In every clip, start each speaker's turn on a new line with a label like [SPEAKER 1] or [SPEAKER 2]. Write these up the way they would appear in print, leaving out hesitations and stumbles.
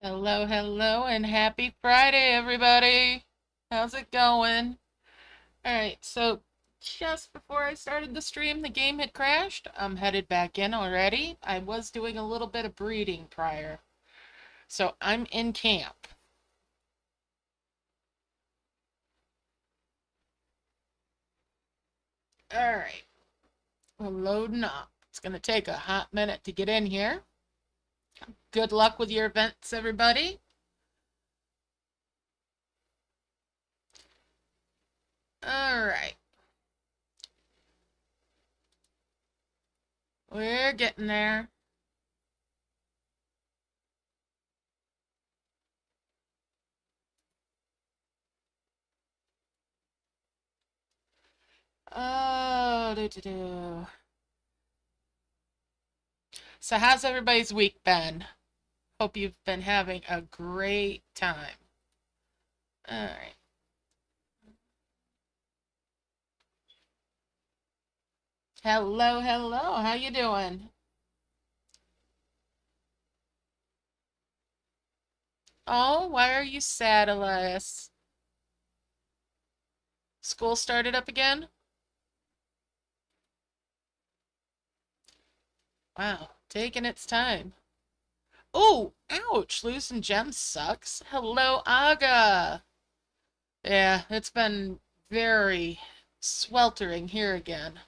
[SPEAKER 1] Hello, hello, and happy Friday, everybody. How's it going? All right, so just before I started the stream, the game had crashed. I'm headed back in already. I was doing a little bit of breeding prior, so I'm in camp. All right, we're loading up. It's going to take a hot minute to get in here. Good luck with your events, everybody. All right, we're getting there. Oh, do. So how's everybody's week been? Hope you've been having a great time. All right. Hello, hello. How you doing? Oh, why are you sad, Elias? School started up again? Wow, taking its time. Oh, ouch. Losing gems sucks. Hello, Aga. Yeah, it's been very sweltering here again.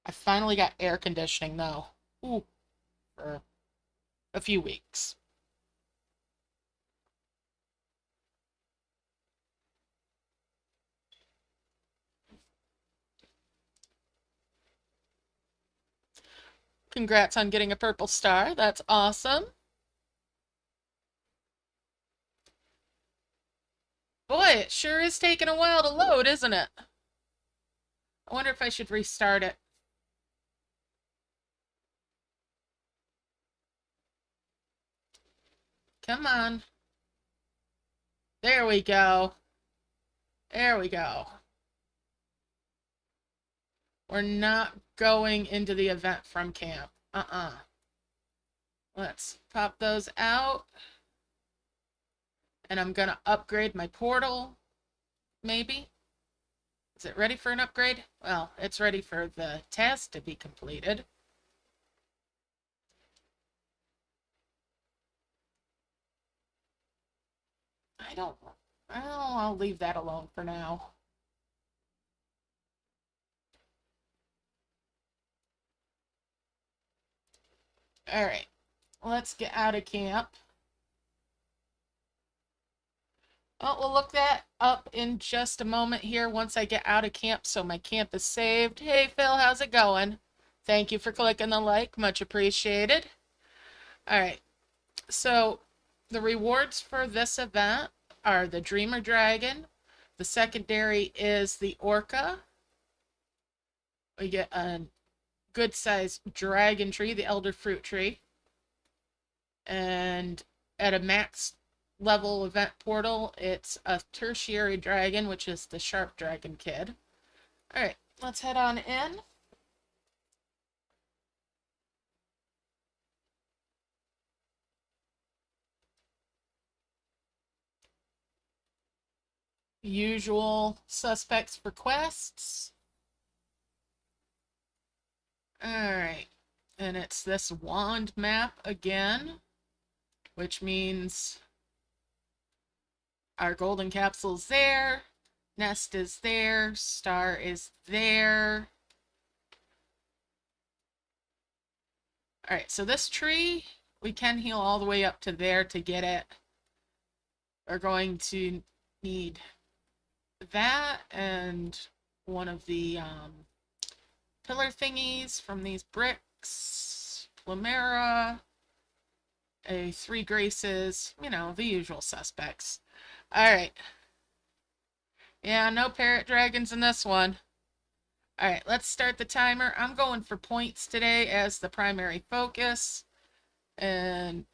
[SPEAKER 1] I finally got air conditioning though. Ooh, for a few weeks. Congrats on getting a purple star. That's awesome. Boy, it sure is taking a while to load, isn't it? I wonder if I should restart it. Come on. There we go. There we go. We're not going into the event from camp. Let's pop those out. And I'm going to upgrade my portal, maybe. Is it ready for an upgrade? Well, it's ready for the task to be completed. I don't... Well, I'll leave that alone for now. Alright, let's get out of camp. Oh, we'll look that up in just a moment here once I get out of camp so my camp is saved. Hey, Phil, how's it going? Thank you for clicking the like. Much appreciated. All right. So the rewards for this event are the Dreamer Dragon. The secondary is the Orca. We get a good-sized dragon tree, the Elder Fruit Tree. And at a max level event portal, it's a tertiary dragon, which is the Sharp Dragon Kid. Alright, let's head on in. Usual suspects for quests. Alright, and it's this wand map again, which means our golden capsule's there, nest is there, star is there. Alright, so this tree, we can heal all the way up to there to get it. We're going to need that and one of the pillar thingies from these bricks, Plumera, a 3 graces, you know, the usual suspects. Alright. Yeah, no parrot dragons in this one. Alright, let's start the timer. I'm going for points today as the primary focus. And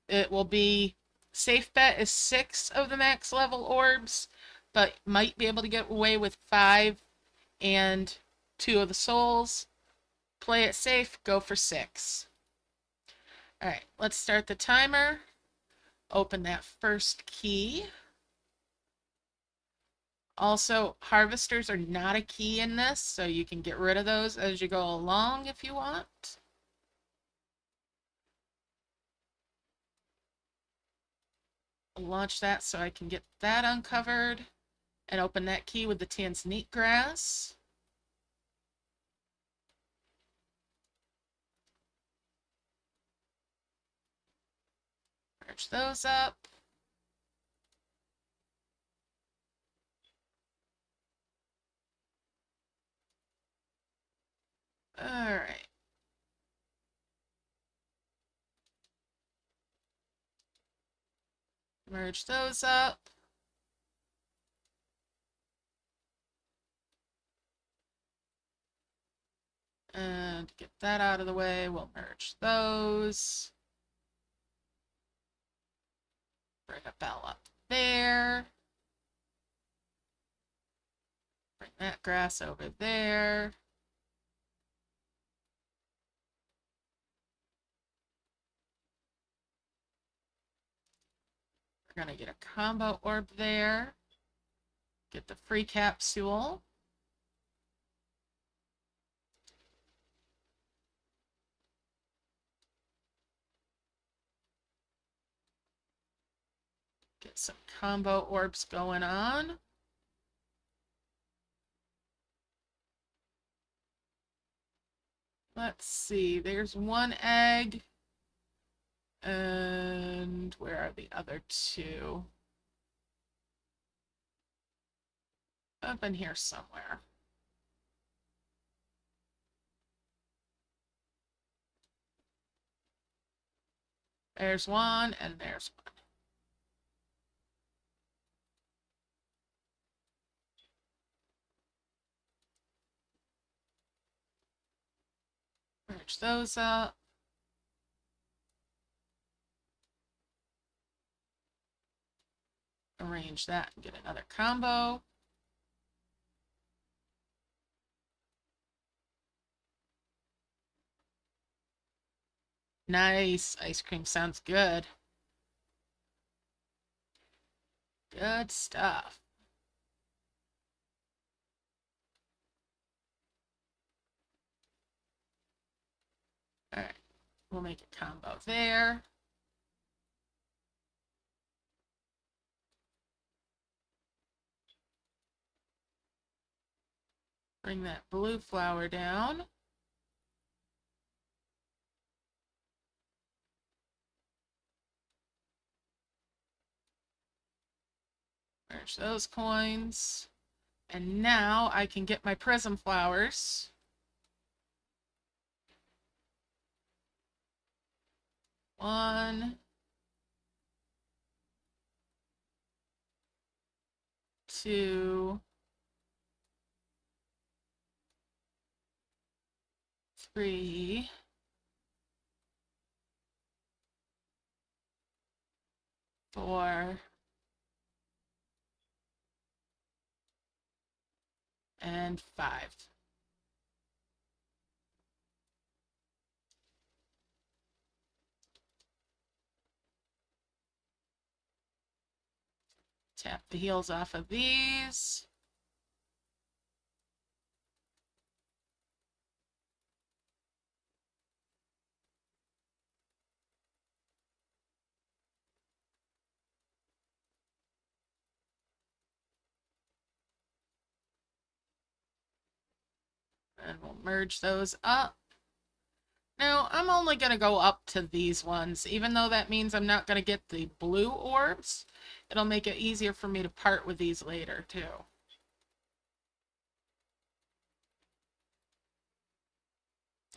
[SPEAKER 1] it will be, safe bet is 6 of the max level orbs, but might be able to get away with 5 and 2 of the souls. Play it safe, go for 6. All right, let's start the timer. Open that first key. Also, harvesters are not a key in this, so you can get rid of those as you go along if you want. I'll launch that so I can get that uncovered and open that key with the tanzanite grass. Merge those up. All right. Merge those up. And get that out of the way. We'll merge those. Bring a bell up there. Bring that grass over there. We're going to get a combo orb there. Get the free capsule. Get some combo orbs going on. Let's see, there's one egg. And where are the other two? Up in here somewhere. There's one, and there's one. Merge those up. Arrange that and get another combo. Nice. Ice cream sounds good. Good stuff. All right. We'll make a combo there. Bring that blue flower down. Merge those coins. And now I can get my prism flowers. One, two, three, four, and five. Tap the heels off of these. And we'll merge those up. Now, I'm only going to go up to these ones, even though that means I'm not going to get the blue orbs. It'll make it easier for me to part with these later, too.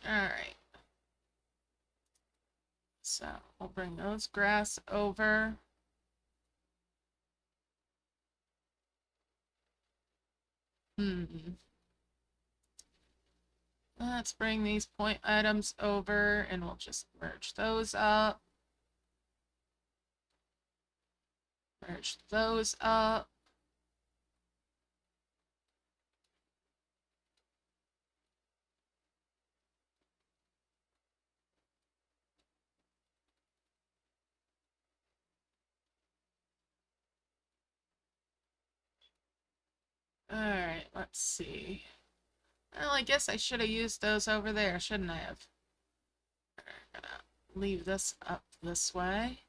[SPEAKER 1] Alright. So, we'll bring those grass over. Let's bring these point items over, and we'll just merge those up. Merge those up. Alright, let's see. Well, I guess I should have used those over there, shouldn't I have? I'm gonna leave this up this way.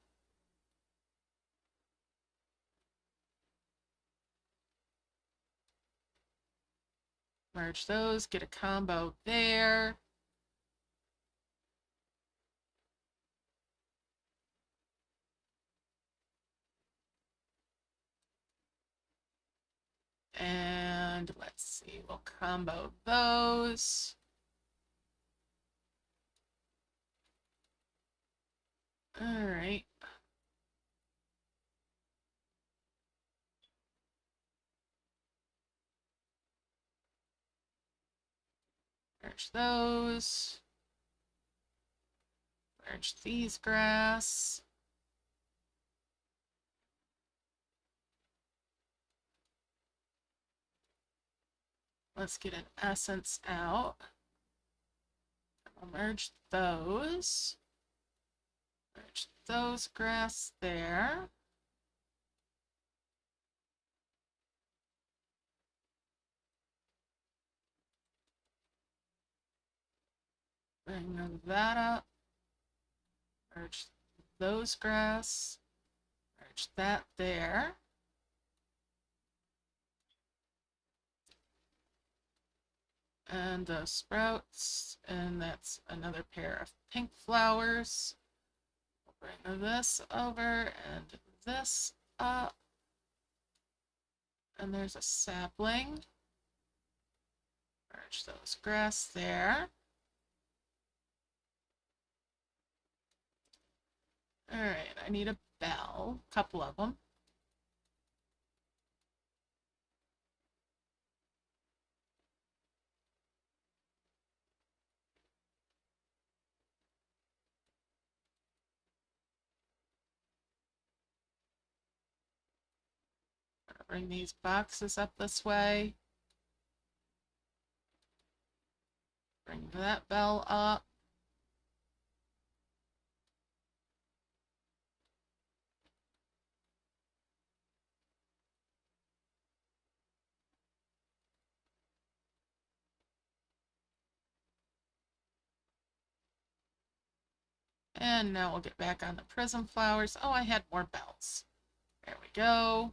[SPEAKER 1] Merge those, get a combo there. And let's see, we'll combo those. All right. Merge those. Merge these grass. Let's get an essence out. I'll merge those. Merge those grass there. Bring that up. Merge those grass. Merge that there. And those sprouts. And that's another pair of pink flowers. We'll bring this over and this up. And there's a sapling. Merge those grass there. All right, I need a bell, a couple of them. Bring these boxes up this way. Bring that bell up. And now we'll get back on the prism flowers. Oh, I had more bells. There we go.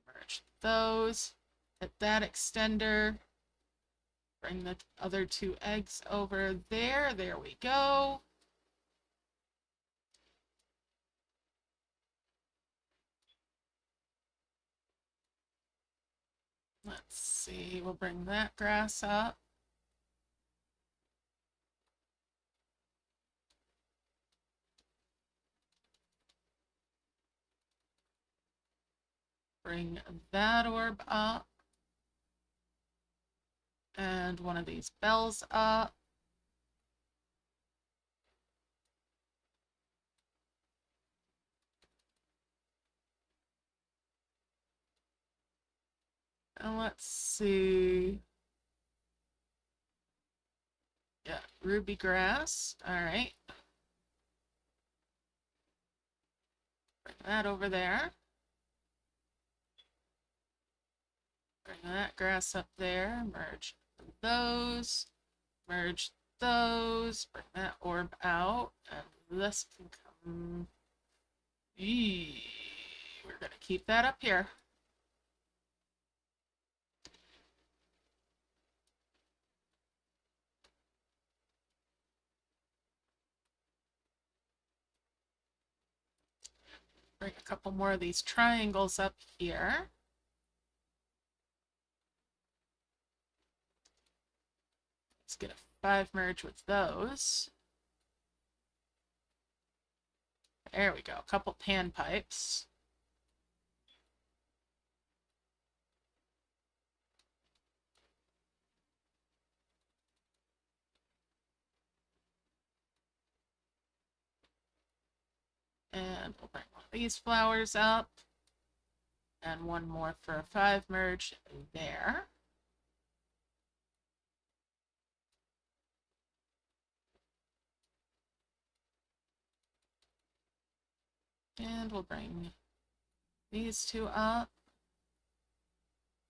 [SPEAKER 1] Merge those. Hit that extender. Bring the other two eggs over there. There we go. Let's see. We'll bring that grass up. Bring that orb up. And one of these bells up. And let's see. Yeah, ruby grass. All right. Bring that over there. Bring that grass up there. Merge those. Merge those. Bring that orb out. And this can come. Eee. We're going to keep that up here. Bring a couple more of these triangles up here. Let's get a 5 merge with those. There we go. A couple pan pipes. And we'll bring one of these flowers up. And one more for a 5 merge there. And we'll bring these two up.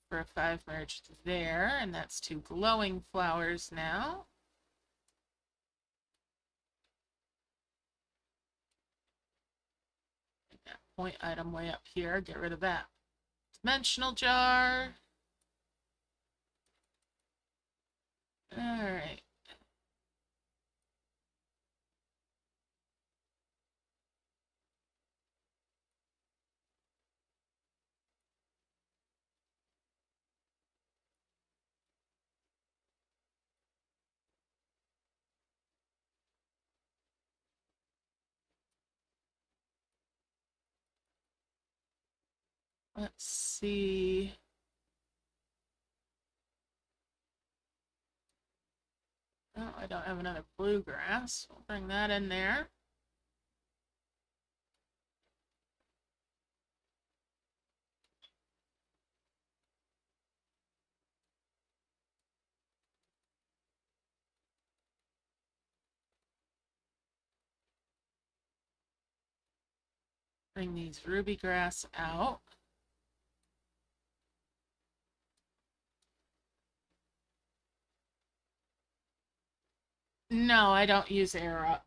[SPEAKER 1] for a 5 merge there, and that's 2 glowing flowers now. That point item way up here, get rid of that. Dimensional jar. Alright. Let's see. Oh, I don't have another bluegrass. We'll bring that in there. Bring these ruby grass out. No, I don't use air up.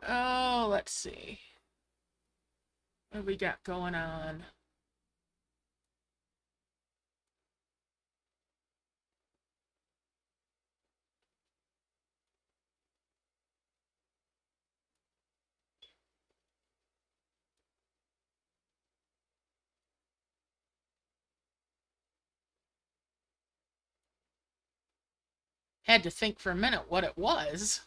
[SPEAKER 1] Oh, let's see. What we got going on? Had to think for a minute what it was.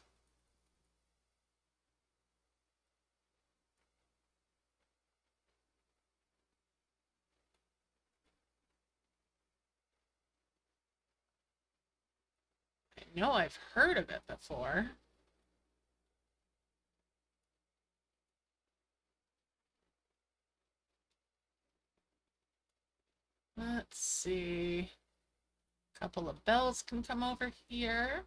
[SPEAKER 1] I know I've heard of it before. Let's see. A couple of bells can come over here.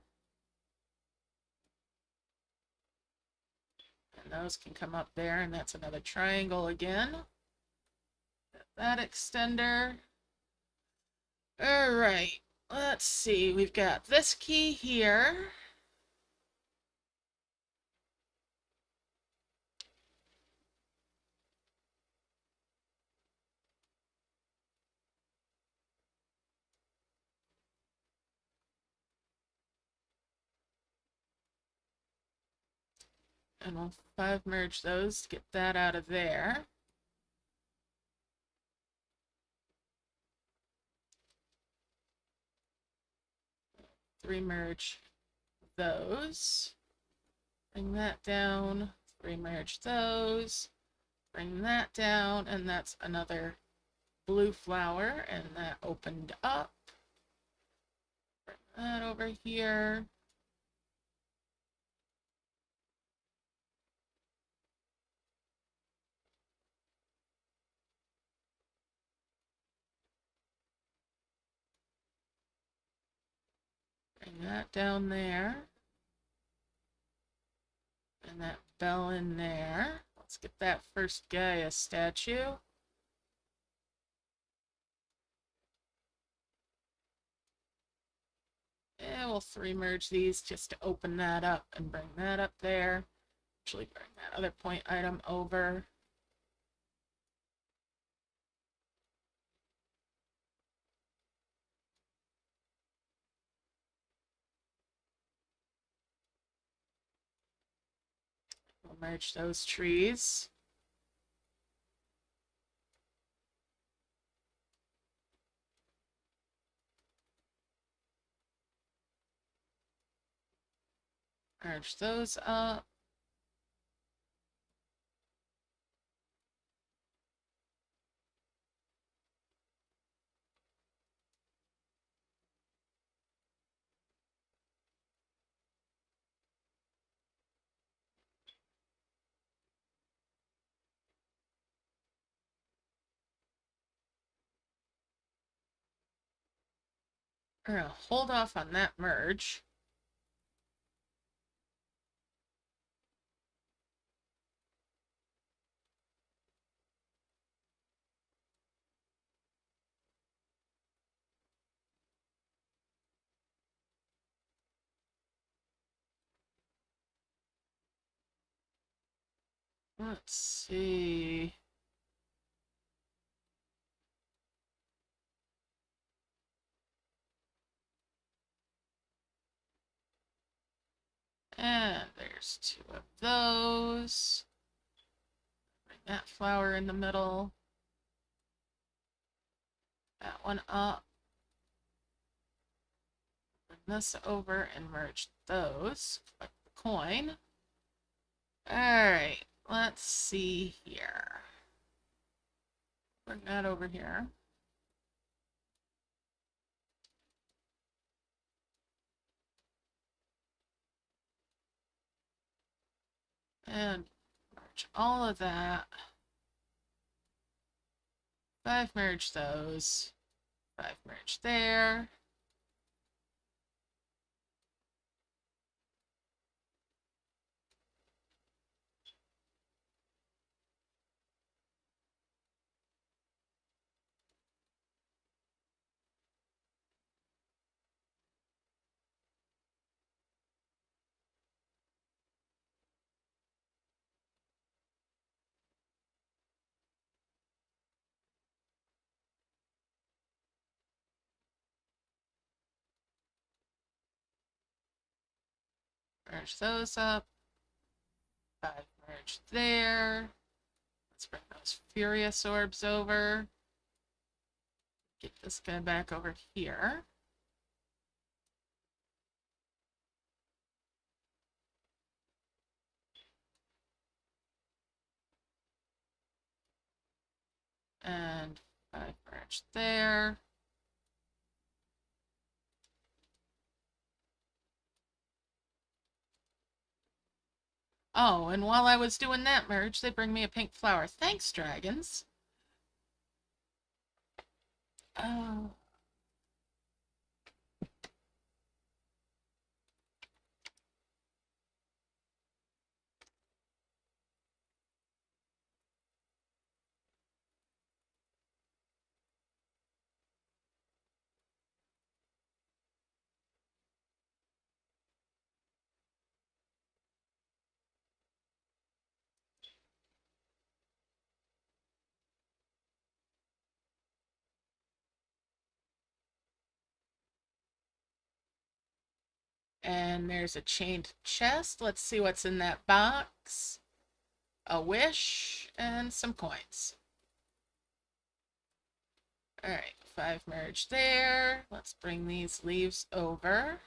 [SPEAKER 1] And those can come up there, and that's another triangle again. That extender. All right. Let's see. We've got this key here. And we'll 5 merge those to get that out of there. Three merge those. Bring that down. 3 merge those. Bring that down. And that's another blue flower. And that opened up. Bring that over here. Bring that down there. And that bell in there. Let's get that first Gaia statue. And we'll 3 merge these just to open that up and bring that up there. Actually bring that other point item over. We'll merge those trees. Merge those up. We're gonna hold off on that merge. Let's see. And there's 2 of those. Bring that flower in the middle. That one up. Bring this over and merge those. Collect the coin. Alright, let's see here. Bring that over here. And merge all of that. 5 merge those. 5 merge there. Merge those up. 5 merge there. Let's bring those Furious Orbs over. Get this guy back over here. And 5 merge there. Oh, and while I was doing that merge, they bring me a pink flower. Thanks, dragons. Oh. And there's a chained chest. Let's see what's in that box. A wish and some coins. Alright, 5 merge there. Let's bring these leaves over.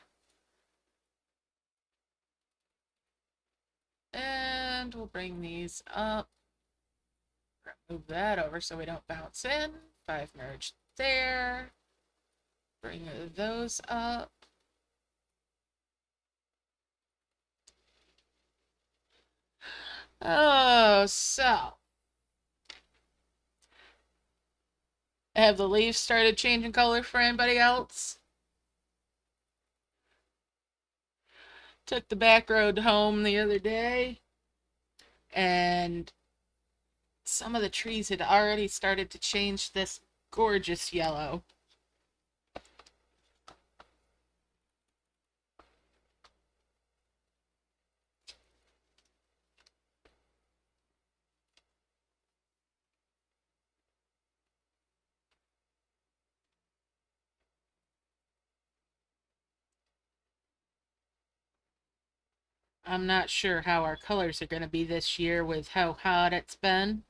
[SPEAKER 1] And we'll bring these up. Move that over so we don't bounce in. 5 merge there. Bring those up. Oh, so. Have the leaves started changing color for anybody else? Took the back road home the other day, and some of the trees had already started to change this gorgeous yellow. I'm not sure how our colors are going to be this year with how hot it's been.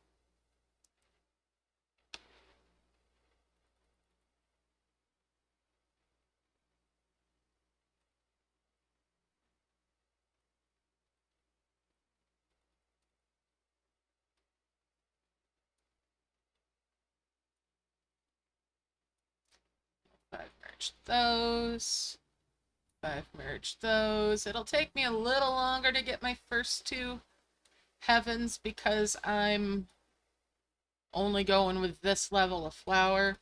[SPEAKER 1] I've merged those. 5 merge those. It'll take me a little longer to get my first 2 heavens because I'm only going with this level of flower.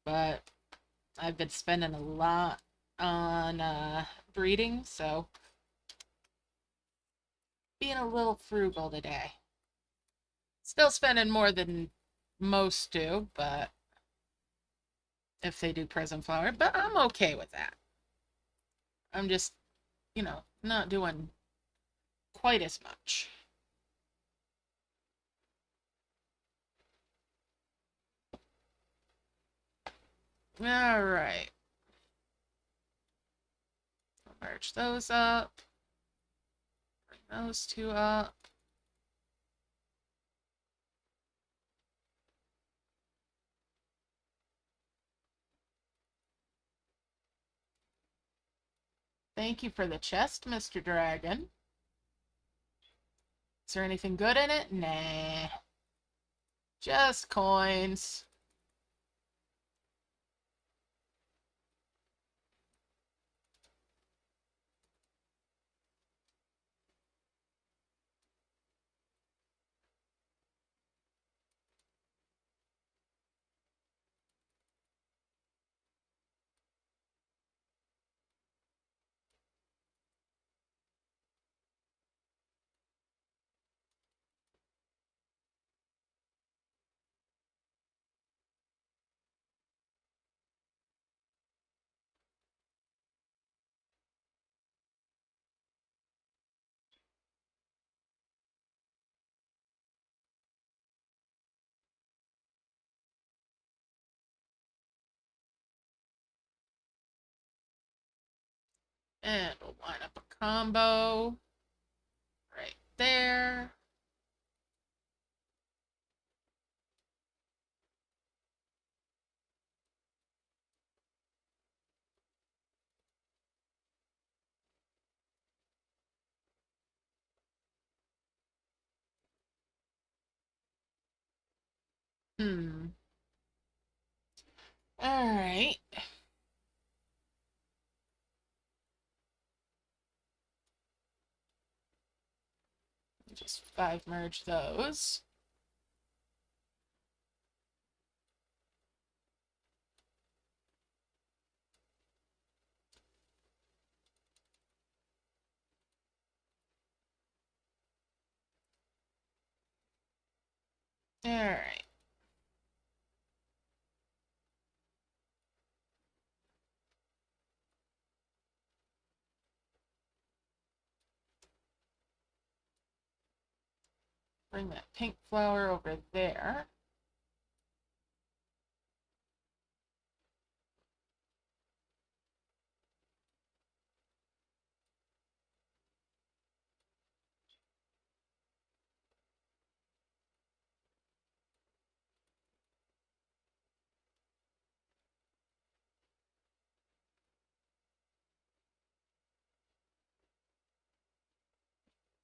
[SPEAKER 1] But I've been spending a lot on breeding, so being a little frugal today. Still spending more than most do, but if they do present flower, but I'm okay with that. I'm just, not doing quite as much. All right. I'll merge those up. Bring those two up. Thank you for the chest, Mr. Dragon. Is there anything good in it? Nah. Just coins. And we'll line up a combo right there. All right. Just 5 merge those. All right. Bring that pink flower over there.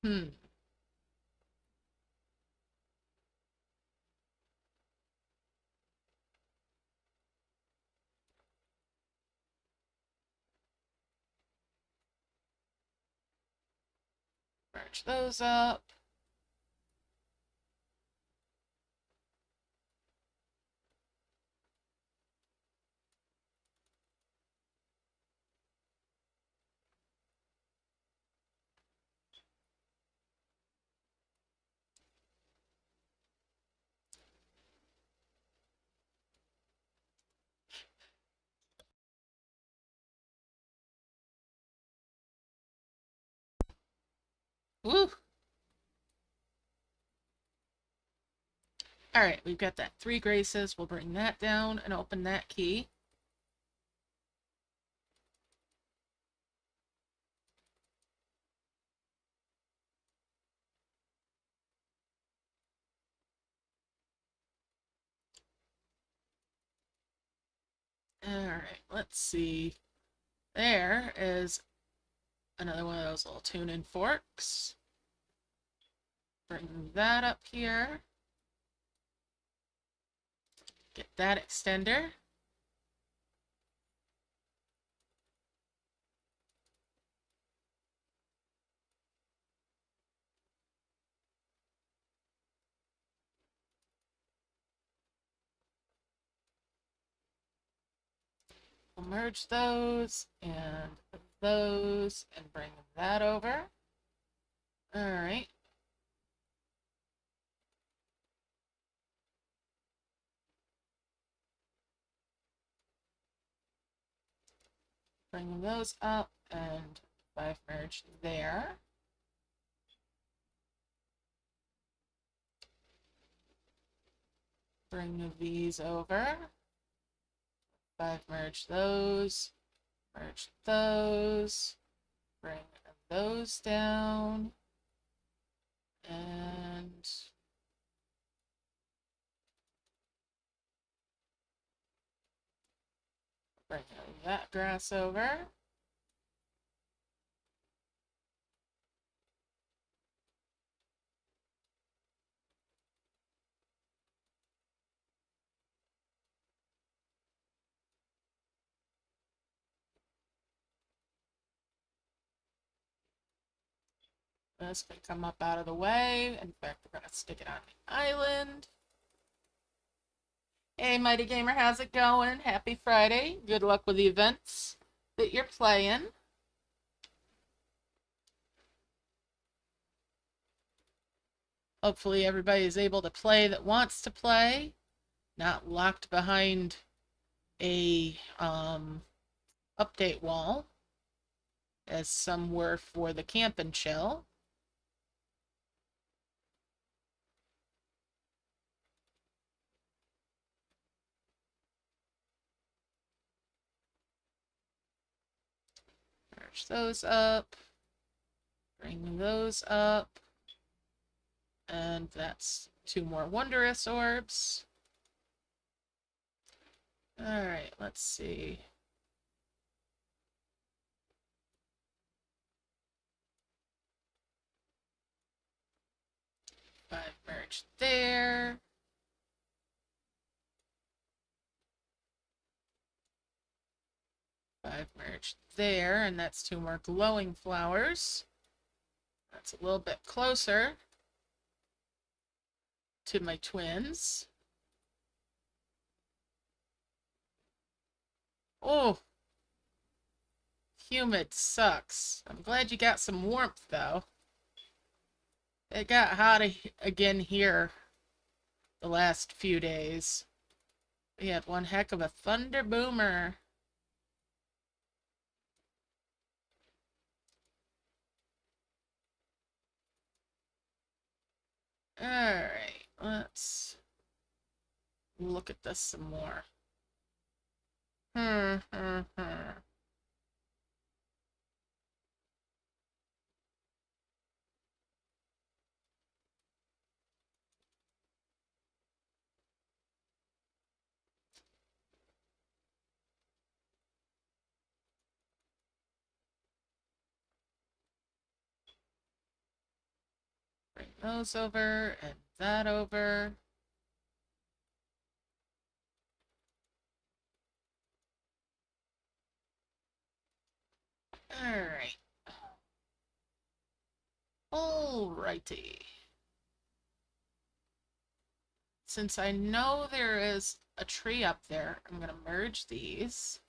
[SPEAKER 1] Hmm. Merge those up. Woo! All right, we've got that 3 graces. We'll bring that down and open that key. All right, let's see. There is another one of those little tune-in forks. Bring that up here. Get that extender. We'll merge those and bring that over. All right. Bring those up and 5 merge there. Bring these over. 5 merge those. Merge those. Bring those down. And bring that grass over. This can come up out of the way. In fact, we're going to stick it on the island. Hey, Mighty Gamer, how's it going? Happy Friday. Good luck with the events that you're playing. Hopefully everybody is able to play that wants to play. Not locked behind a update wall, as some were for the camp and chill. Merge those up. Bring those up. And that's 2 more wondrous orbs. Alright, let's see. Five merge there. Five merge there, and that's 2 more glowing flowers. That's a little bit closer to my twins. Oh, humid sucks. I'm glad you got some warmth, though. It got hot again here the last few days. We had one heck of a thunder boomer. Alright, let's look at this some more. Bring those over and that over. Alright. Alrighty. Since I know there is a tree up there, I'm going to merge these.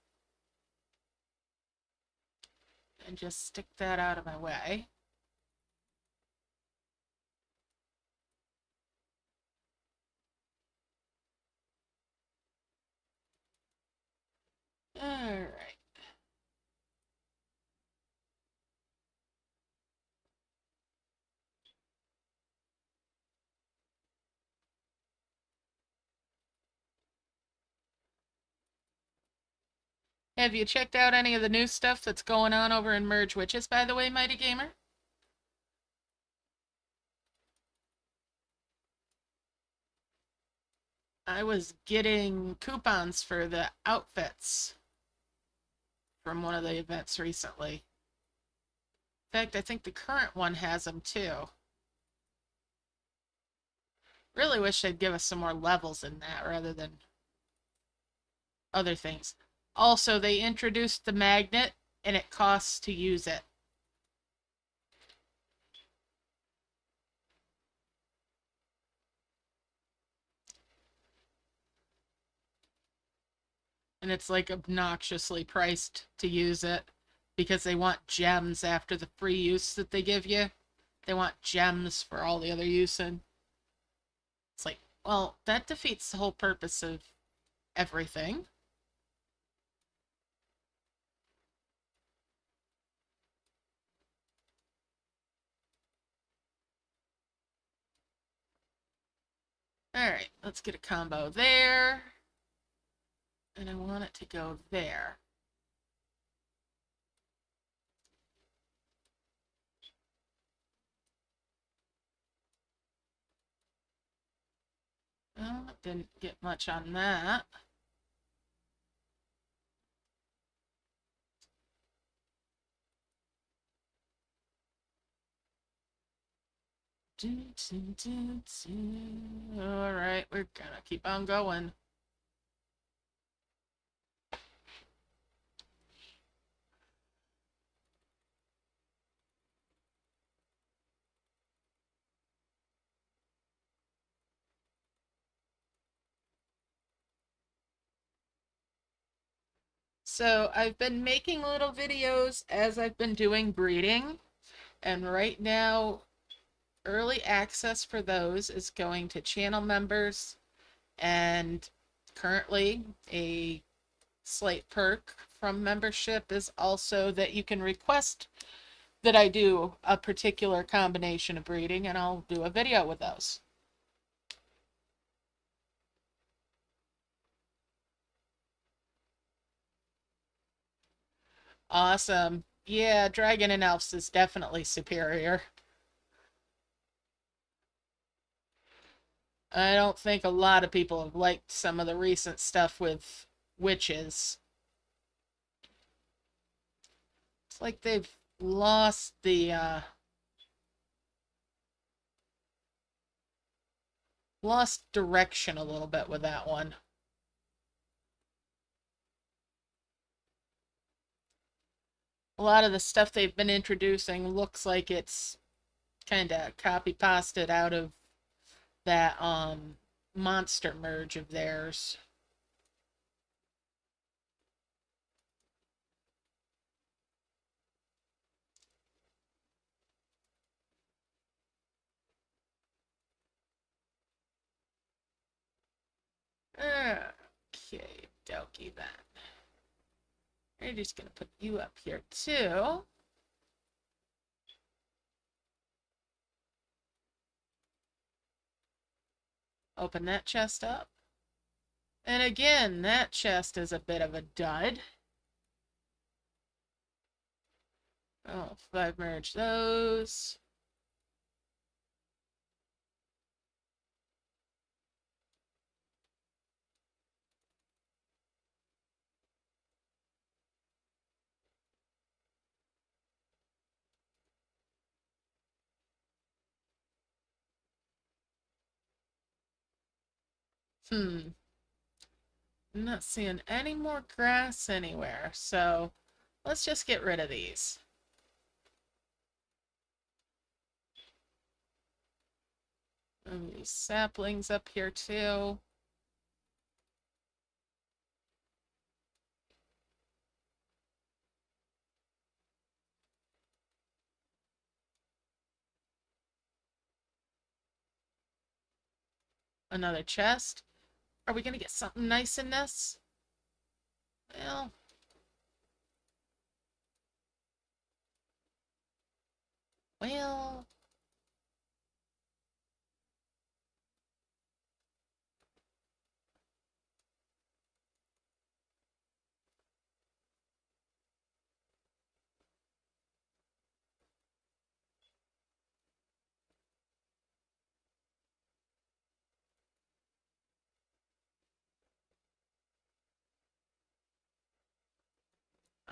[SPEAKER 1] And just stick that out of my way. Alright. Have you checked out any of the new stuff that's going on over in Merge Witches, by the way, Mighty Gamer? I was getting coupons for the outfits from one of the events recently. In fact, I think the current one has them too. Really wish they'd give us some more levels in that rather than other things. Also, they introduced the magnet, and it costs to use it. And it's like obnoxiously priced to use it because they want gems after the free use that they give you. They want gems for all the other using. It's like, well, that defeats the whole purpose of everything. Alright, let's get a combo there. And I want it to go there. Well, didn't get much on that. All right, we're gonna keep on going. So I've been making little videos as I've been doing breeding, and right now early access for those is going to channel members, and currently a slight perk from membership is also that you can request that I do a particular combination of breeding, and I'll do a video with those. Awesome. Yeah, Dragon and Elves is definitely superior. I don't think a lot of people have liked some of the recent stuff with witches. It's like they've lost the lost direction a little bit with that one. A lot of the stuff they've been introducing looks like it's kind of copy pasted out of that monster merge of theirs. Okay, dokie then. We're just gonna put you up here too. Open that chest up. And again, that chest is a bit of a dud. Oh, if I merge those. I'm not seeing any more grass anywhere, so let's just get rid of these. And these saplings up here too. Another chest. Are we gonna get something nice in this? Well, well.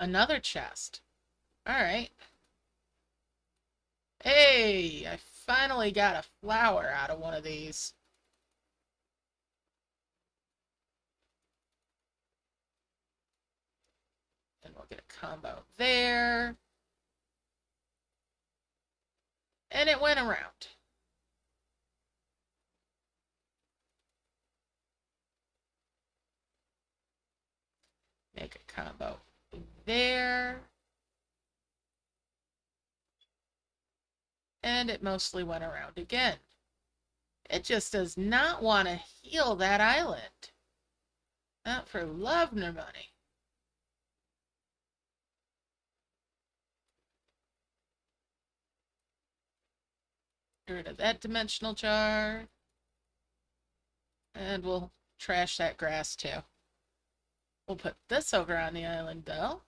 [SPEAKER 1] Another chest. All right. Hey, I finally got a flower out of one of these. And we'll get a combo there. And it went around. Make a combo there. And it mostly went around again. It just does not want to heal that island. Not for love nor money. Get rid of that dimensional jar. And we'll trash that grass too. We'll put this over on the island, though.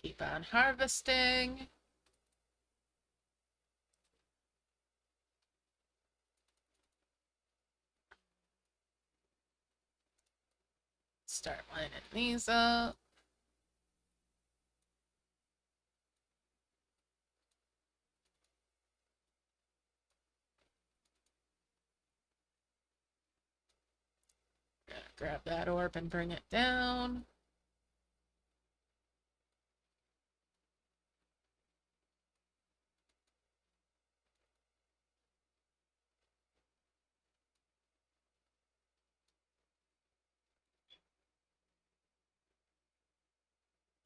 [SPEAKER 1] Keep on harvesting. Start lining these up. Gonna grab that orb and bring it down.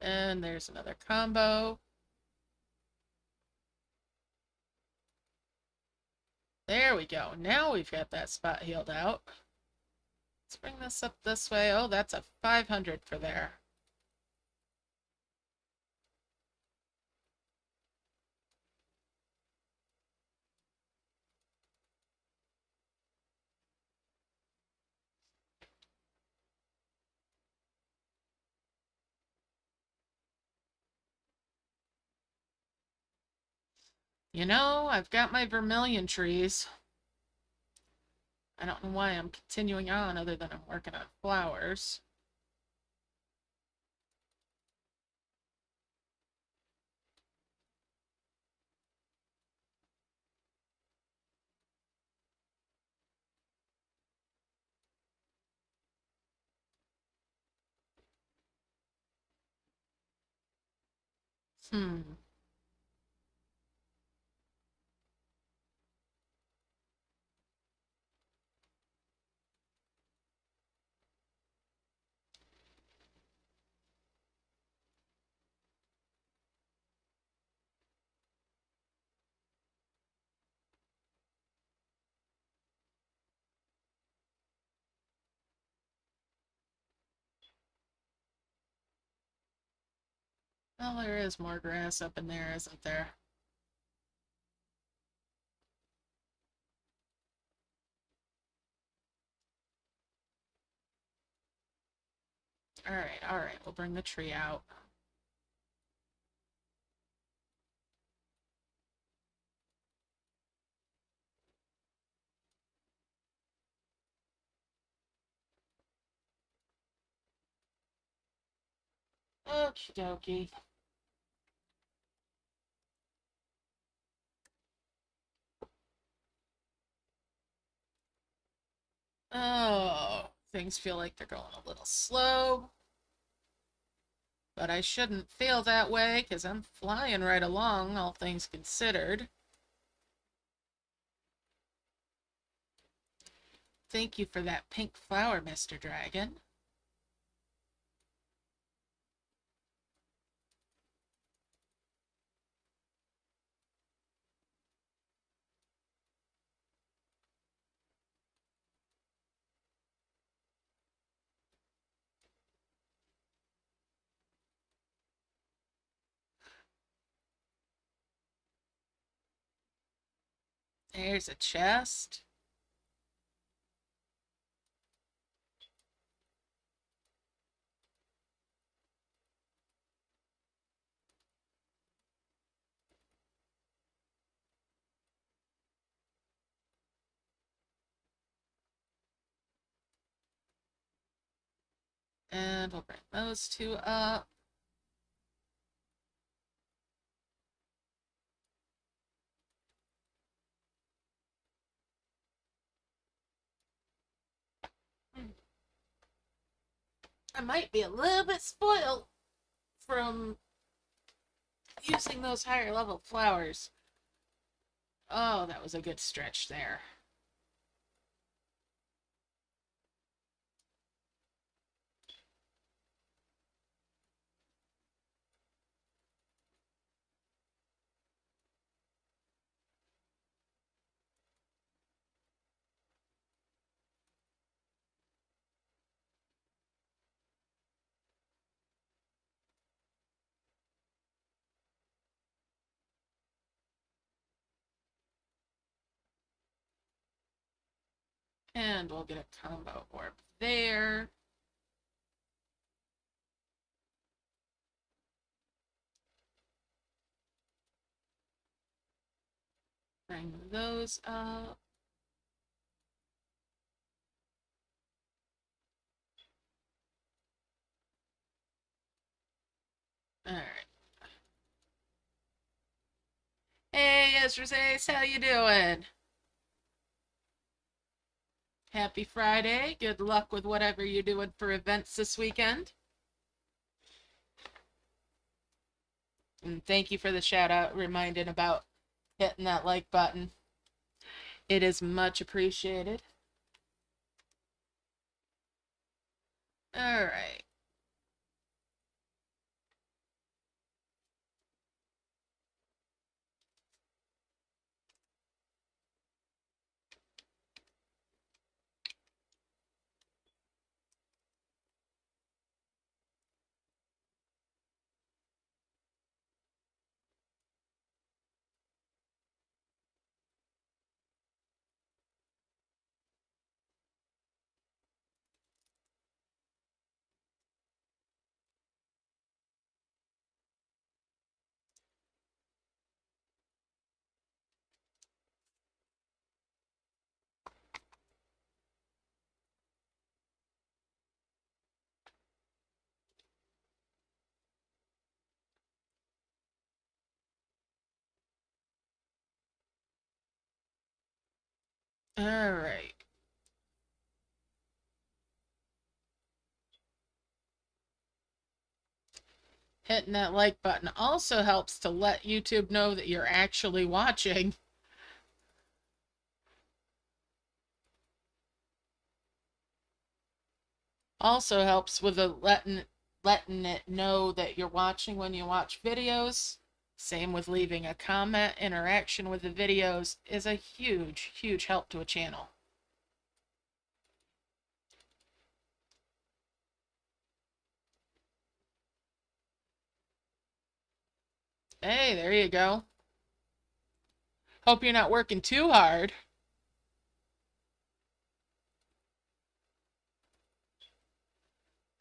[SPEAKER 1] And there's another combo. There we go. Now we've got that spot healed out. Let's bring this up this way. Oh, that's a 500 for there. You know, I've got my vermilion trees. I don't know why I'm continuing on other than I'm working on flowers. Hmm. Well, there is more grass up in there, isn't there? All right, we'll bring the tree out. Okie dokie. Oh, things feel like they're going a little slow. But I shouldn't feel that way because I'm flying right along, all things considered. Thank you for that pink flower, Mr. Dragon. There's a chest. And we'll bring those two up. I might be a little bit spoiled from using those higher level flowers. Oh, that was a good stretch there. And we'll get a combo orb there. Bring those up. All right. Hey, Ezra's, how you doing? Happy Friday. Good luck with whatever you're doing for events this weekend. And thank you for the shout out reminding about hitting that like button. It is much appreciated. All right. All right. Hitting that like button also helps to let YouTube know that you're actually watching. Also helps with letting it know that you're watching when you watch videos. Same with leaving a comment. Interaction with the videos is a huge, huge help to a channel. Hey, there you go. Hope you're not working too hard.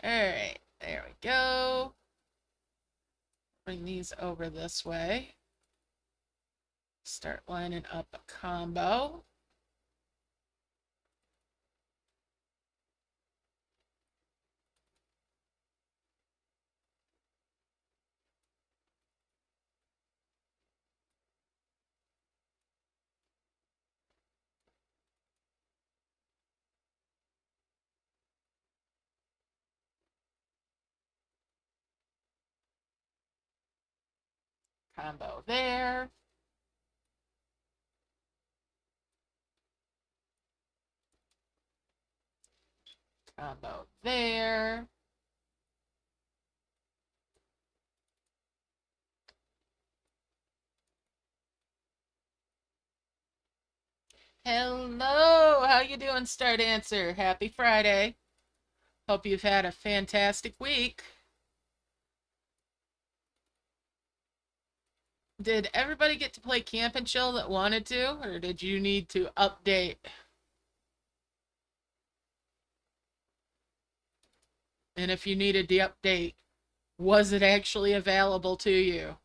[SPEAKER 1] All right, there we go. Bring these over this way. Start lining up a combo. Combo there. Combo there. Hello, how you doing, Star Dancer? Happy Friday. Hope you've had a fantastic week. Did everybody get to play Camp and Chill that wanted to, or did you need to update? And if you needed the update, was it actually available to you?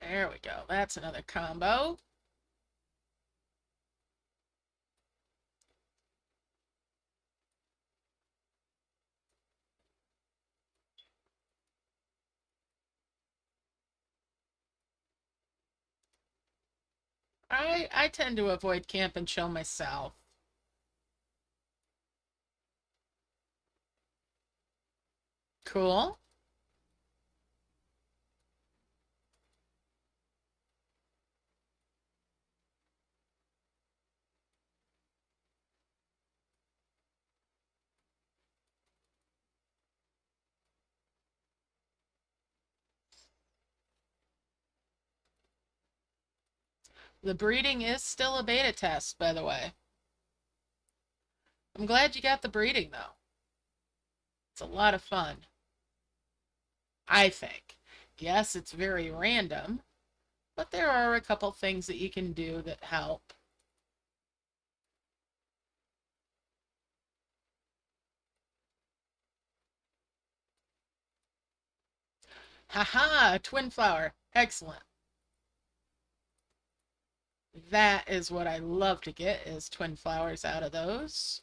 [SPEAKER 1] There we go. That's another combo. I tend to avoid Camp and Chill myself. Cool. The breeding is still a beta test, by the way. I'm glad you got the breeding, though. It's a lot of fun, I think. Yes, it's very random, but there are a couple things that you can do that help. Haha, twin flower. Excellent. That is what I love to get, is twin flowers out of those.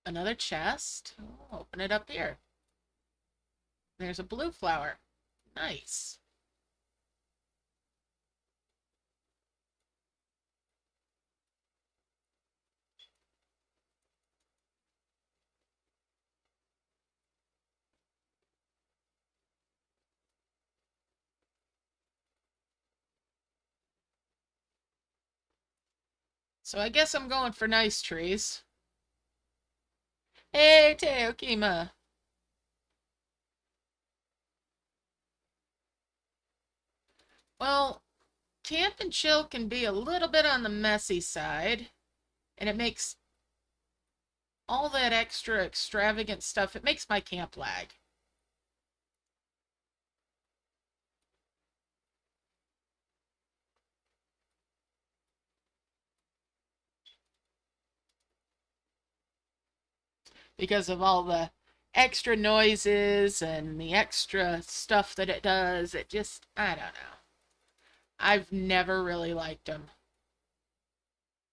[SPEAKER 1] Another chest. Oh, open it up here. There's a blue flower. Nice. So I guess I'm going for nice trees. Hey, Teokima. Well, camp and chill can be a little bit on the messy side, and it makes all that extra extravagant stuff, it makes my camp lag. Because of all the extra noises and the extra stuff that it does. It just, I don't know. I've never really liked them,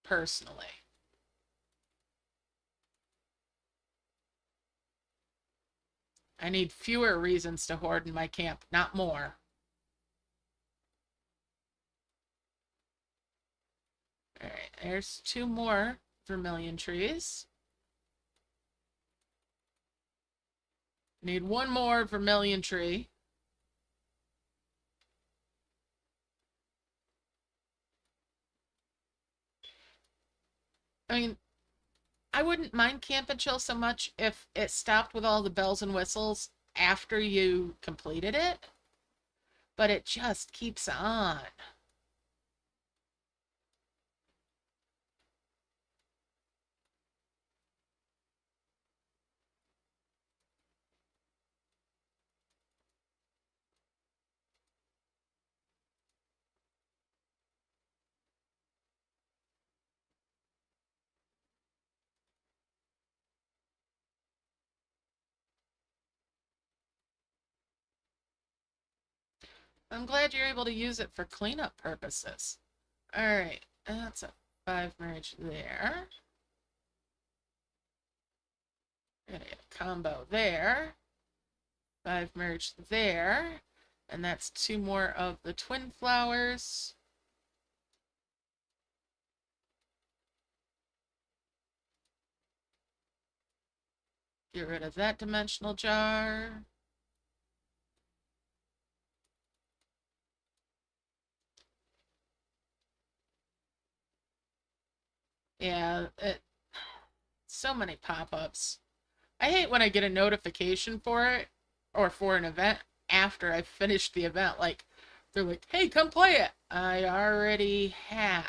[SPEAKER 1] personally. I need fewer reasons to hoard in my camp, not more. Alright, there's 2 more vermilion trees. Need 1 more vermilion tree. I mean, I wouldn't mind Camp and Chill so much if it stopped with all the bells and whistles after you completed it, but it just keeps on. I'm glad you're able to use it for cleanup purposes. Alright, that's a 5 merge there. We're gonna get a combo there. 5 merge there. And that's 2 more of the twin flowers. Get rid of that dimensional jar. Yeah, so many pop-ups. I hate when I get a notification for it, or for an event, after I've finished the event. Like, they're like, hey, come play it. I already have.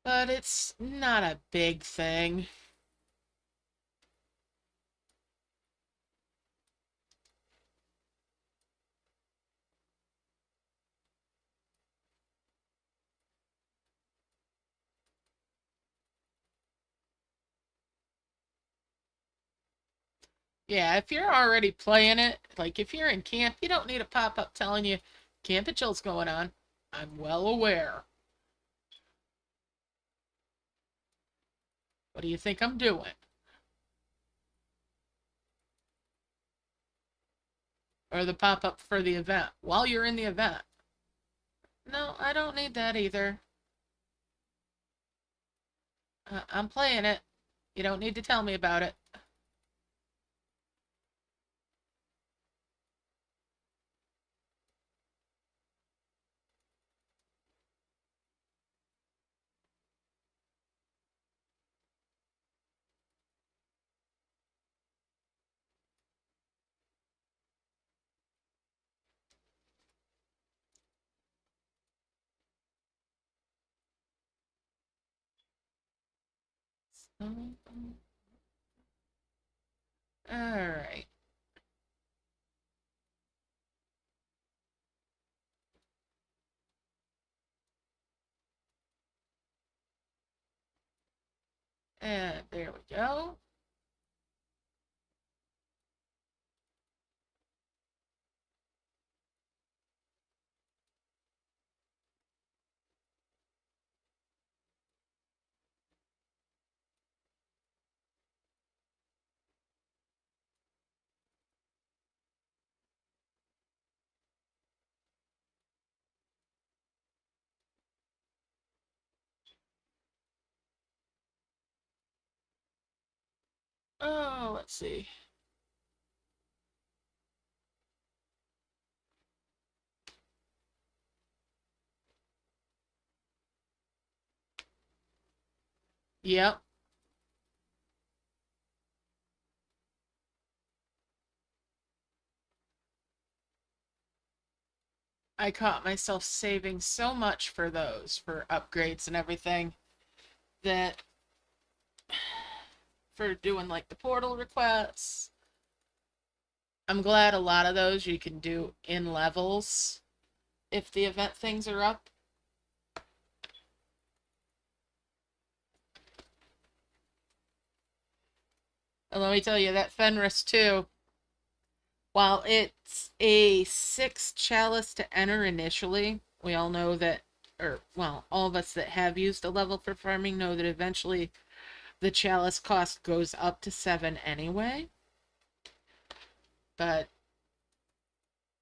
[SPEAKER 1] But it's not a big thing. Yeah, if you're already playing it, like if you're in camp, you don't need a pop-up telling you Camp and Chill's going on. I'm well aware. What do you think I'm doing? Or the pop-up for the event while you're in the event. No, I don't need that either. I'm playing it. You don't need to tell me about it. Alright. And there we go. Oh, let's see. Yep. I caught myself saving so much for those, for upgrades and everything, that for doing like the portal requests. I'm glad a lot of those you can do in levels if the event things are up. And let me tell you, that Fenris too, while it's a 6 chalice to enter initially, we all know that, or, well, all of us that have used a level for farming know that eventually the chalice cost goes up to 7 anyway. But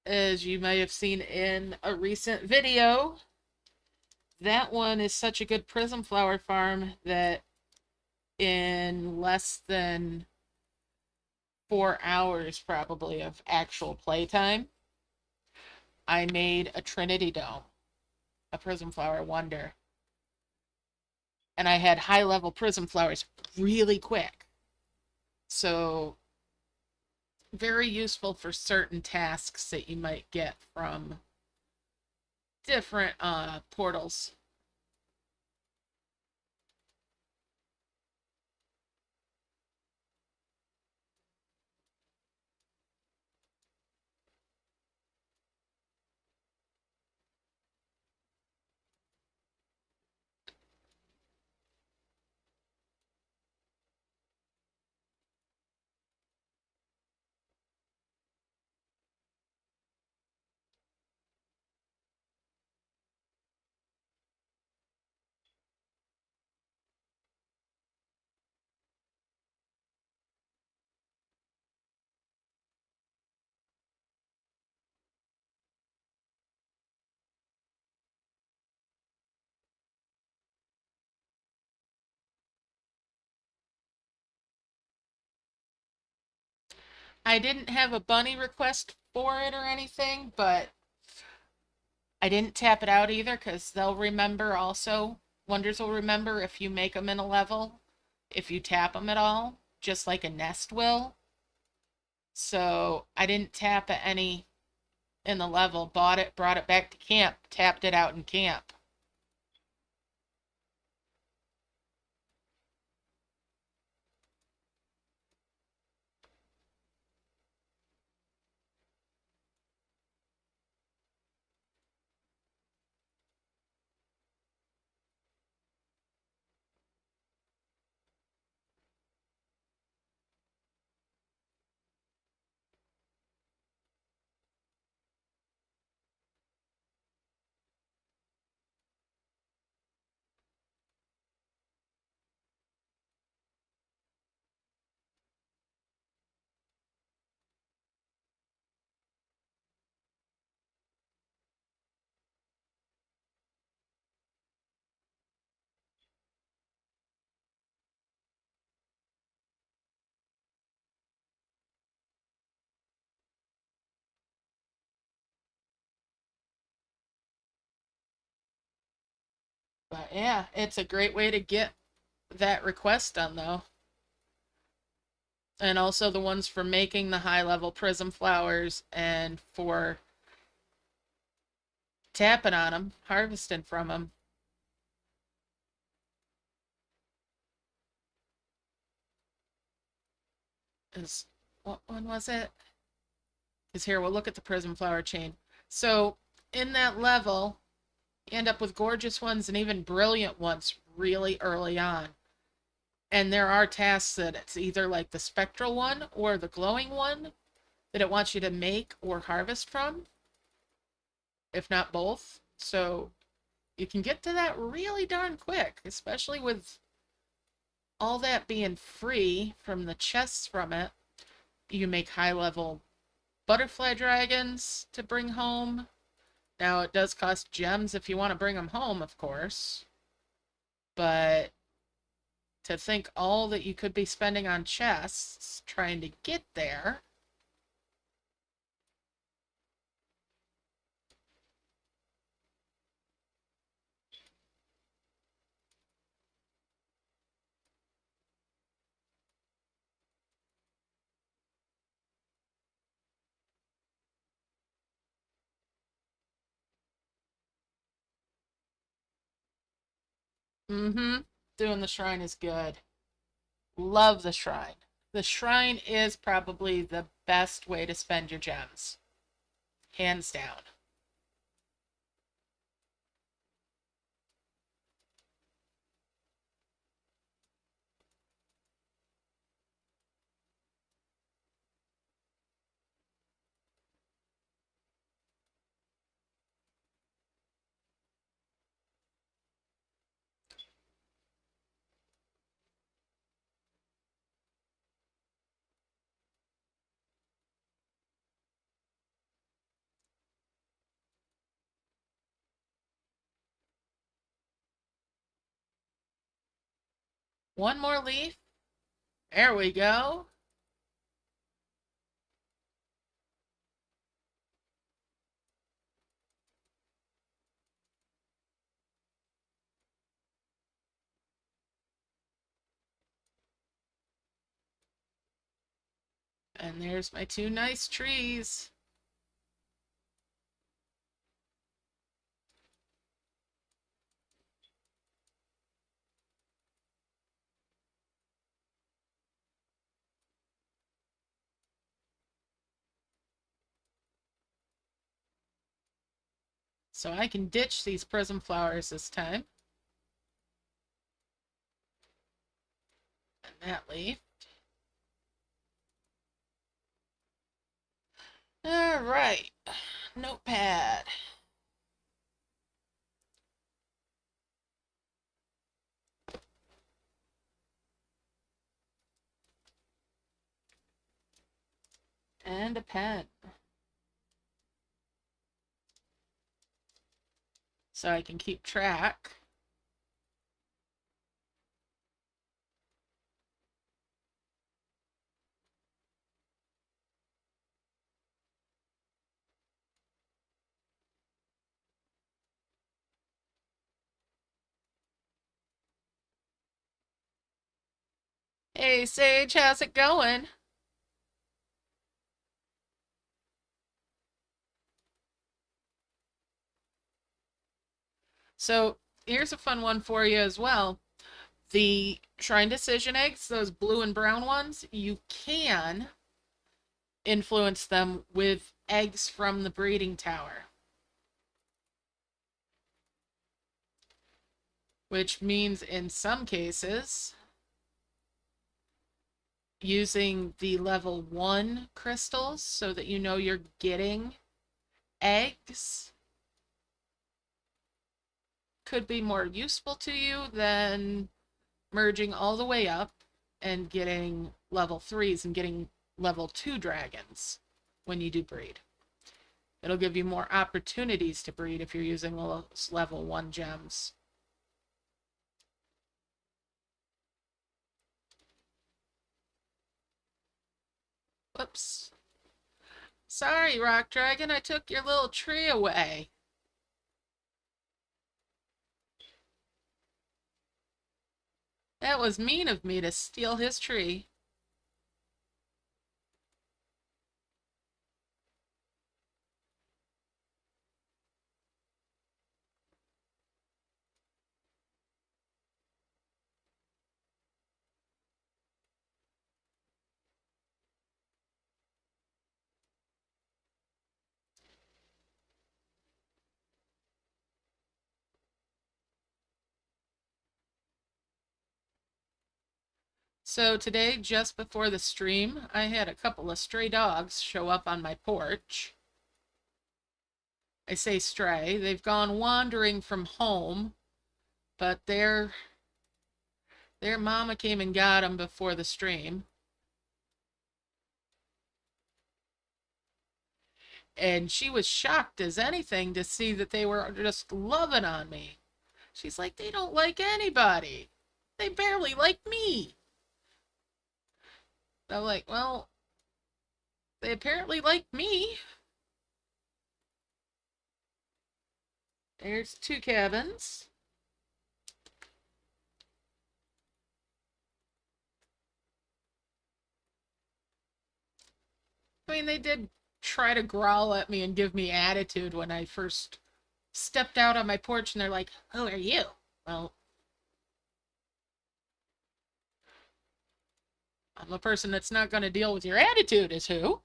[SPEAKER 1] as you may have seen in a recent video, that one is such a good prism flower farm that in less than 4 hours probably of actual playtime, I made a Trinity Dome, a prism flower wonder. And I had high level prism flowers really quick. So very useful for certain tasks that you might get from different portals. I didn't have a bunny request for it or anything, but I didn't tap it out either because they'll remember also. Wonders will remember if you make them in a level, if you tap them at all, just like a nest will. So I didn't tap at any in the level, bought it, brought it back to camp, tapped it out in camp. But yeah, it's a great way to get that request done though. And also the ones for making the high level prism flowers and for tapping on them, harvesting from them. Is what one was it? Because here we'll look at the prism flower chain. So in that level, you end up with gorgeous ones and even brilliant ones really early on. And there are tasks that it's either like the spectral one or the glowing one that it wants you to make or harvest from, if not both. So you can get to that really darn quick, especially with all that being free from the chests from it. You make high level butterfly dragons to bring home. Now it does cost gems if you want to bring them home, of course. But to think all that you could be spending on chests trying to get there. Mm-hmm. Doing the shrine is good. Love the shrine. The shrine is probably the best way to spend your gems. Hands down. One more leaf. There we go. And there's my two nice trees. So I can ditch these prism flowers this time. And that leaf. All right. Notepad. And a pen. So I can keep track. Hey, Sage, how's it going? So here's a fun one for you as well. The Shrine Decision eggs, those blue and brown ones, you can influence them with eggs from the breeding tower. Which means in some cases, using the level 1 crystals so that you know you're getting eggs could be more useful to you than merging all the way up and getting level 3s and getting level 2 dragons when you do breed. It'll give you more opportunities to breed if you're using those level 1 gems. Whoops. Sorry, Rock Dragon, I took your little tree away. That was mean of me to steal his tree. So today, just before the stream, I had a couple of stray dogs show up on my porch. I say stray, they've gone wandering from home, but their mama came and got them before the stream. And she was shocked as anything to see that they were just loving on me. She's like, they don't like anybody. They barely like me. I'm like, well, they apparently like me. There's 2 cabins. I mean, they did try to growl at me and give me attitude when I first stepped out on my porch, and they're like, who are you? Well, I'm the person that's not going to deal with your attitude, is who?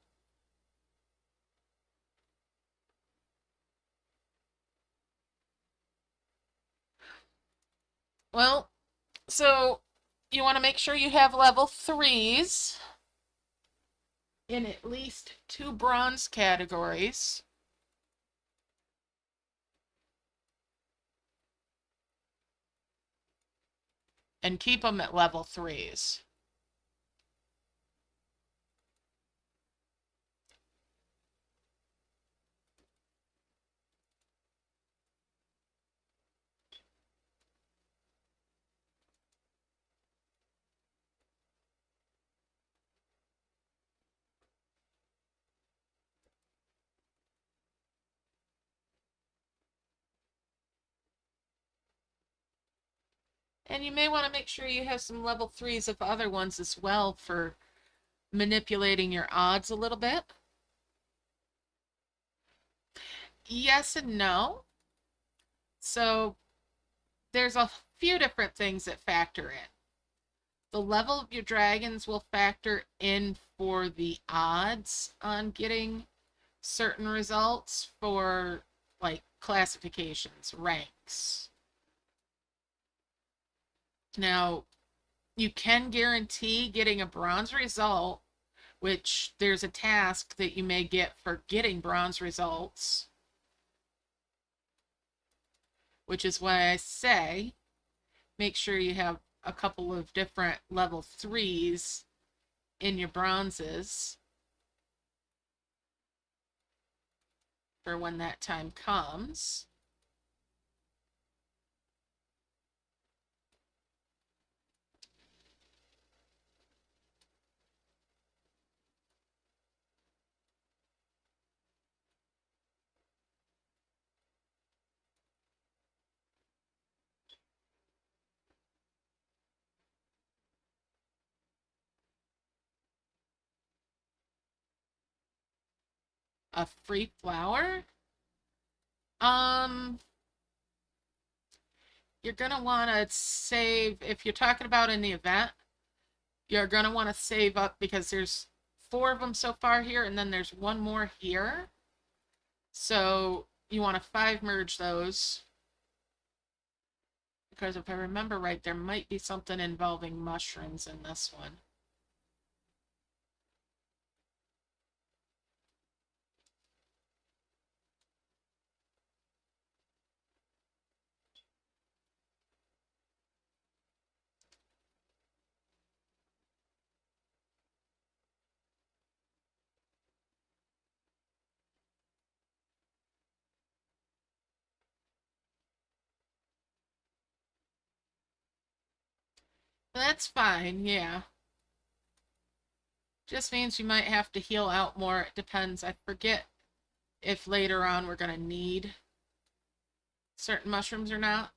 [SPEAKER 1] Well, so you want to make sure you have level 3s in at least 2 bronze categories. And keep them at level 3s. And you may want to make sure you have some level 3s of other ones as well for manipulating your odds a little bit. Yes and no. So there's a few different things that factor in. The level of your dragons will factor in for the odds on getting certain results for like classifications, ranks. Now, you can guarantee getting a bronze result, which there's a task that you may get for getting bronze results, which is why I say make sure you have a couple of different level 3s in your bronzes for when that time comes. A free flower? You're gonna want to save, if you're talking about in the event, you're gonna want to save up because there's 4 of them so far here, and then there's 1 more here. So you want to 5 merge those. Because if I remember right, there might be something involving mushrooms in this one. That's fine, yeah. Just means you might have to heal out more. It depends. I forget if later on we're going to need certain mushrooms or not.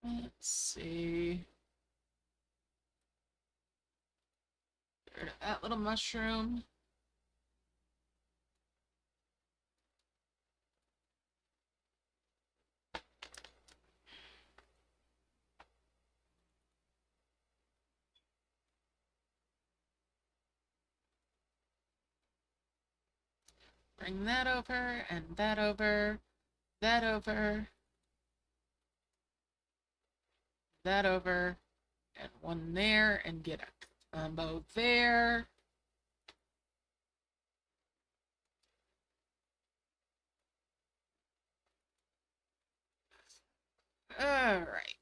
[SPEAKER 1] Let's see. Get rid of that little mushroom. Bring that over, and that over, that over, that over, and one there, and get a combo there. All right.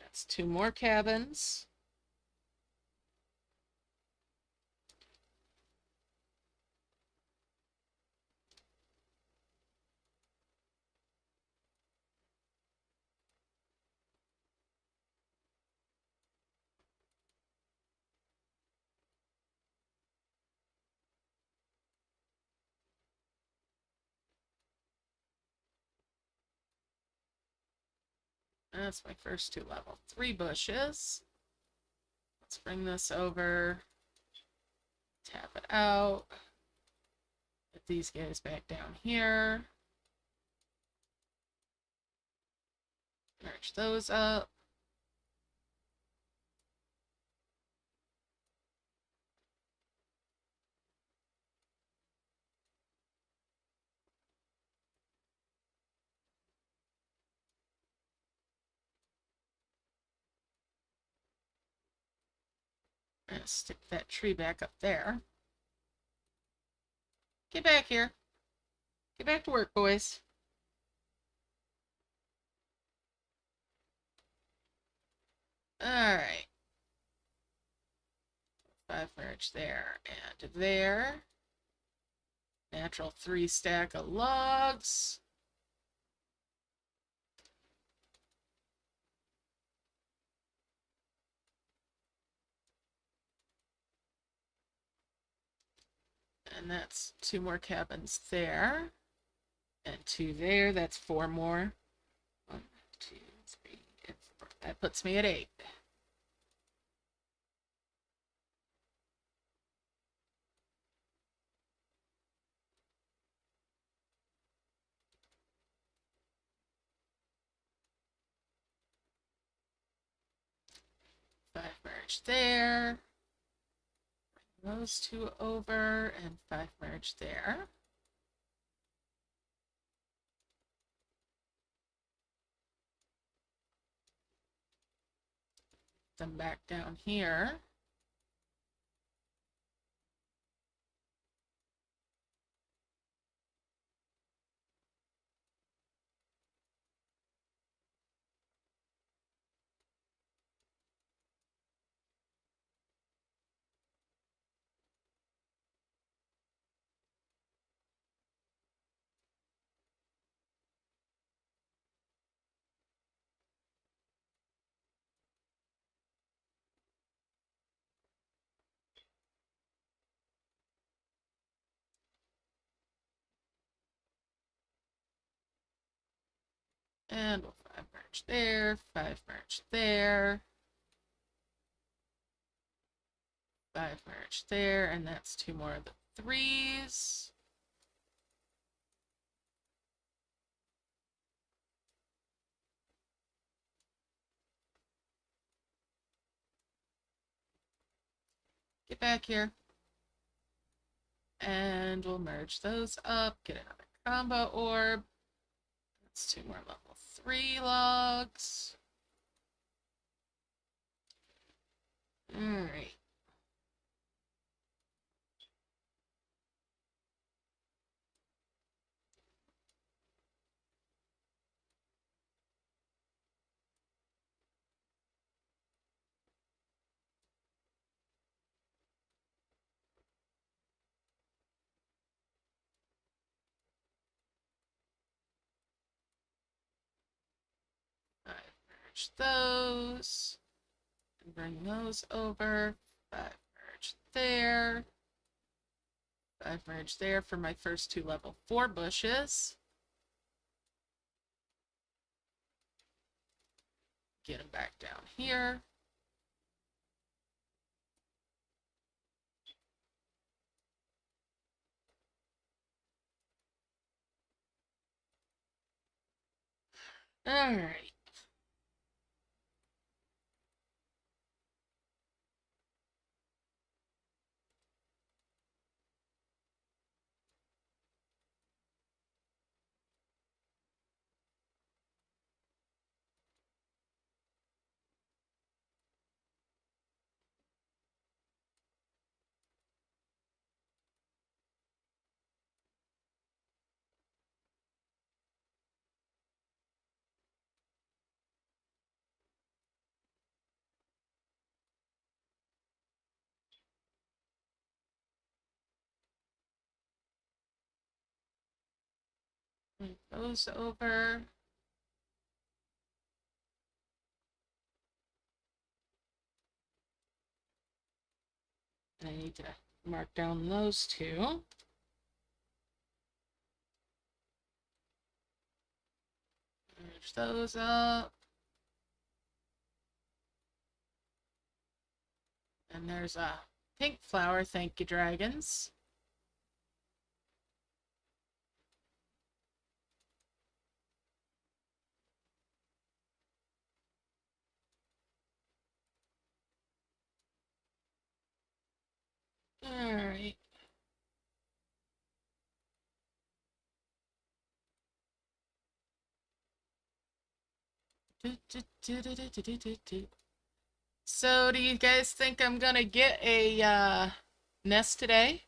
[SPEAKER 1] That's 2 more cabins. That's my first 2 level 3 bushes. Let's bring this over, tap it out, get these guys back down here, merge those up. I'm gonna stick that tree back up there. Get back here. Get back to work, boys. Alright. 5 merge there and there. Natural 3 stack of logs. And that's 2 more cabins there. And 2 there. That's 4 more. 1, 2, 3, and 4. That puts me at 8. Five merge there. Bring those 2 over and 5 merge there. Them back down here. And we'll 5 merge there, 5 merge there, 5 merge there, and that's 2 more of the 3s. Get back here. And we'll merge those up, get another combo orb. That's 2 more level 3 logs. Alright. merge those. And bring those over. 5 merge there. 5 merge there for my first 2 level 4 bushes. Get them back down here. All right. Move those over. I need to mark down those 2. Merge those up. And there's a pink flower. Thank you, dragons. All right. So, do you guys think I'm gonna get a nest today?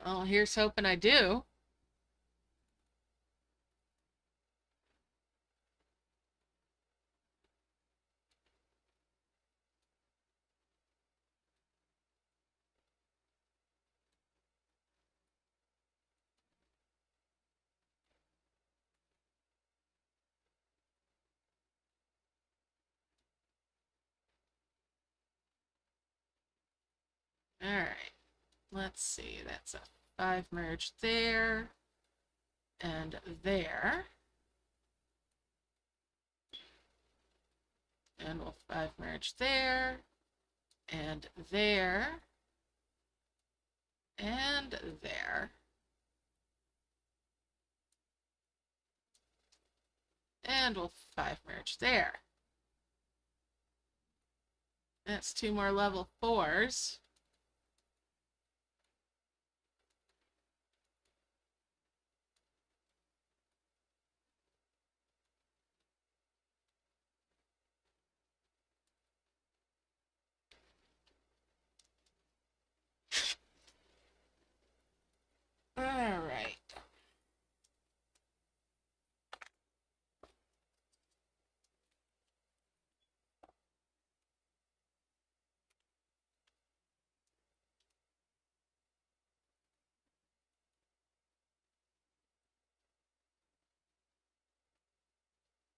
[SPEAKER 1] Oh, here's hoping I do. All right. Let's see. That's a 5 merge there and there. And we'll 5 merge there and there and there. And we'll 5 merge there. That's 2 more level 4s. All right.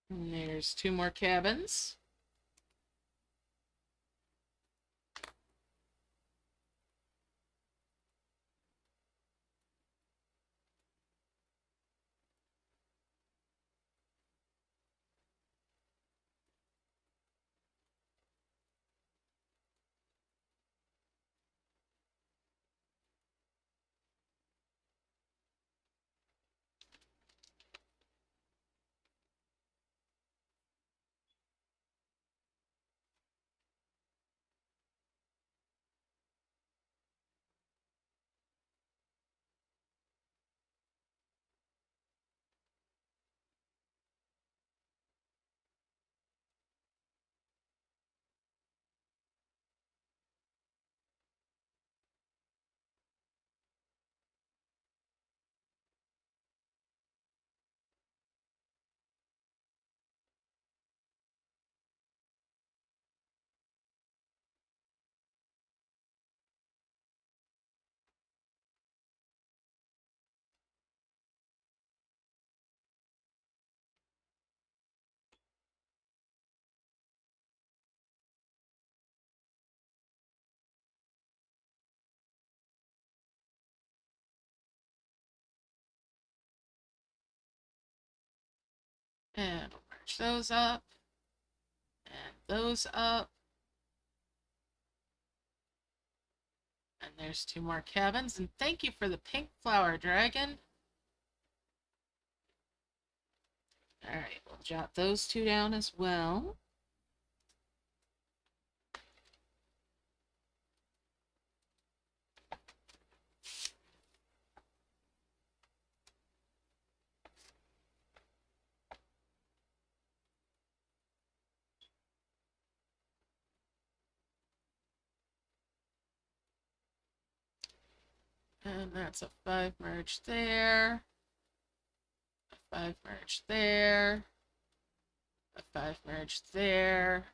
[SPEAKER 1] And there's 2 more cabins. And we'll merge those up. And those up. And there's 2 more cabins. And thank you for the pink flower, dragon. Alright, we'll jot those 2 down as well. And that's a 5 merge there. A 5 merge there. A 5 merge there.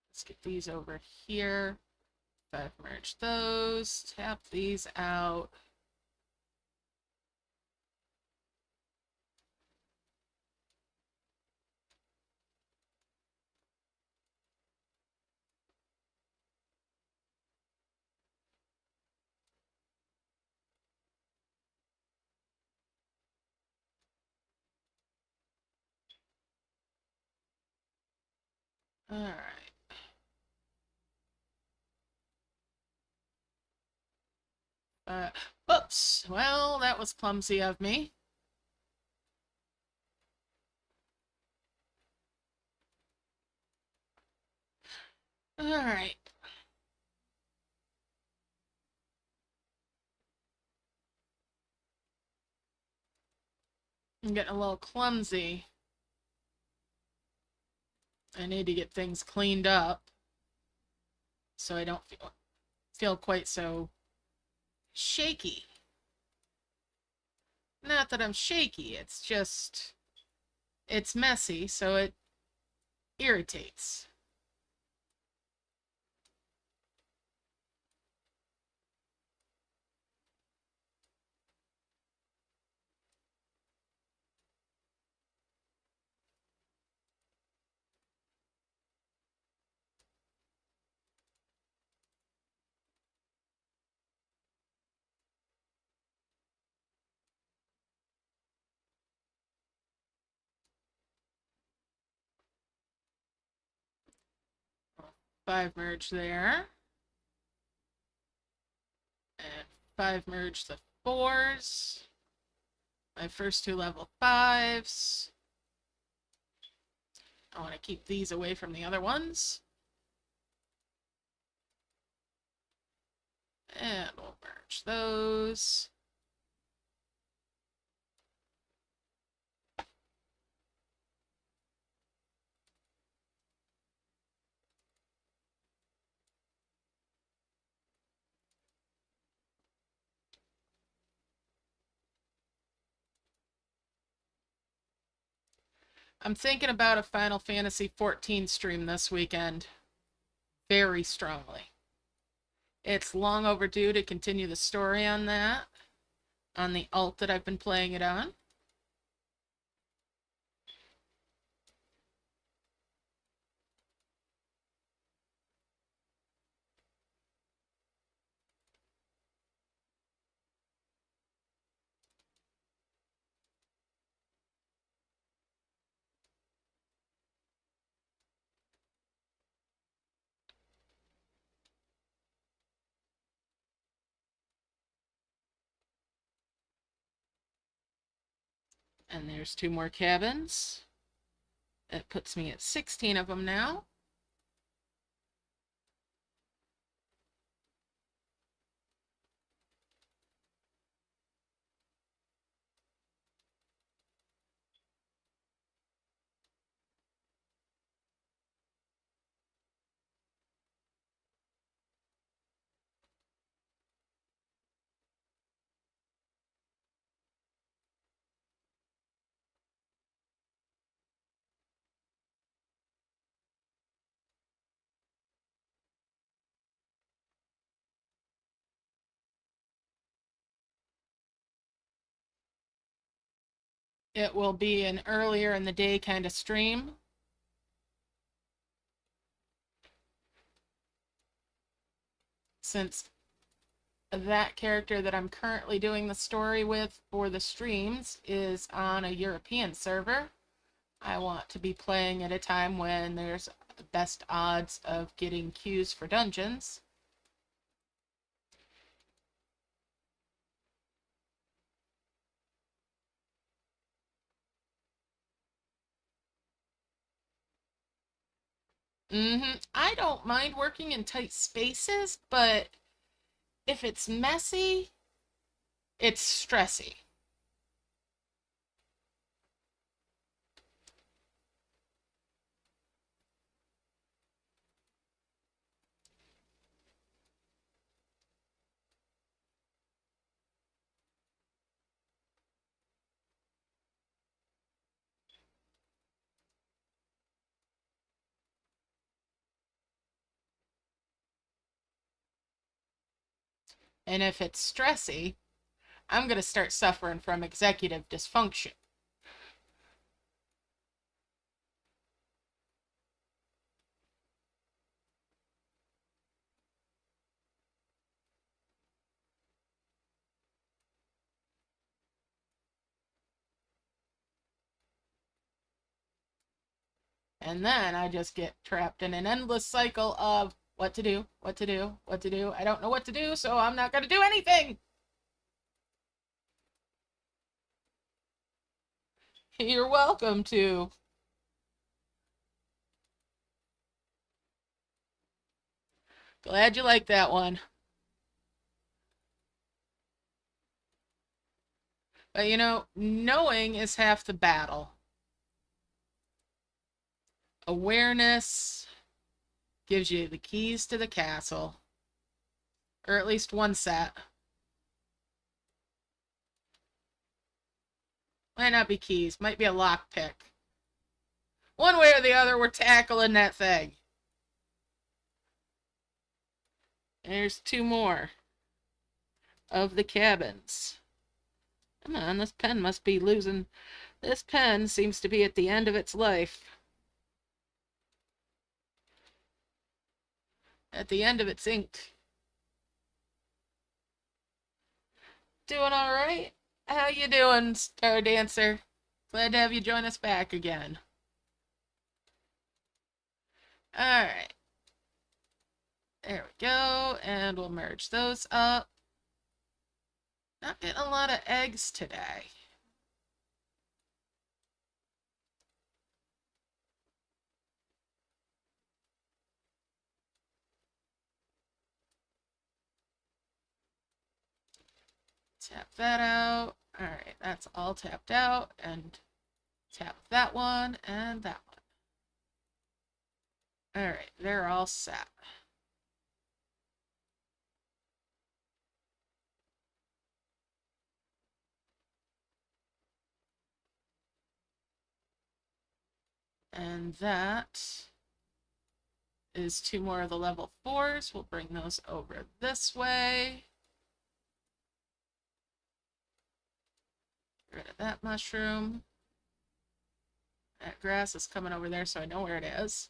[SPEAKER 1] Let's get these over here. 5 merge those. Tap these out. All right. Oops. Well, that was clumsy of me. All right. I'm getting a little clumsy. I need to get things cleaned up so I don't feel quite so shaky. Not that I'm shaky, it's just, it's messy, so it irritates. Five merge there. And 5 merge the 4s. My first 2 level 5s. I want to keep these away from the other ones. And we'll merge those. I'm thinking about a Final Fantasy XIV stream this weekend. Very strongly. It's long overdue to continue the story on that, on the alt that I've been playing it on. And there's 2 more cabins. That puts me at 16 of them now. It will be an earlier in the day kind of stream. Since that character that I'm currently doing the story with for the streams is on a European server. I want to be playing at a time when there's the best odds of getting queues for dungeons. I don't mind working in tight spaces, but if it's messy, it's stressy. And if it's stressy, I'm going to start suffering from executive dysfunction. And then I just get trapped in an endless cycle of what to do, what to do, what to do. I don't know what to do, so I'm not going to do anything. You're welcome to. Glad you like that one. But you know, knowing is half the battle. Awareness gives you the keys to the castle. Or at least one set. Might not be keys, might be a lockpick. One way or the other, we're tackling that thing. There's two more of the cabins. Come on, this pen must be losing. This pen seems to be at the end of its life. At the end of its ink. Doing all right? How you doing, Star Dancer? Glad to have you join us back again. All right. There we go, and we'll merge those up. Not getting a lot of eggs today. Tap that out. All right, that's all tapped out, and tap that one and that one. All right, they're all set. And that is two more of the level 4s. We'll bring those over this way. Get rid of that mushroom. That grass is coming over there, so I know where it is.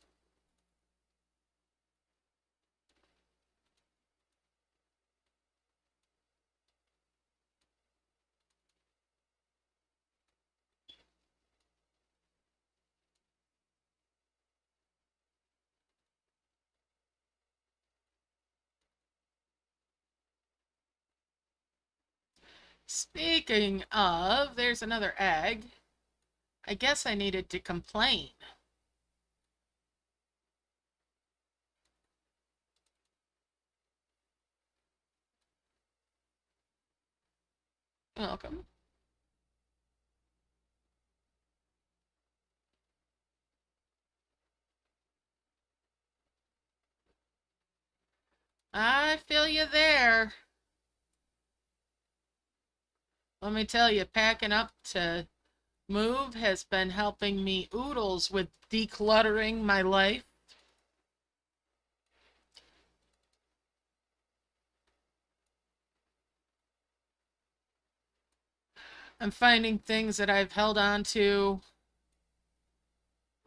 [SPEAKER 1] Speaking of, there's another egg. I guess I needed to complain. Welcome. I feel you there. Let me tell you, packing up to move has been helping me oodles with decluttering my life. I'm finding things that I've held on to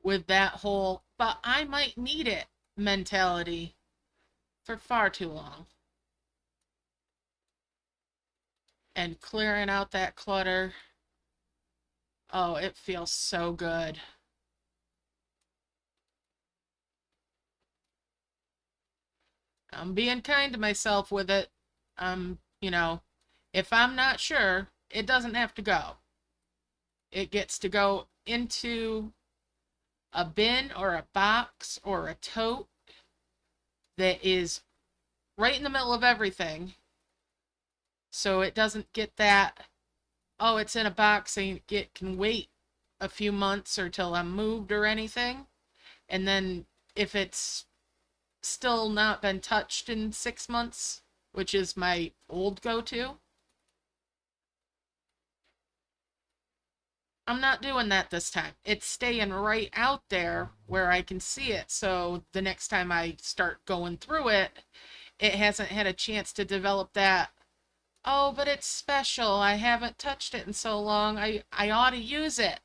[SPEAKER 1] with that whole, but I might need it mentality for far too long. and clearing out that clutter. Oh, it feels so good. I'm being kind to myself with it. You know, if I'm not sure, it doesn't have to go. It gets to go into a bin or a box or a tote that is right in the middle of everything. So it doesn't get that, oh, it's in a box and it can wait a few months or till I'm moved or anything. And then if it's still not been touched in 6 months, which is my old go-to, I'm not doing that this time. It's staying right out there where I can see it. So the next time I start going through it, it hasn't had a chance to develop that, oh, but it's special. I haven't touched it in so long. I ought to use it.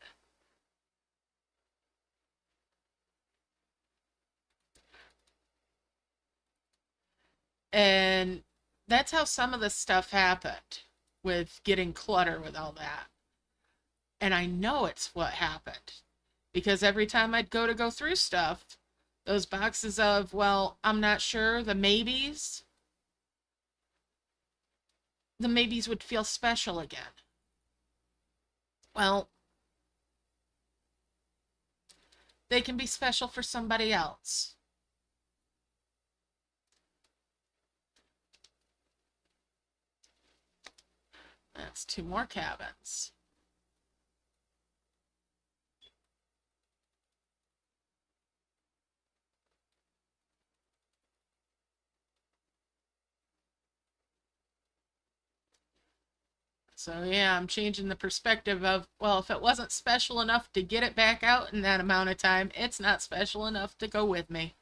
[SPEAKER 1] And that's how some of the stuff happened with getting clutter with all that. And I know it's what happened because every time I'd go through stuff, those boxes of, well, I'm not sure, the maybes would feel special again. Well, they can be special for somebody else. That's 2 more cabins. So yeah, I'm changing the perspective of, well, if it wasn't special enough to get it back out in that amount of time, it's not special enough to go with me.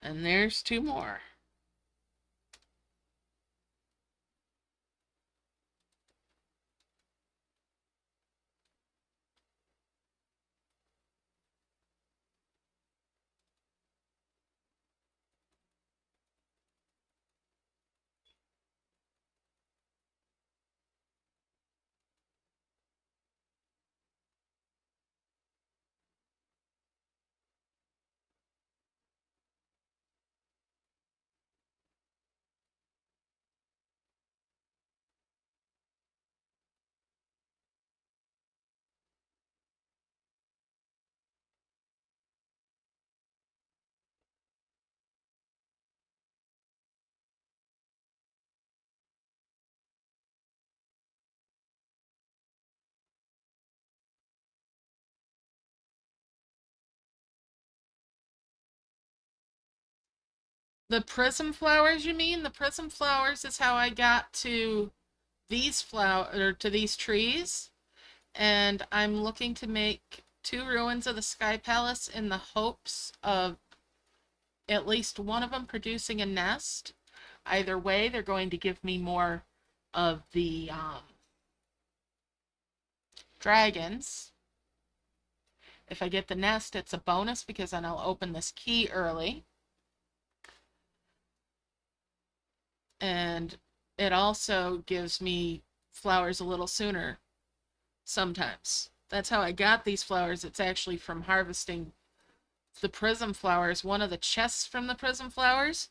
[SPEAKER 1] And there's 2 more. The prism flowers, you mean? The prism flowers is how I got to these trees, and I'm looking to make 2 ruins of the Sky Palace in the hopes of at least one of them producing a nest. Either way, they're going to give me more of the dragons. If I get the nest, it's a bonus because then I'll open this key early. And it also gives me flowers a little sooner sometimes. That's how I got these flowers. It's actually from harvesting the prism flowers. One of the chests from the prism flowers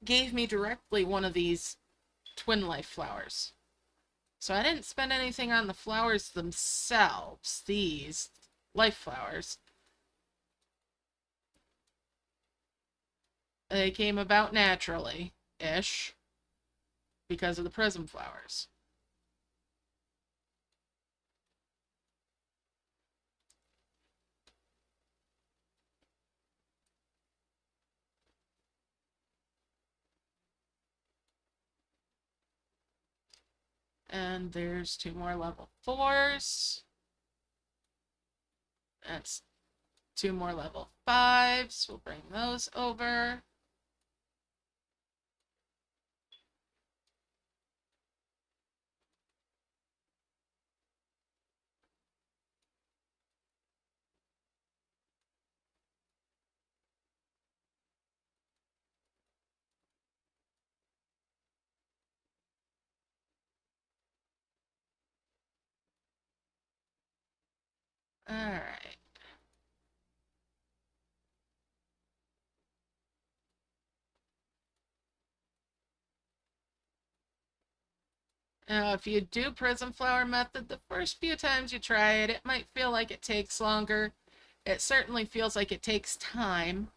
[SPEAKER 1] gave me directly one of these twin life flowers. So I didn't spend anything on the flowers themselves, these life flowers. They came about naturally-ish because of the prism flowers. And there's 2 more level 4s. That's 2 more level 5s. We'll bring those over. Alright. Now, if you do prism flower method, the first few times you try it, it might feel like it takes longer. It certainly feels like it takes time.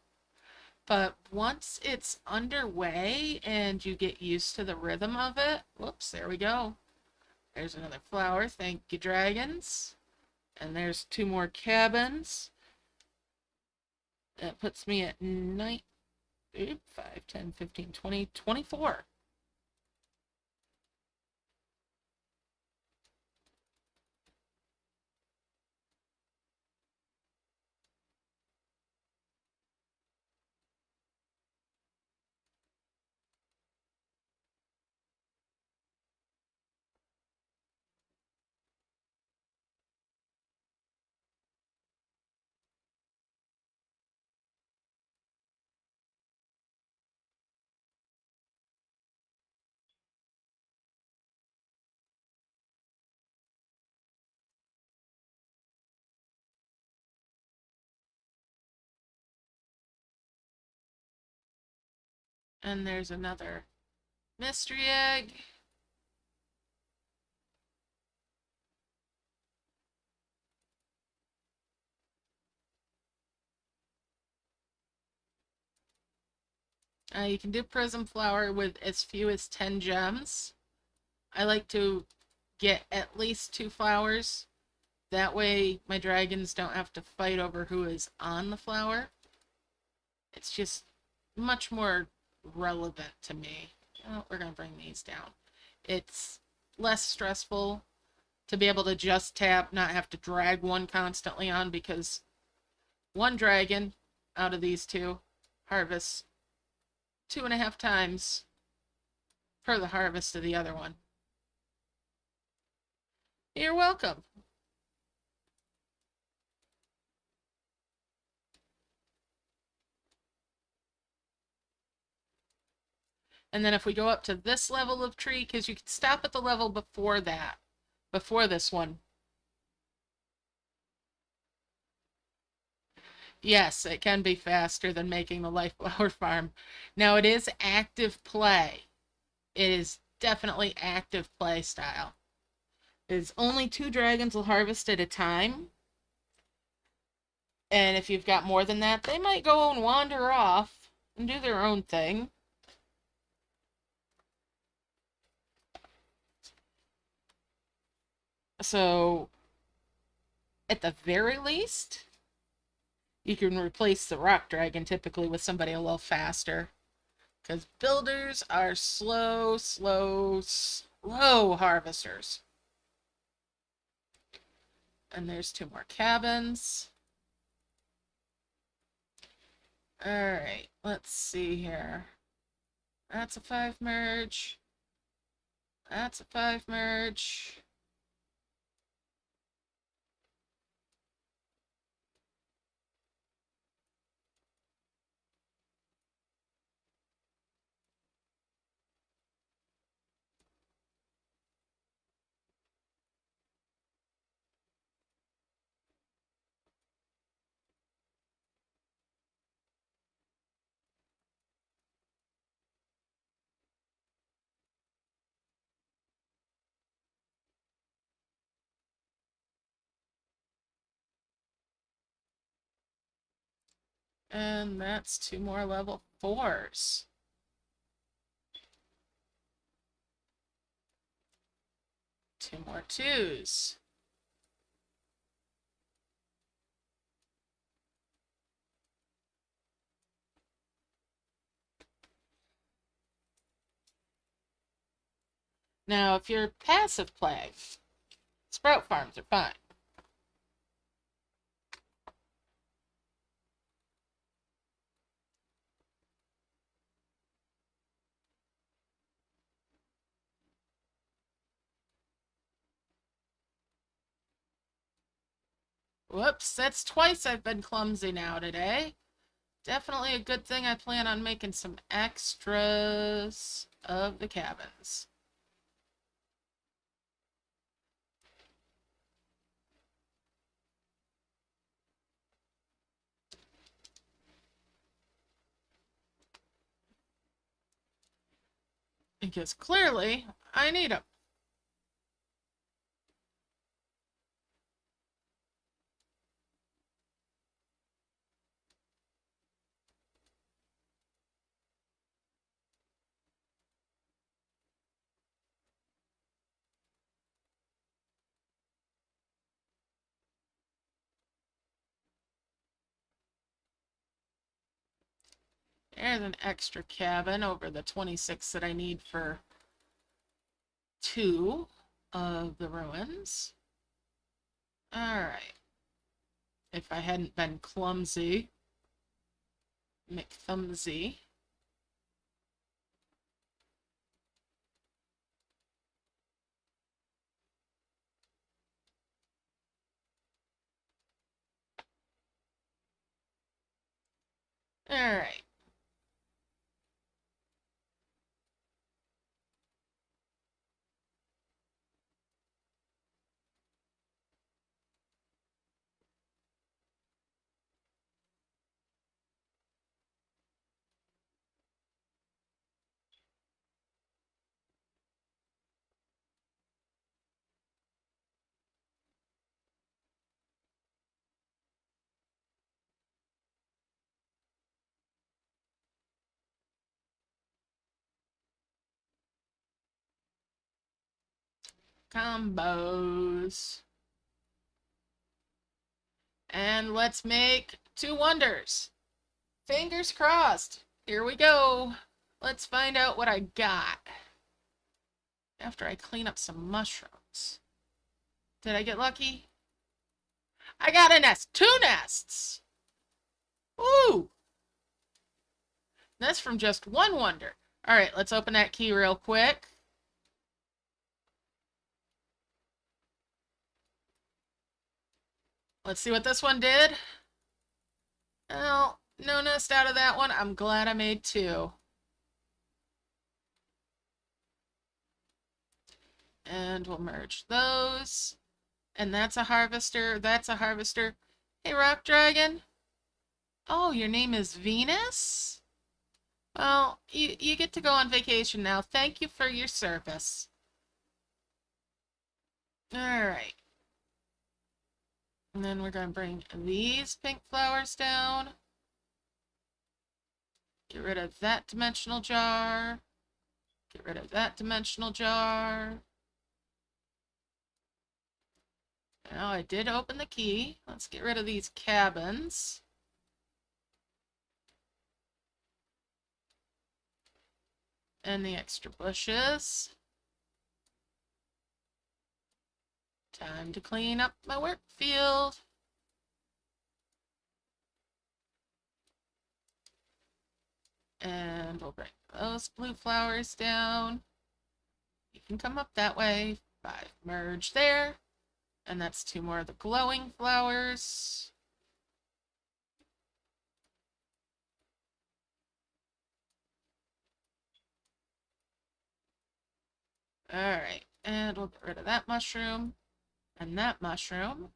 [SPEAKER 1] But once it's underway and you get used to the rhythm of it, whoops, there we go. There's another flower. Thank you, dragons. And there's 2 more cabins. That puts me at 9, 5, 10, 15, 20, 24. And there's another mystery egg. You can do prism flower with as few as 10 gems. I like to get at least 2 flowers. That way my dragons don't have to fight over who is on the flower. It's just much more relevant to me. Oh, we're going to bring these down. It's less stressful to be able to just tap, not have to drag one constantly on, because one dragon out of these 2 harvests 2.5 times per the harvest of the other one. You're welcome. And then if we go up to this level of tree, because you can stop at the level before that, before this one. Yes, it can be faster than making the life flower farm. Now, it is active play. It is definitely active play style. There's only 2 dragons will harvest at a time. And if you've got more than that, they might go and wander off and do their own thing. So, at the very least, you can replace the rock dragon typically with somebody a little faster. Because builders are slow harvesters. And there's 2 more cabins. Alright, let's see here. That's a 5 merge. That's a 5 merge. And that's 2 more level 4s. 2 more 2s. Now, if you're passive play, sprout farms are fine. Whoops, that's twice I've been clumsy now today. Definitely a good thing I plan on making some extras of the cabins. Because clearly, I need them. There's an extra cabin over the 26 that I need for 2 of the ruins. Alright. If I hadn't been clumsy. McThumsy. Alright. Combos. And let's make 2 wonders. Fingers crossed. Here we go. Let's find out what I got. After I clean up some mushrooms. Did I get lucky? I got a nest. 2 nests. Ooh. That's from just 1 wonder. Alright, let's open that key real quick. Let's see what this one did. Well, no nest out of that one. I'm glad I made 2. And we'll merge those. And that's a harvester. That's a harvester. Hey, rock dragon. Oh, your name is Venus? Well, you get to go on vacation now. Thank you for your service. Alright. And then we're going to bring these pink flowers down. Get rid of that dimensional jar. Get rid of that dimensional jar. Now I did open the key. Let's get rid of these cabins. And the extra bushes. Time to clean up my work field. And we'll bring those blue flowers down. You can come up that way. 5 merge there. And that's 2 more of the glowing flowers. Alright, and we'll get rid of that mushroom and that mushroom.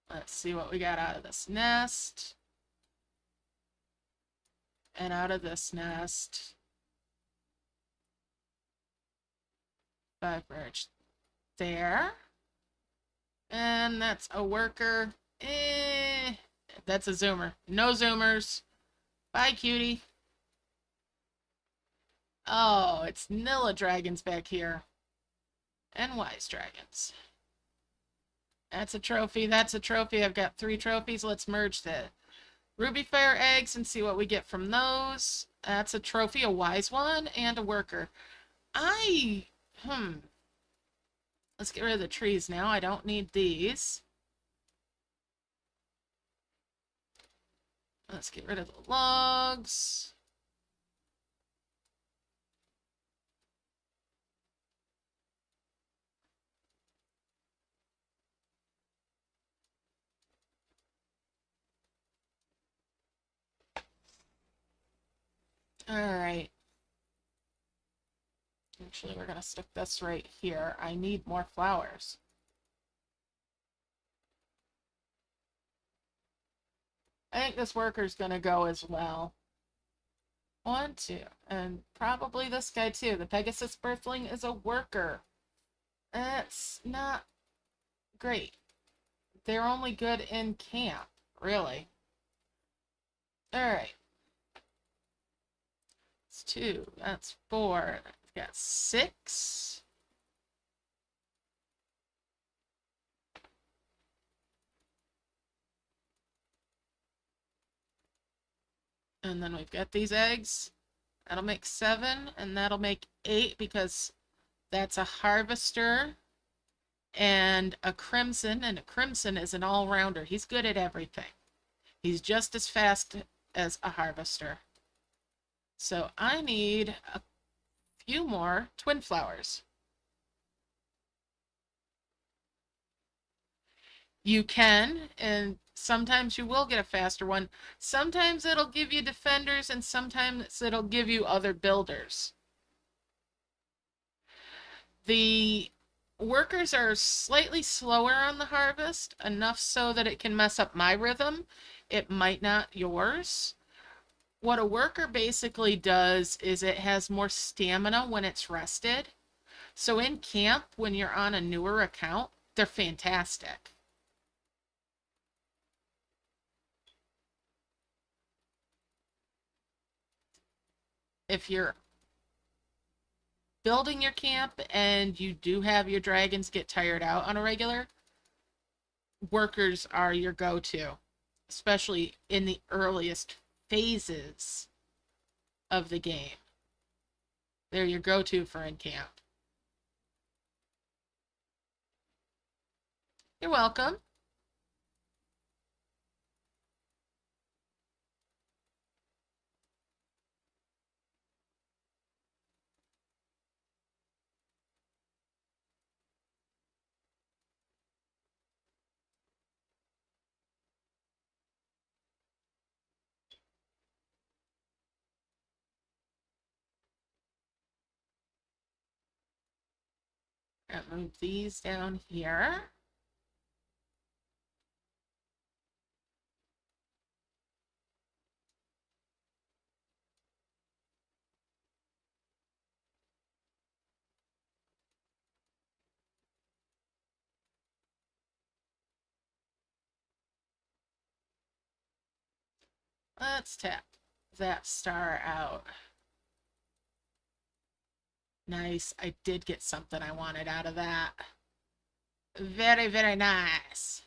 [SPEAKER 1] Let's see what we got out of this nest. And out of this nest. 5 merge there. And that's a worker. That's a zoomer. No zoomers. Bye, cutie. Oh, it's Nilla dragons back here. And wise dragons. That's a trophy. That's a trophy. I've got 3 trophies. Let's merge the ruby fire eggs and see what we get from those. That's a trophy, a wise one, and a worker. Let's get rid of the trees now. I don't need these. Let's get rid of the logs. Alright. Actually, we're going to stick this right here. I need more flowers. I think this worker's going to go as well. 1, 2. And probably this guy too. The Pegasus Birthling is a worker. That's not great. They're only good in camp, really. Alright. That's 2. That's 4. I've got 6. And then we've got these eggs. That'll make 7, and that'll make 8 because that's a harvester and a crimson is an all-rounder. He's good at everything. He's just as fast as a harvester. So I need a few more twin flowers. You can, and sometimes you will get a faster one. Sometimes it'll give you defenders, and sometimes it'll give you other builders. The workers are slightly slower on the harvest, enough so that it can mess up my rhythm. It might not yours. What a worker basically does is it has more stamina when it's rested. So in camp, when you're on a newer account, they're fantastic. If you're building your camp and you do have your dragons get tired out on a regular, workers are your go-to, especially in the earliest phases of the game. They're your go-to for in camp. You're welcome. I'm gonna move these down here. Let's tap that star out. Nice. I did get something I wanted out of that. Very, very nice.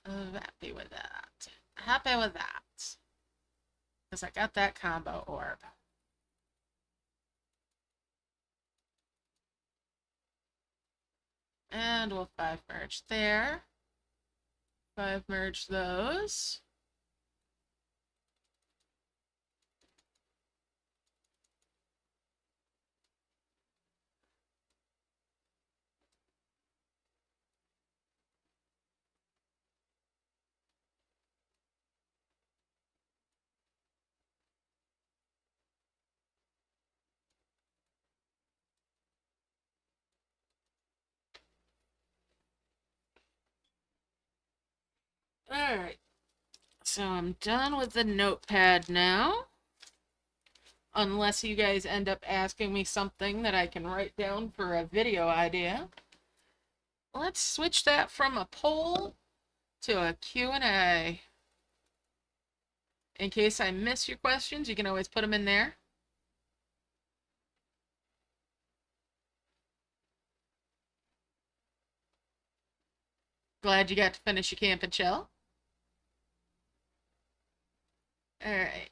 [SPEAKER 1] Happy with that. Happy with that. Because I got that combo orb. And we'll 5 merge there. 5 merge those. Alright. So I'm done with the notepad now. Unless you guys end up asking me something that I can write down for a video idea. Let's switch that from a poll to a Q&A. In case I miss your questions, you can always put them in there. Glad you got to finish your camp and chill. Alright.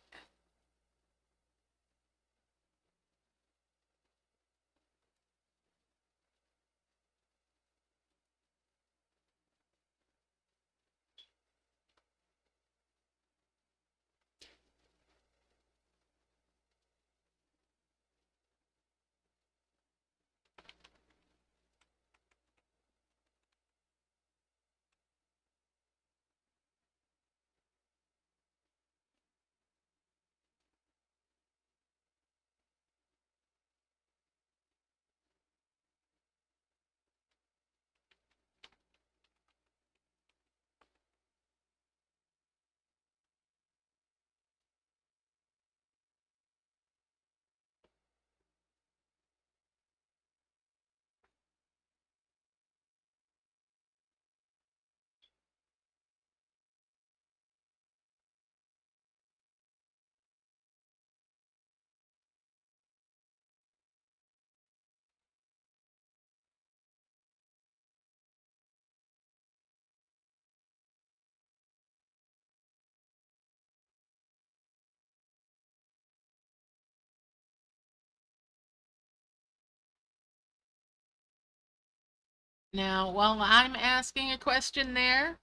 [SPEAKER 1] Now, while I'm asking a question there,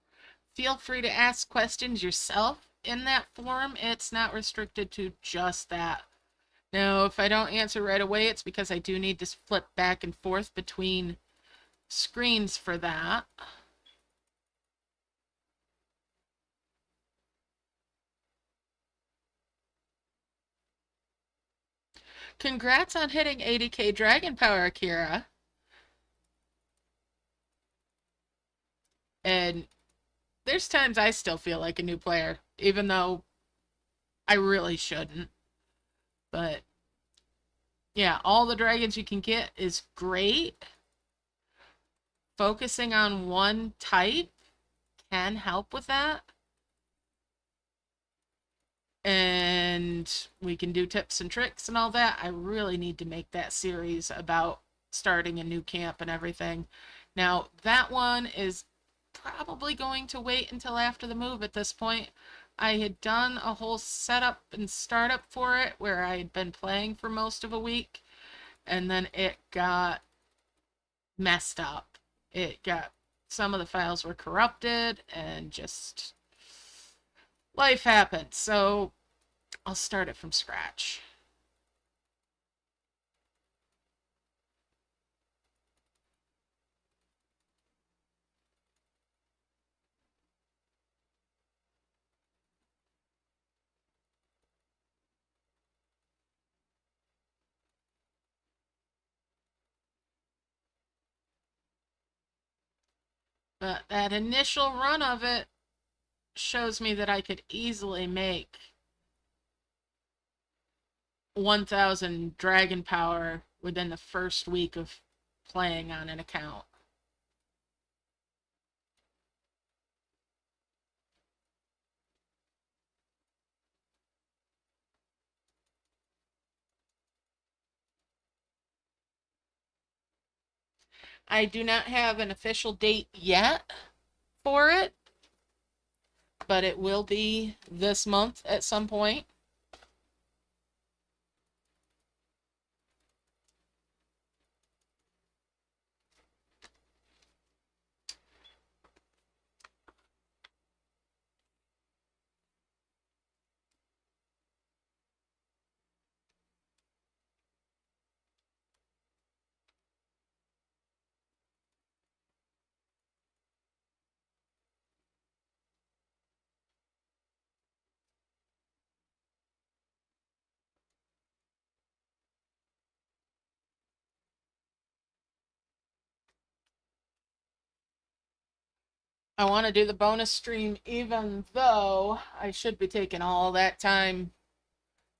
[SPEAKER 1] feel free to ask questions yourself in that forum. It's not restricted to just that. Now, if I don't answer right away, it's because I do need to flip back and forth between screens for that. Congrats on hitting 80k Dragon Power, Akira. And there's times I still feel like a new player, even though I really shouldn't. But yeah, all the dragons you can get is great. Focusing on one type can help with that. And we can do tips and tricks and all that. I really need to make that series about starting a new camp and everything. Now, that one is probably going to wait until after the move at this point. I had done a whole setup and startup for it where I had been playing for most of a week, and then it got messed up. Some of the files were corrupted, and just life happened. So I'll start it from scratch. But that initial run of it shows me that I could easily make 1000 dragon power within the first week of playing on an account. I do not have an official date yet for it, but it will be this month at some point. I want to do the bonus stream even though I should be taking all that time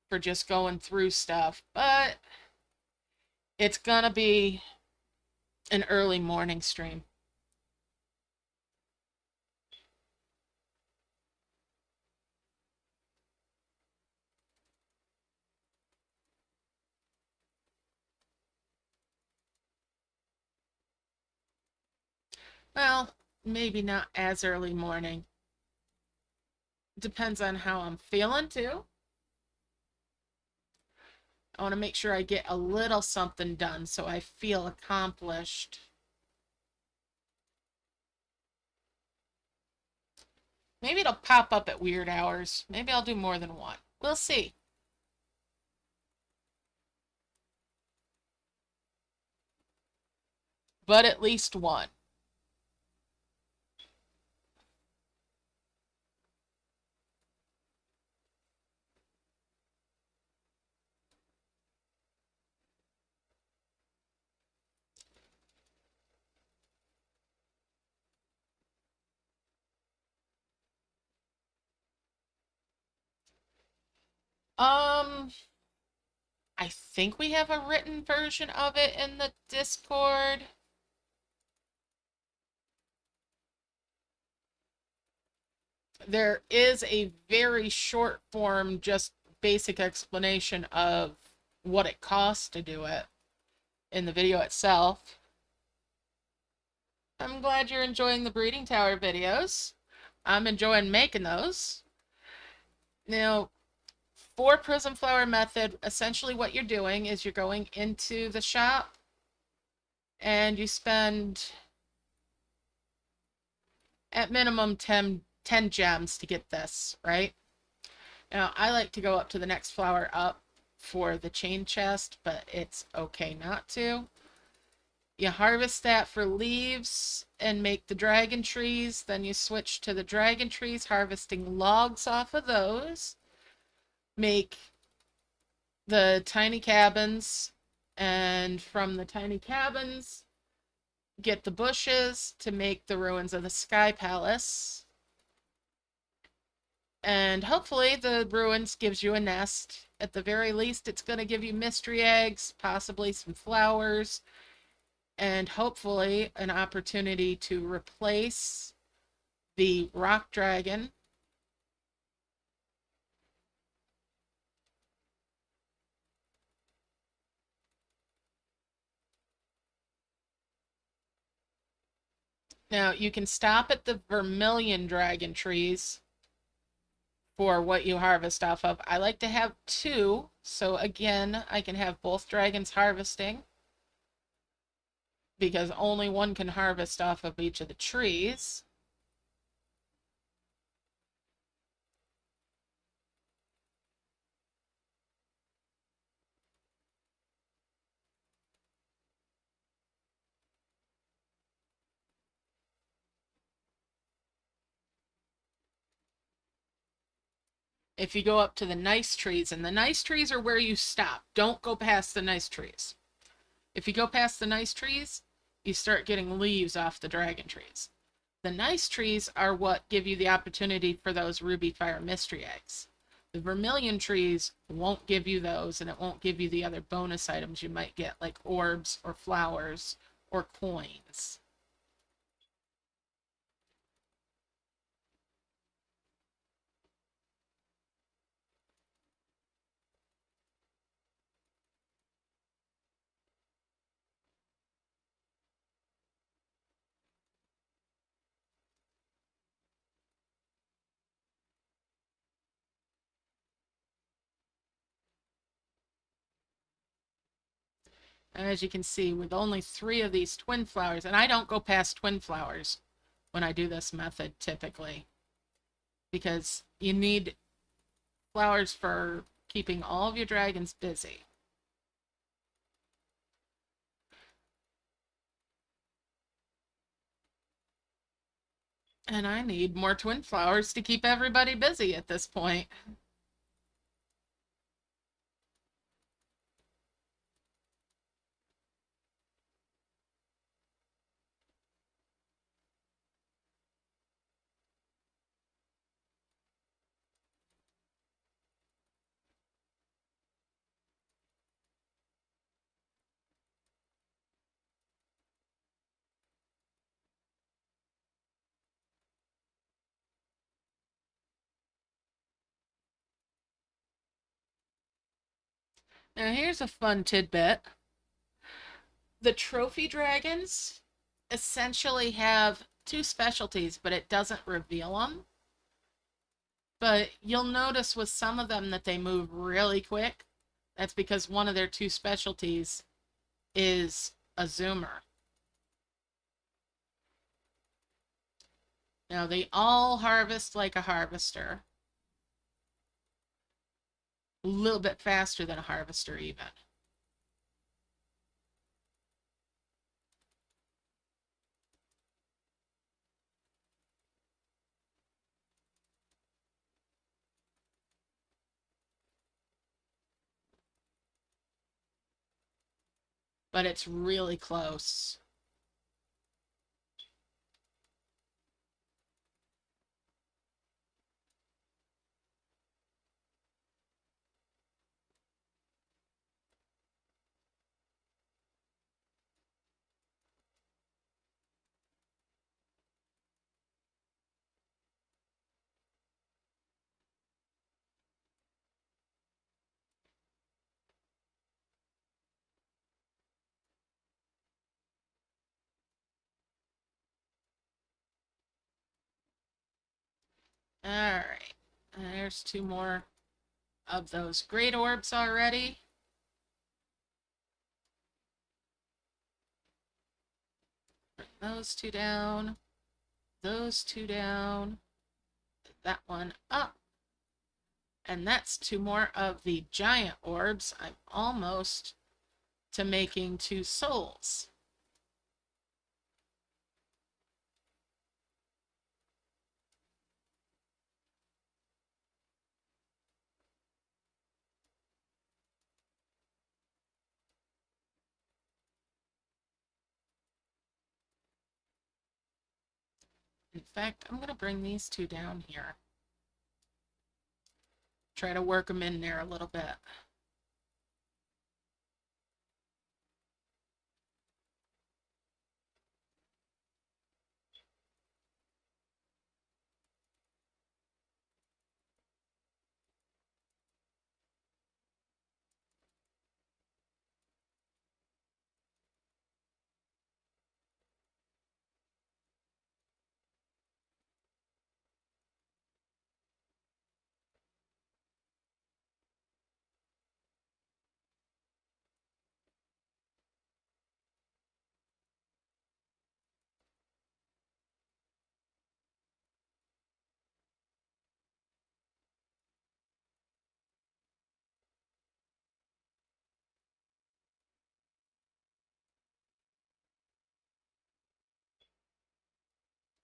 [SPEAKER 1] for just going through stuff, but it's gonna be an early morning stream. Well, maybe not as early morning. Depends on how I'm feeling too. I want to make sure I get a little something done so I feel accomplished. Maybe it'll pop up at weird hours. Maybe I'll do more than one. We'll see. But at least one. I think we have a written version of it in the Discord. There is a very short form, just basic explanation of what it costs to do it in the video itself. I'm glad you're enjoying the breeding tower videos. I'm enjoying making those. Now, for prism flower method, essentially what you're doing is you're going into the shop and you spend at minimum 10 gems to get this, right? Now, I like to go up to the next flower up for the chain chest, but it's okay not to. You harvest that for leaves and make the dragon trees. Then you switch to the dragon trees, harvesting logs off of those. Make the tiny cabins, and from the tiny cabins, get the bushes to make the ruins of the Sky Palace. And hopefully the ruins gives you a nest. At the very least, it's going to give you mystery eggs, possibly some flowers, and hopefully an opportunity to replace the rock dragon. Now, you can stop at the vermilion dragon trees for what you harvest off of. I like to have 2, so again, I can have both dragons harvesting, because only one can harvest off of each of the trees. If you go up to the nice trees, and the nice trees are where you stop. Don't go past the nice trees. If you go past the nice trees, you start getting leaves off the dragon trees. The nice trees are what give you the opportunity for those ruby fire mystery eggs. The vermilion trees won't give you those, and it won't give you the other bonus items you might get, like orbs or flowers or coins. And as you can see, with only 3 of these twin flowers, and I don't go past twin flowers when I do this method typically, because you need flowers for keeping all of your dragons busy. And I need more twin flowers to keep everybody busy at this point. Now here's a fun tidbit. The trophy dragons essentially have 2 specialties, but it doesn't reveal them. But you'll notice with some of them that they move really quick. That's because one of their 2 specialties is a zoomer. Now they all harvest like a harvester. A little bit faster than a harvester even. But it's really close. All right, there's 2 more of those great orbs already. Bring those 2 down. those two down, that one up, and that's two more of the giant orbs. I'm almost to making 2 souls. In fact, I'm going to bring these two down here. Try to work them in there a little bit.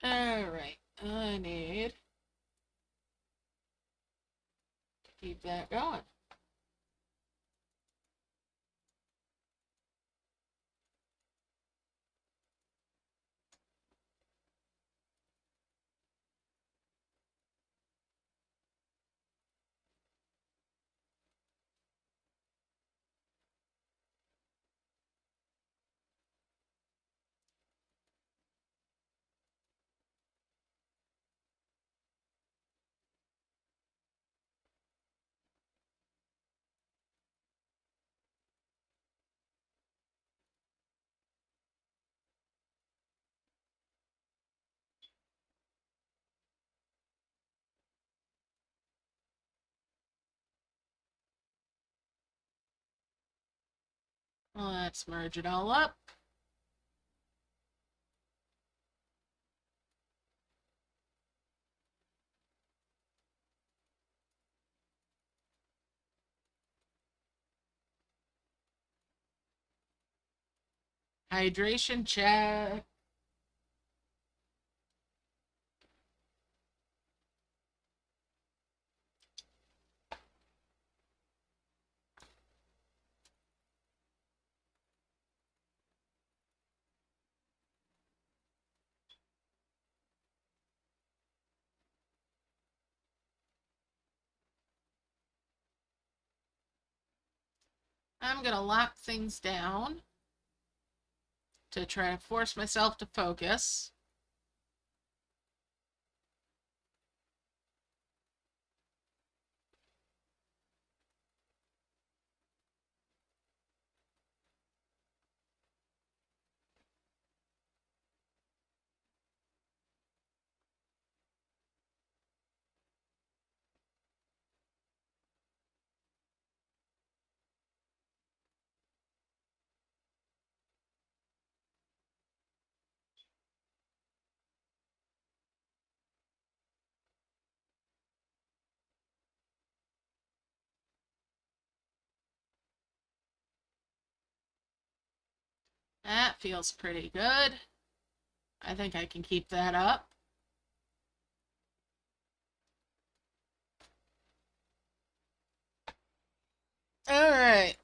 [SPEAKER 1] Alright, I need to keep that going. Let's merge it all up. Hydration check. I'm going to lock things down to try to force myself to focus. That feels pretty good. I think I can keep that up. All right.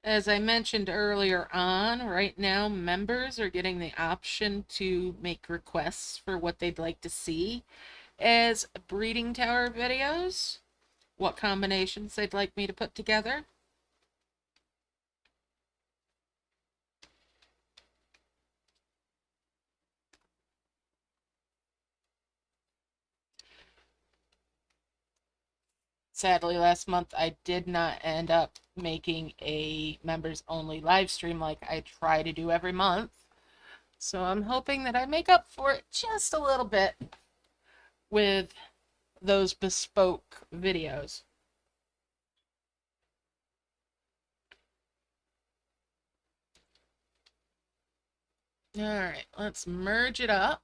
[SPEAKER 1] As I mentioned earlier on, right now members are getting the option to make requests for what they'd like to see as breeding tower videos, what combinations they'd like me to put together. Sadly, last month I did not end up making a members only live stream like I try to do every month. So I'm hoping that I make up for it just a little bit with those bespoke videos. Alright, let's merge it up.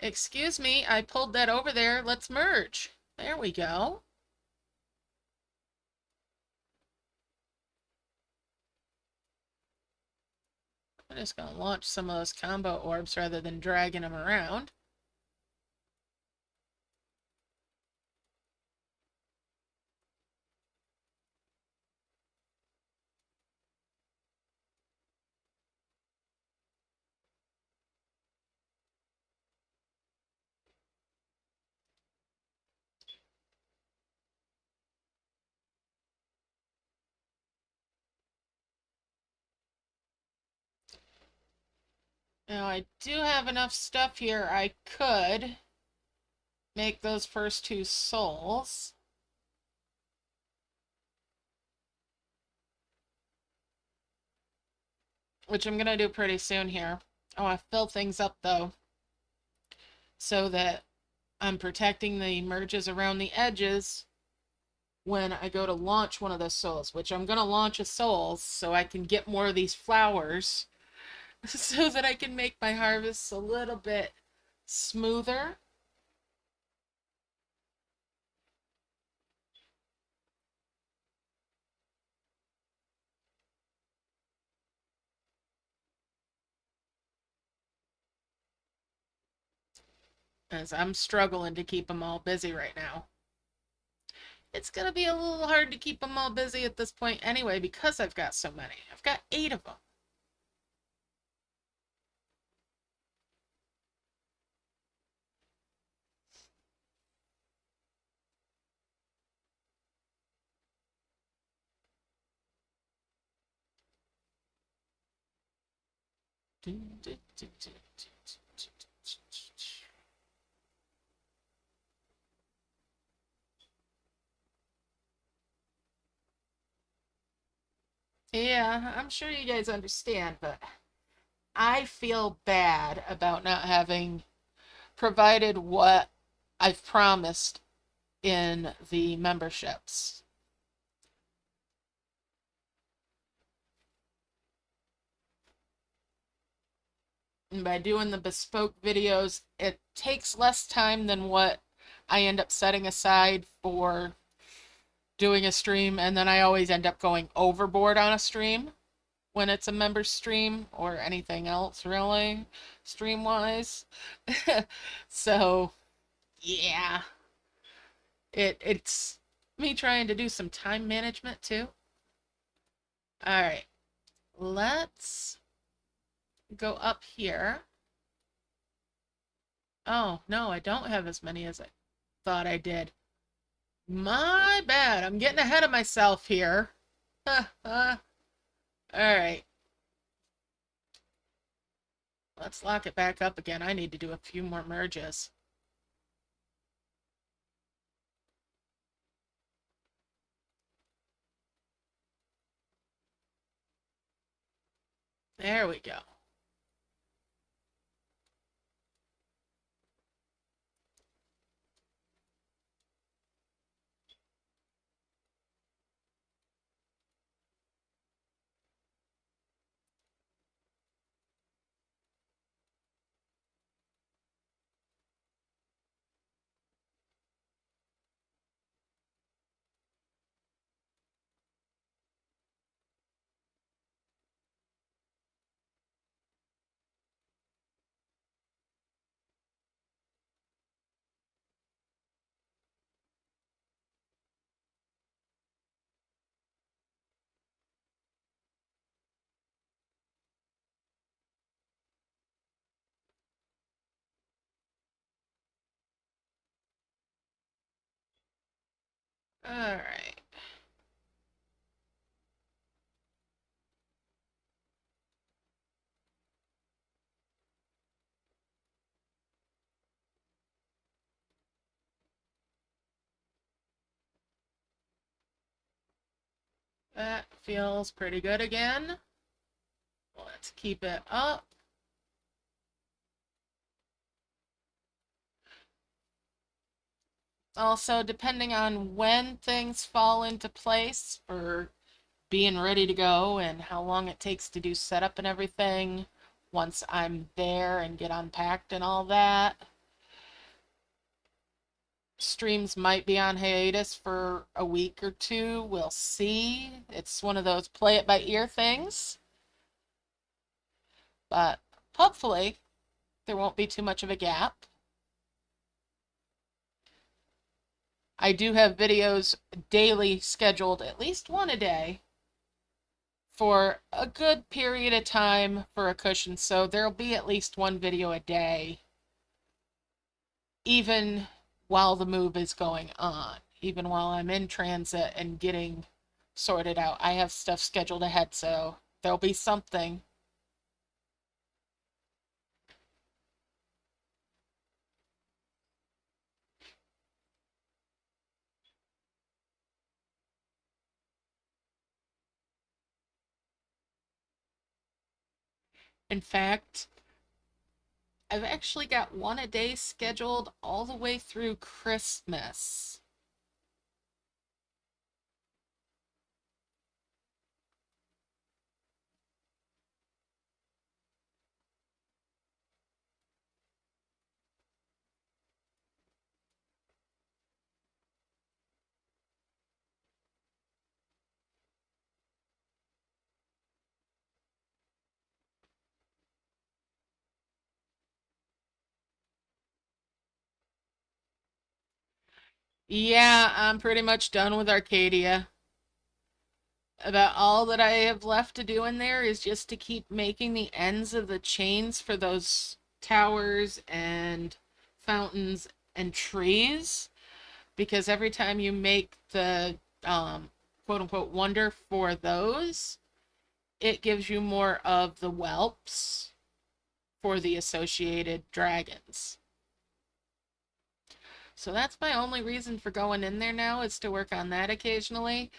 [SPEAKER 1] Excuse me, I pulled that over there. Let's merge. There we go. I'm just going to launch some of those combo orbs rather than dragging them around. Now I do have enough stuff here. I could make those first two souls. Which I'm going to do pretty soon here. I want to fill things up though, so that I'm protecting the merges around the edges when I go to launch one of those souls, which I'm going to launch a souls so I can get more of these flowers so that I can make my harvests a little bit smoother. As I'm struggling to keep them all busy right now. It's going to be a little hard to keep them all busy at this point anyway because I've got so many. I've got 8 of them. Yeah, I'm sure you guys understand, but I feel bad about not having provided what I've promised in the memberships. And by doing the bespoke videos, it takes less time than what I end up setting aside for doing a stream, and then I always end up going overboard on a stream when it's a member stream or anything else really stream wise. So yeah, it's me trying to do some time management too. All right, let's go up here. Oh no, I don't have as many as I thought I did. My bad, I'm getting ahead of myself here. All right, let's lock it back up again. I need to do a few more merges. There we go. All right. That feels pretty good again. Let's keep it up. Also, depending on when things fall into place for being ready to go and how long it takes to do setup and everything, once I'm there and get unpacked and all that, streams might be on hiatus for a week or two. We'll see. It's one of those play it by ear things. But hopefully there won't be too much of a gap. I do have videos daily scheduled, at least one a day, for a good period of time for a cushion. So there'll be at least one video a day, even while the move is going on, even while I'm in transit and getting sorted out. I have stuff scheduled ahead, so there'll be something. In fact, I've actually got one a day scheduled all the way through Christmas. Yeah, I'm pretty much done with Arcadia. About all that I have left to do in there is just to keep making the ends of the chains for those towers and fountains and trees. Because every time you make the quote unquote wonder for those, it gives you more of the whelps for the associated dragons. So that's my only reason for going in there now, is to work on that occasionally.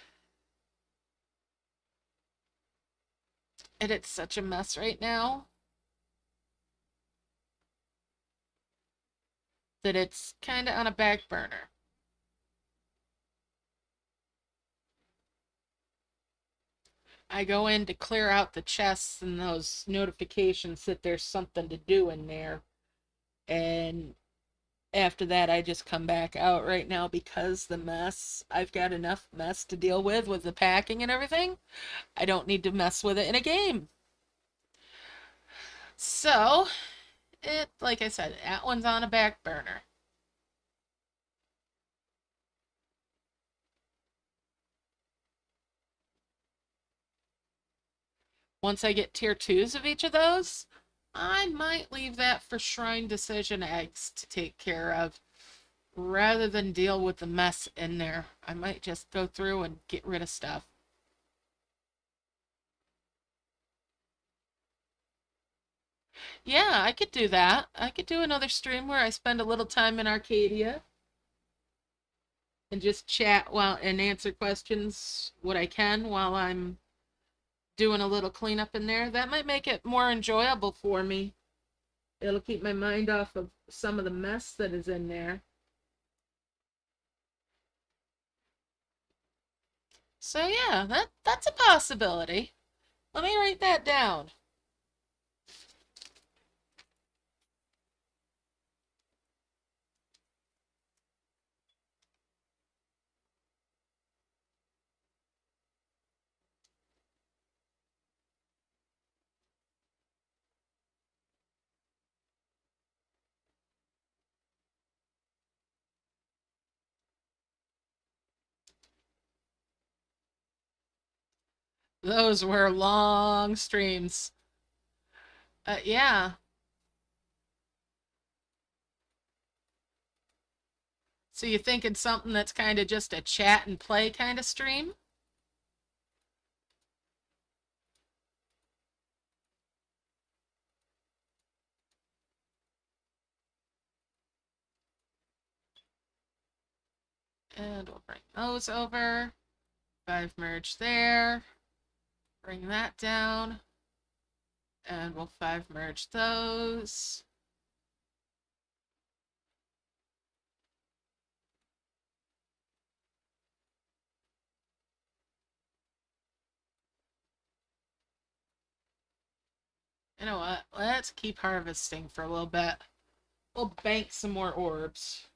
[SPEAKER 1] And it's such a mess right now that it's kind of on a back burner. I go in to clear out the chests and those notifications that there's something to do in there. And after that, I just come back out right now because the mess, I've got enough mess to deal with the packing and everything. I don't need to mess with it in a game. So, like I said, that one's on a back burner. Once I get tier 2s of each of those, I might leave that for Shrine Decision eggs to take care of rather than deal with the mess in there. I might just go through and get rid of stuff. Yeah, I could do that. I could do another stream where I spend a little time in Arcadia and just chat while and answer questions what I can while I'm doing a little cleanup in there. That might make it more enjoyable for me. It'll keep my mind off of some of the mess that is in there. So yeah, that's a possibility. Let me write that down. Those were long streams. Yeah. So you thinking something that's kind of just a chat and play kind of stream? And we'll bring those over. 5 merge there. Bring that down. And we'll 5 merge those. You know what? Let's keep harvesting for a little bit. We'll bank some more orbs.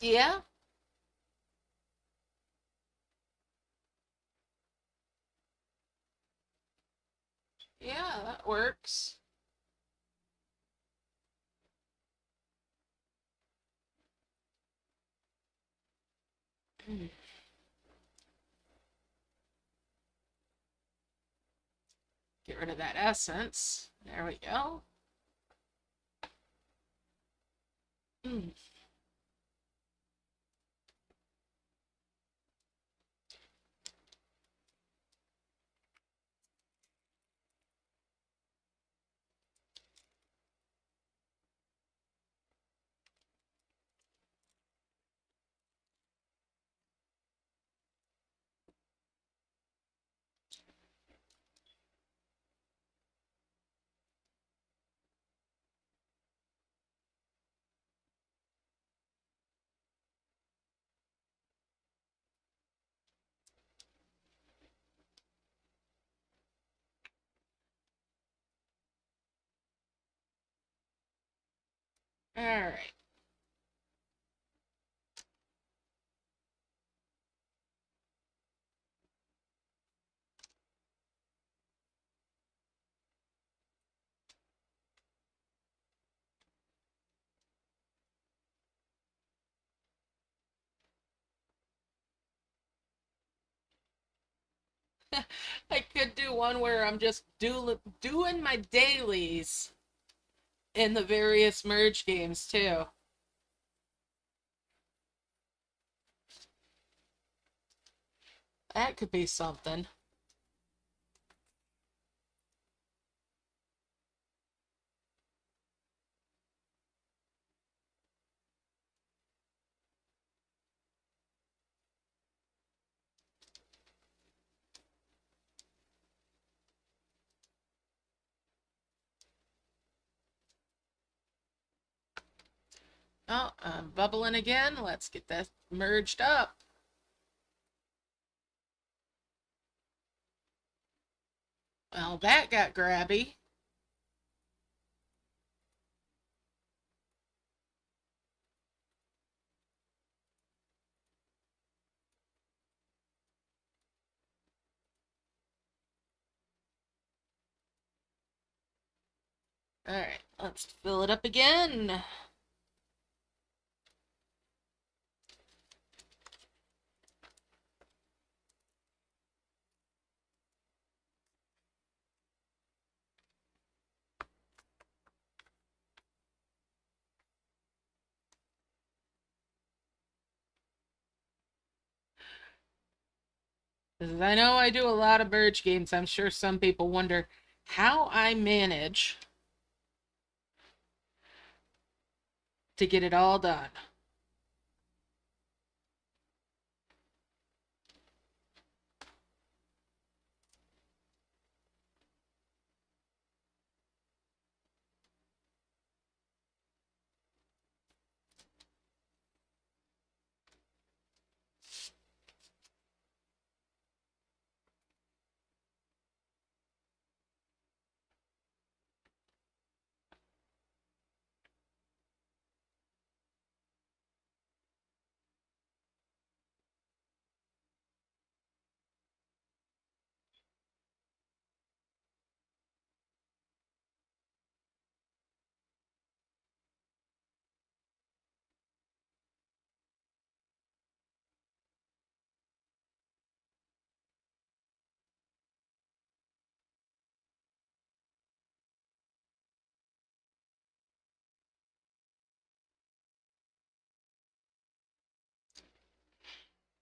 [SPEAKER 1] Yeah? Yeah, that works. Get rid of that essence. There we go. All right. I could do one where I'm just doing my dailies in the various merge games too. That could be something. Oh, I'm bubbling again. Let's get that merged up. Well, that got grabby. All right, let's fill it up again. Because I know I do a lot of merge games. I'm sure some people wonder how I manage to get it all done.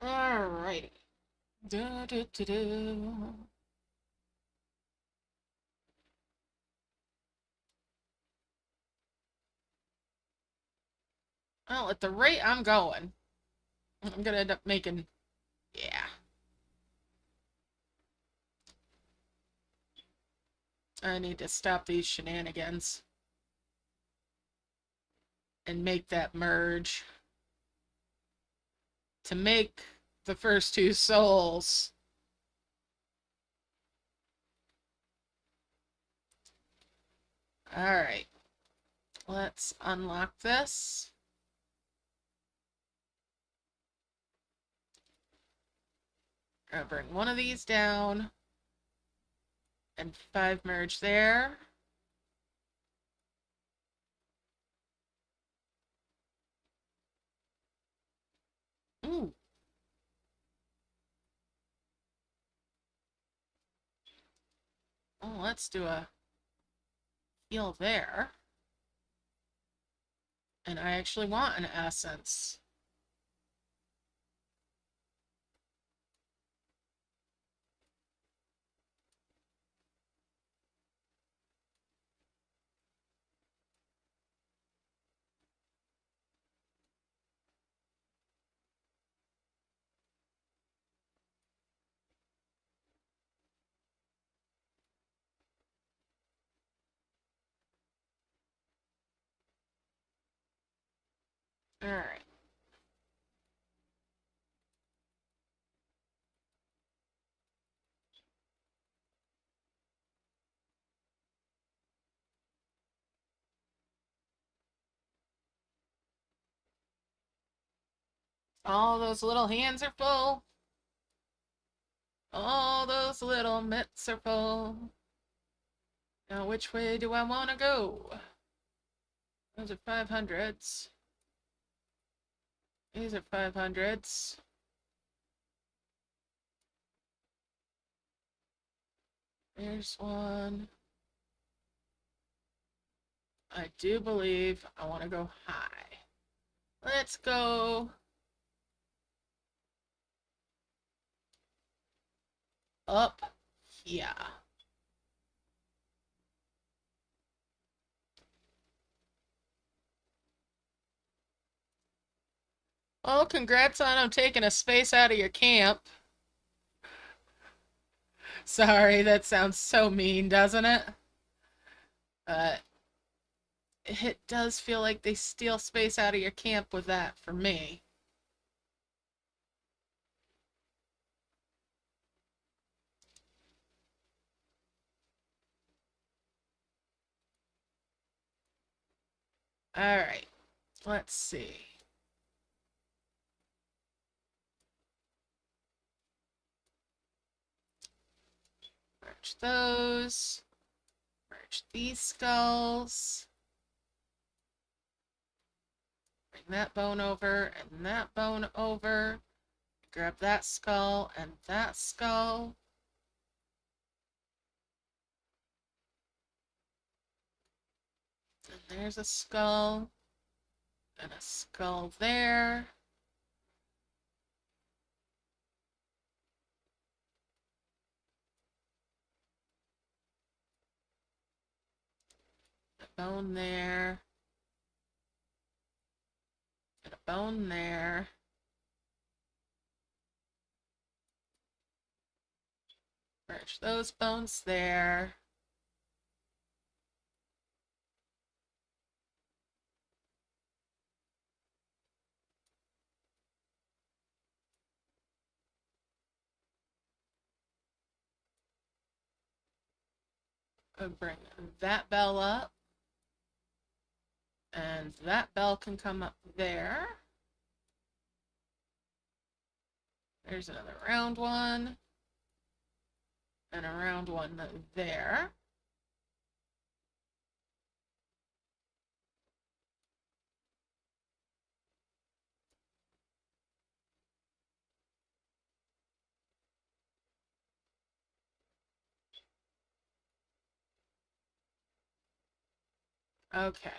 [SPEAKER 1] All right. Da, da, da, da. Well, at the rate I'm going, I'm gonna end up making... Yeah. I need to stop these shenanigans. And make that merge. To make the first two souls. Alright. Let's unlock this. I'll bring one of these down. And 5 merge there. Ooh. Well, let's do a heal there. And I actually want an essence. Alright. All those little hands are full. All those little mitts are full. Now which way do I want to go? Those are 500s. These are 500s. There's one. I do believe I want to go high. Let's go up here. Oh, congrats on taking a space out of your camp. Sorry, that sounds so mean, doesn't it? It does feel like they steal space out of your camp with that for me. Alright, let's see. Merge those. Merge these skulls. Bring that bone over and that bone over. Grab that skull and that skull. And there's a skull. And a skull there. A bone there. And a bone there. Merge those bones there. And bring that bell up. And that bell can come up there. There's another round one. And a round one there. Okay.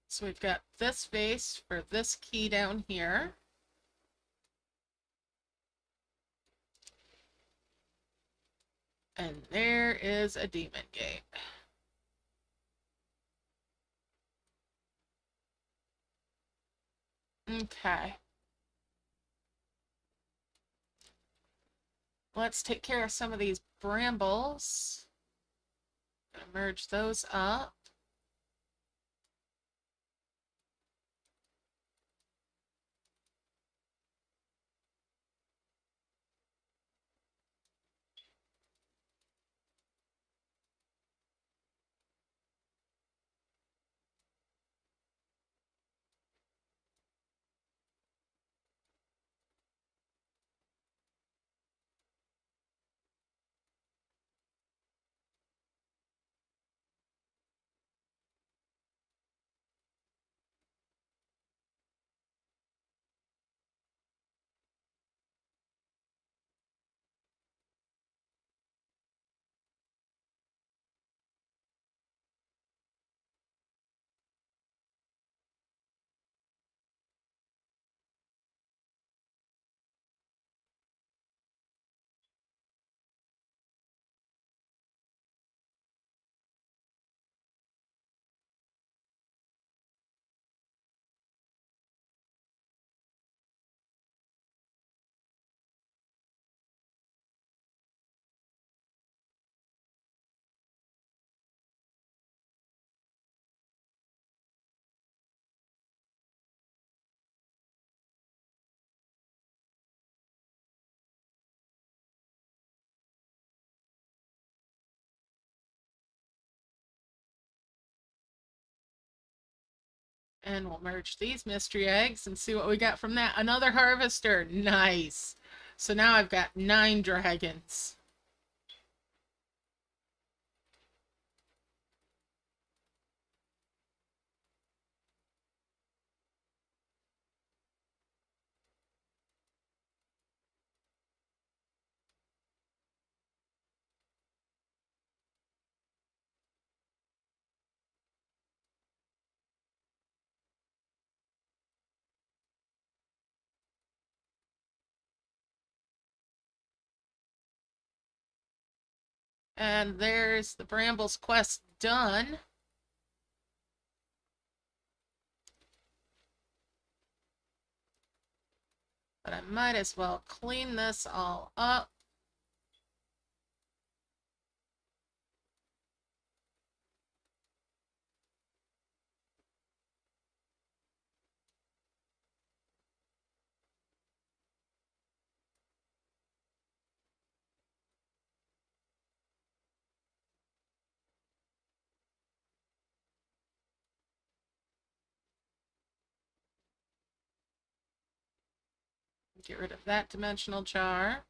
[SPEAKER 1] So we've got this face for this key down here. And there is a demon gate. I Okay. Let's take care of some of these brambles. Gonna merge those up. And we'll merge these mystery eggs and see what we got from that. Another harvester. Nice. So now I've got 9 dragons. And there's the Brambles quest done. But I might as well clean this all up. Get rid of that dimensional jar.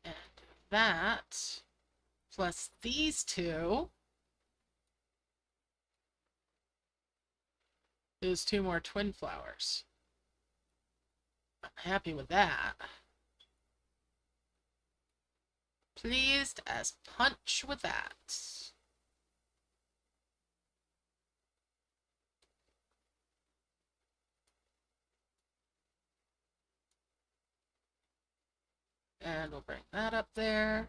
[SPEAKER 1] And that, plus these two, is 2 more twin flowers. I'm happy with that. Pleased as punch with that. And we'll bring that up there.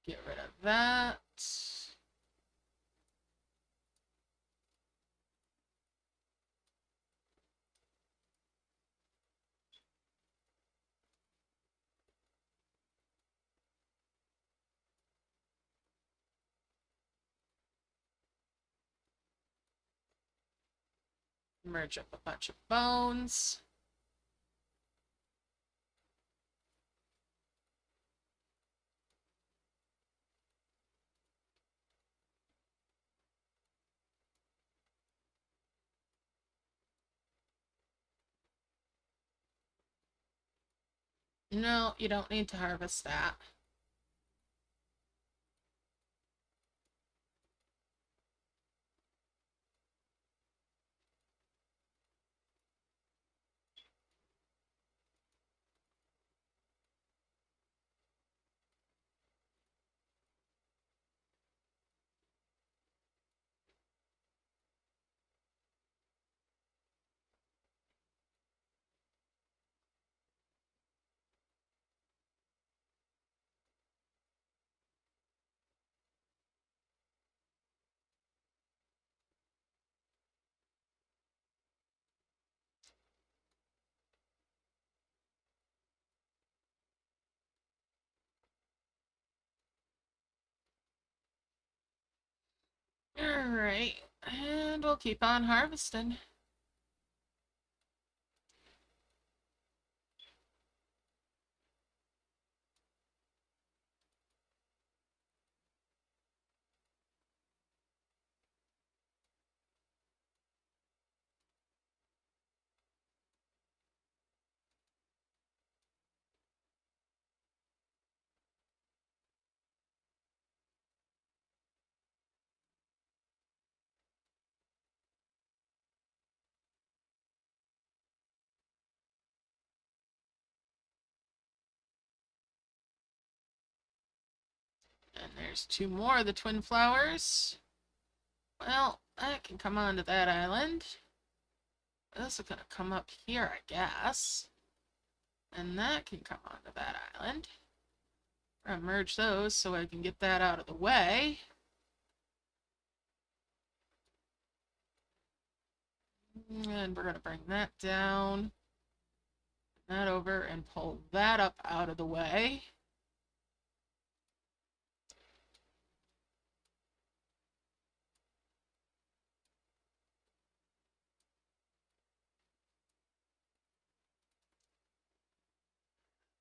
[SPEAKER 1] Get rid of that. Merge up a bunch of bones. No, you don't need to harvest that. Alright, and we'll keep on harvesting. And there's 2 more of the twin flowers. Well, that can come onto that island. This is gonna come up here, I guess. And that can come onto that island. I'm gonna merge those so I can get that out of the way. And we're gonna bring that down, that over, and pull that up out of the way.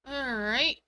[SPEAKER 1] All right.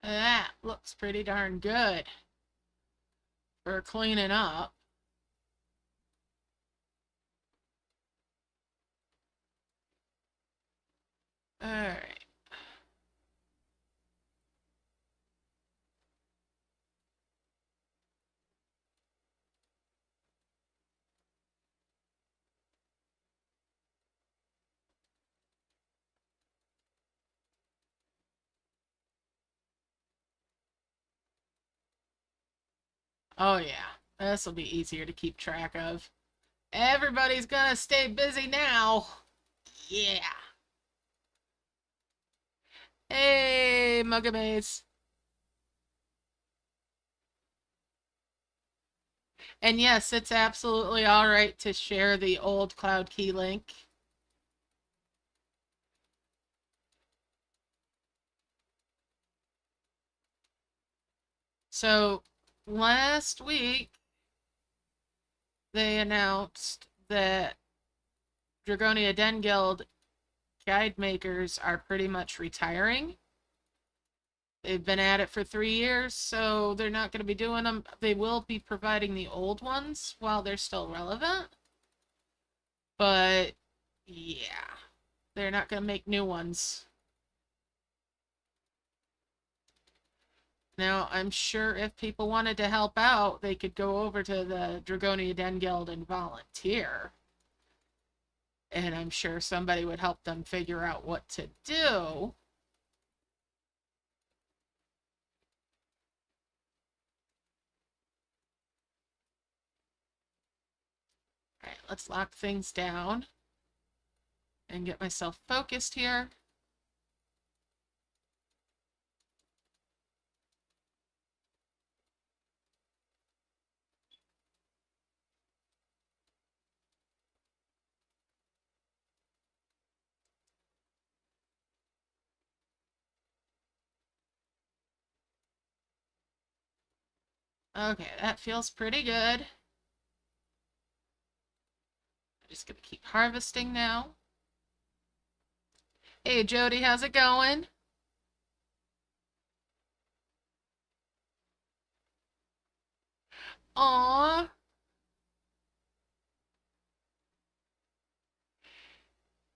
[SPEAKER 1] That looks pretty darn good for cleaning up. All right. Oh yeah, this will be easier to keep track of. Everybody's gonna stay busy now. Yeah. Hey, Mugamaze. And yes, it's absolutely all right to share the old Cloud Key link. So last week they announced that Dragonia Den Guild guide makers are pretty much retiring. They've been at it for 3 years, so they're not going to be doing them. They will be providing the old ones while they're still relevant. But yeah, they're not going to make new ones. Now, I'm sure if people wanted to help out, they could go over to the Dragonia Den Guild and volunteer. And I'm sure somebody would help them figure out what to do. All right, let's lock things down and get myself focused here. Okay, that feels pretty good. I'm just gonna keep harvesting now. Hey Jody, how's it going? Aw.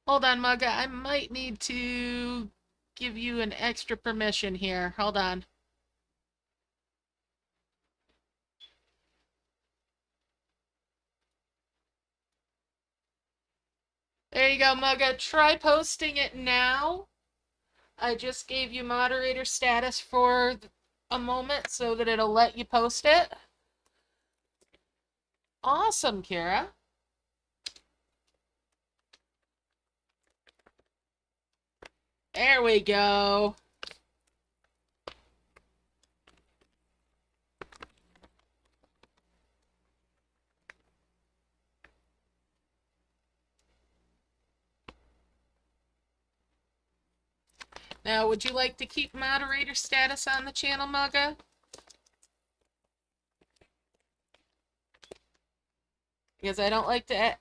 [SPEAKER 1] Hold on, Mugga. I might need to give you an extra permission here. Hold on. There you go, Mugga. Try posting it now. I just gave you moderator status for a moment so that it'll let you post it. Awesome, Kira. There we go. Now, would you like to keep moderator status on the channel, Mugga? Because I don't like to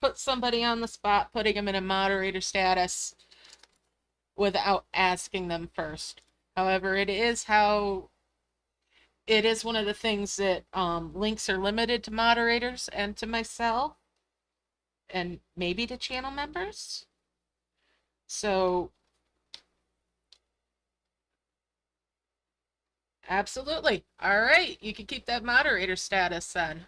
[SPEAKER 1] put somebody on the spot, putting them in a moderator status without asking them first. However, it is one of the things that links are limited to moderators and to myself and maybe to channel members. So absolutely. All right, you can keep that moderator status then.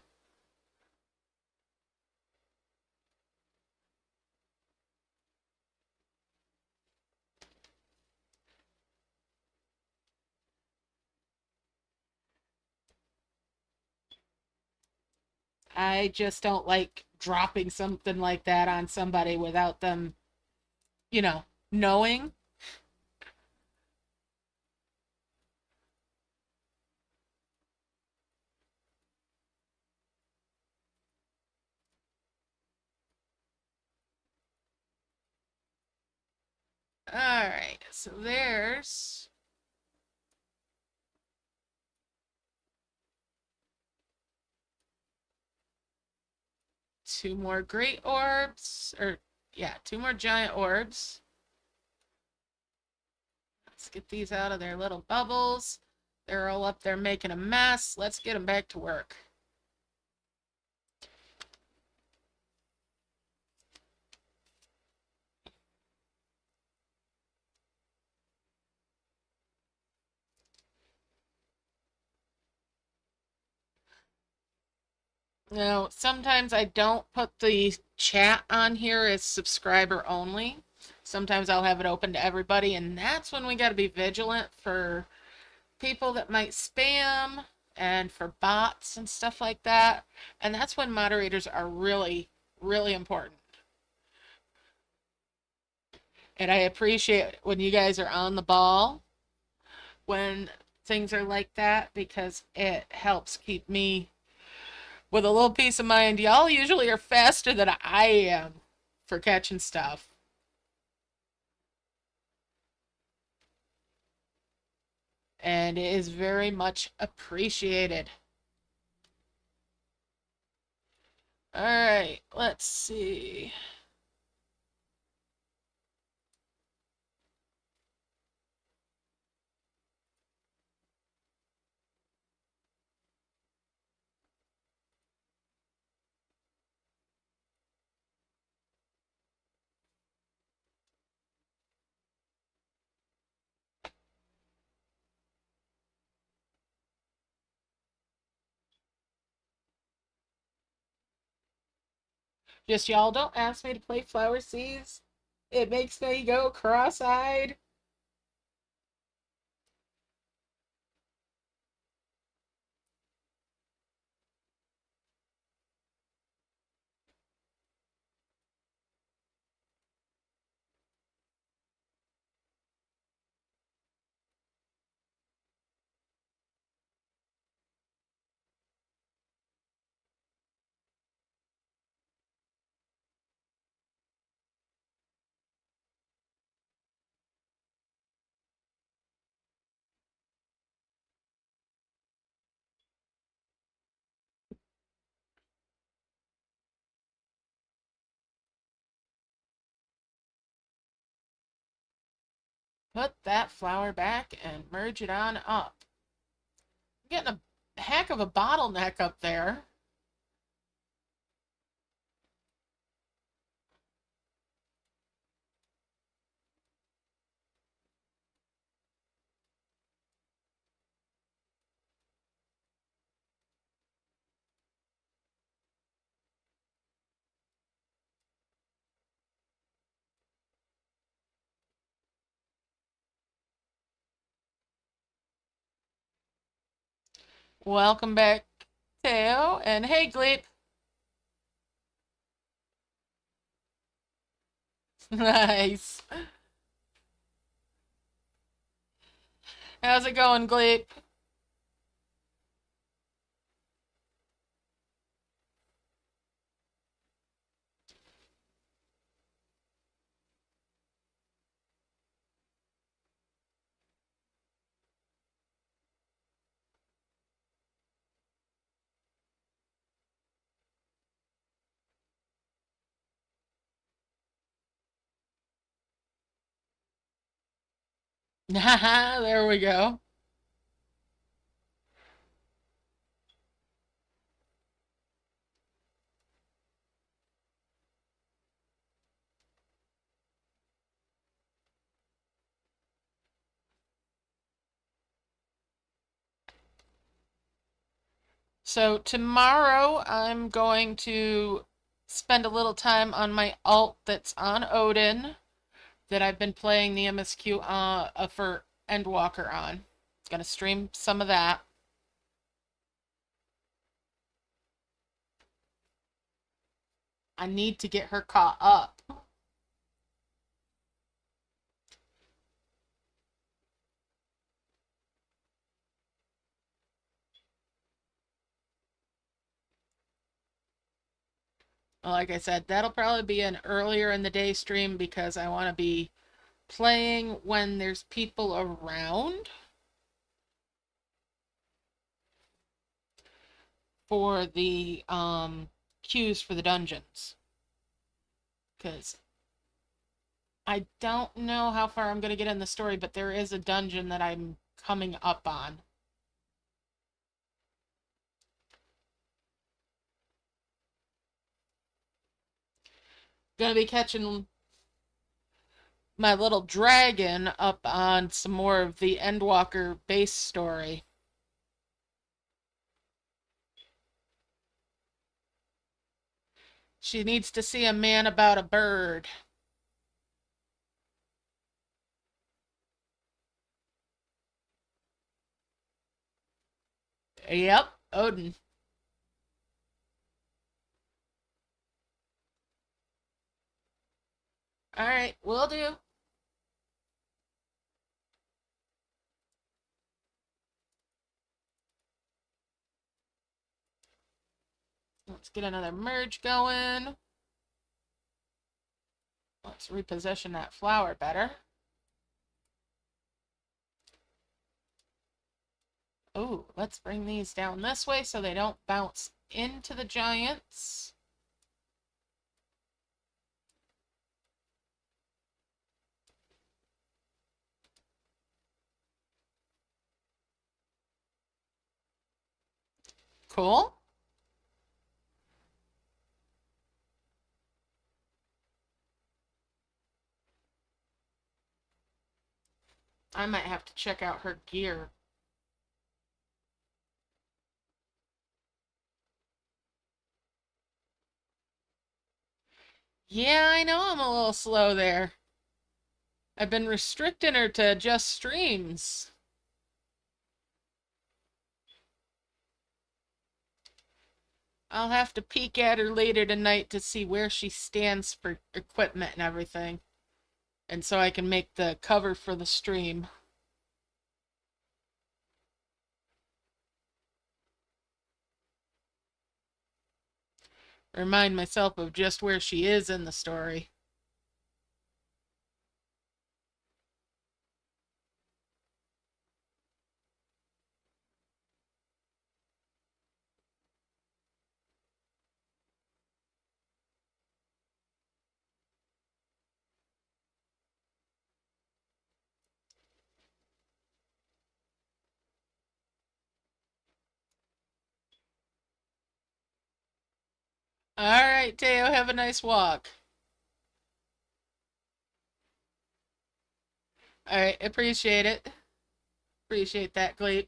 [SPEAKER 1] I just don't like dropping something like that on somebody without them, knowing. All right, so there's two more great orbs, or yeah, two more giant orbs. Let's get these out of their little bubbles. They're all up there making a mess. Let's get them back to work. Now, sometimes I don't put the chat on here as subscriber only. Sometimes I'll have it open to everybody, and that's when we got to be vigilant for people that might spam and for bots and stuff like that. And that's when moderators are really, really important. And I appreciate when you guys are on the ball when things are like that because it helps keep me with a little peace of mind. Y'all usually are faster than I am for catching stuff. And it is very much appreciated. All right, let's see. Just y'all don't ask me to play Flower Seas. It makes me go cross-eyed. Put that flower back and merge it on up. I'm getting a heck of a bottleneck up there. Welcome back, Theo. And hey, Gleep. Nice. How's it going, Gleep? There we go. So tomorrow I'm going to spend a little time on my alt that's on Odin that I've been playing the MSQ for Endwalker on. Gonna stream some of that. I need to get her caught up. Like I said, that'll probably be an earlier in the day stream because I want to be playing when there's people around for the queues for the dungeons. Because I don't know how far I'm going to get in the story, but there is a dungeon that I'm coming up on. Gonna be catching my little dragon up on some more of the Endwalker base story. She needs to see a man about a bird. Yep, Odin. Alright, will do. Let's get another merge going. Let's reposition that flower better. Oh, let's bring these down this way so they don't bounce into the giants. Cool. I might have to check out her gear. Yeah, I know I'm a little slow there. I've been restricting her to just streams. I'll have to peek at her later tonight to see where she stands for equipment and everything. And so I can make the cover for the stream. Remind myself of just where she is in the story. Alright, Teo, have a nice walk. Alright, appreciate it. Appreciate that, Gleep.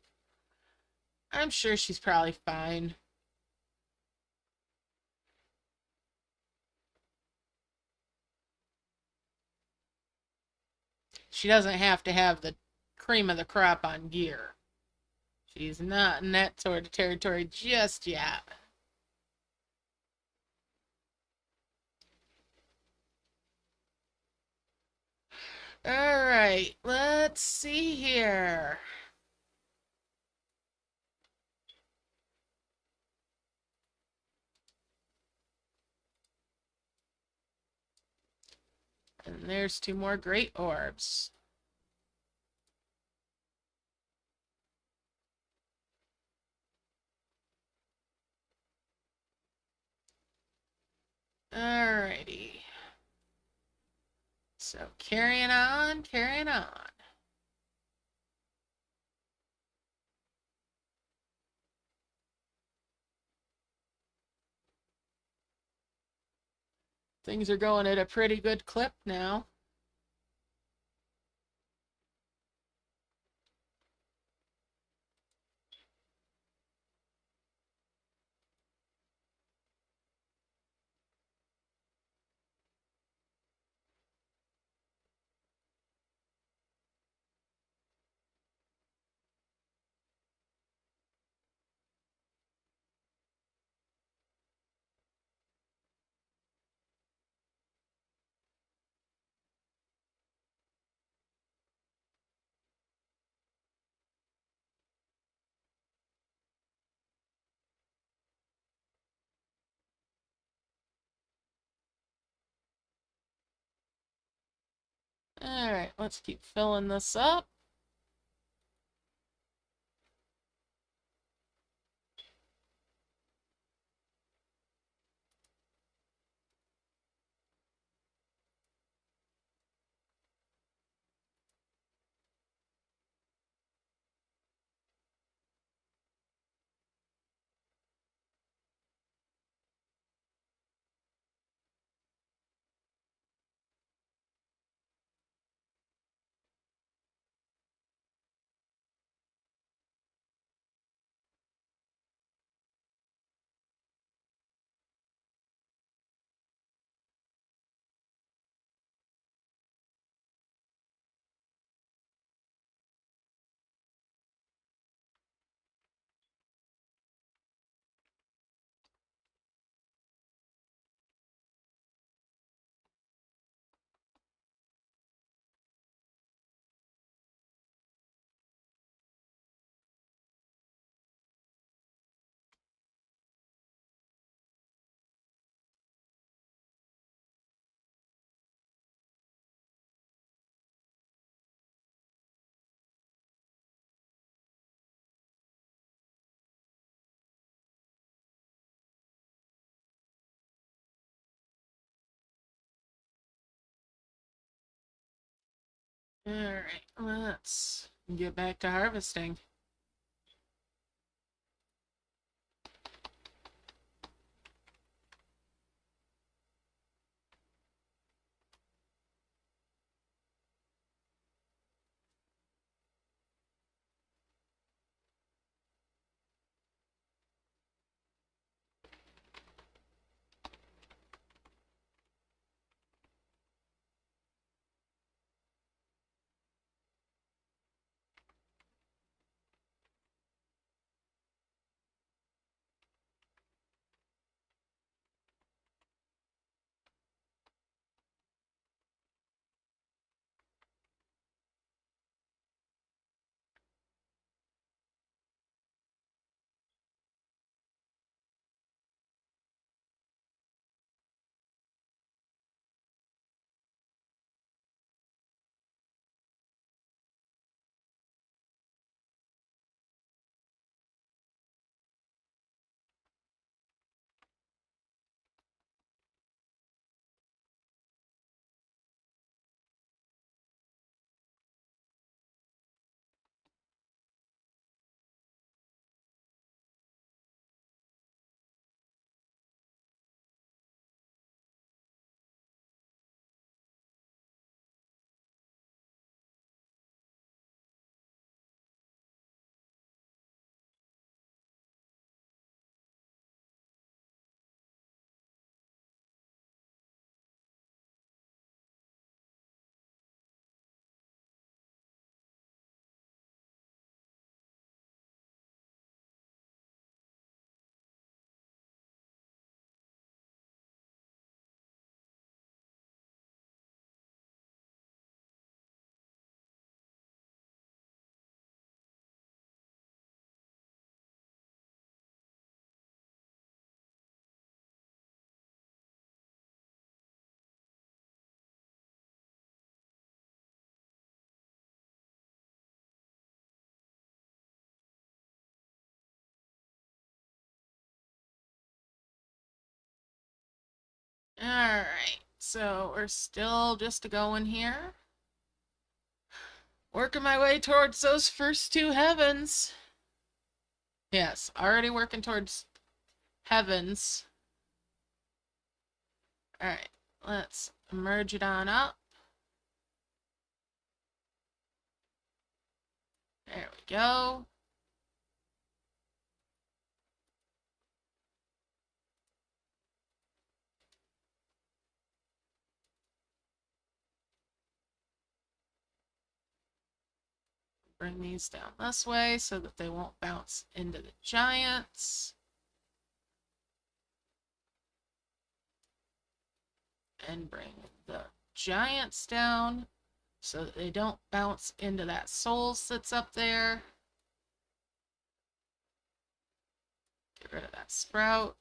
[SPEAKER 1] I'm sure she's probably fine. She doesn't have to have the cream of the crop on gear. She's not in that sort of territory just yet. Alright, let's see here. And there's 2 more great orbs. Alrighty. So carrying on, carrying on. Things are going at a pretty good clip now. Alright, let's keep filling this up. Alright, let's get back to harvesting. Alright, so we're still just going here. Working my way towards those first two heavens. Yes, already working towards heavens. Alright, let's merge it on up. There we go. Bring these down this way so that they won't bounce into the giants. And bring the giants down so that they don't bounce into that souls that's up there. Get rid of that sprout.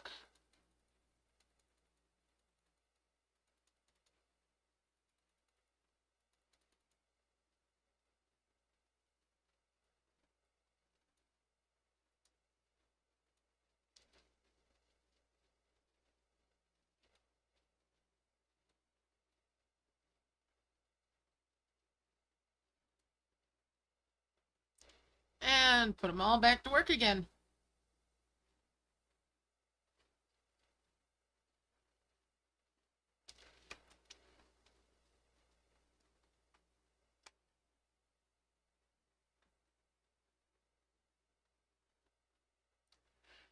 [SPEAKER 1] And put them all back to work again.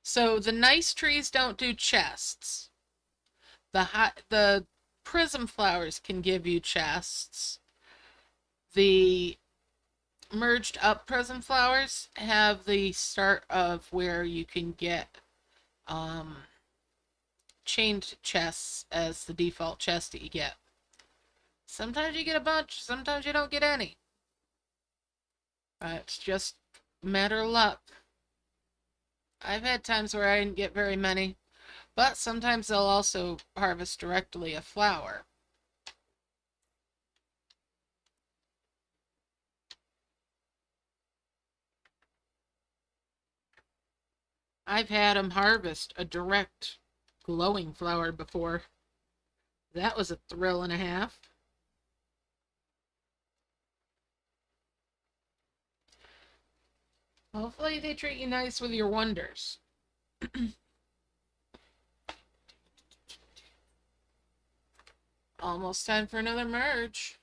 [SPEAKER 1] So the nice trees don't do chests. The prism flowers can give you chests. The merged up prism flowers have the start of where you can get chained chests as the default chest that you get. Sometimes you get a bunch, sometimes you don't get any. It's just a matter of luck. I've had times where I didn't get very many, but sometimes they'll also harvest directly a flower. I've had them harvest a direct glowing flower before. That was a thrill and a half. Hopefully they treat you nice with your wonders. Almost time for another merge.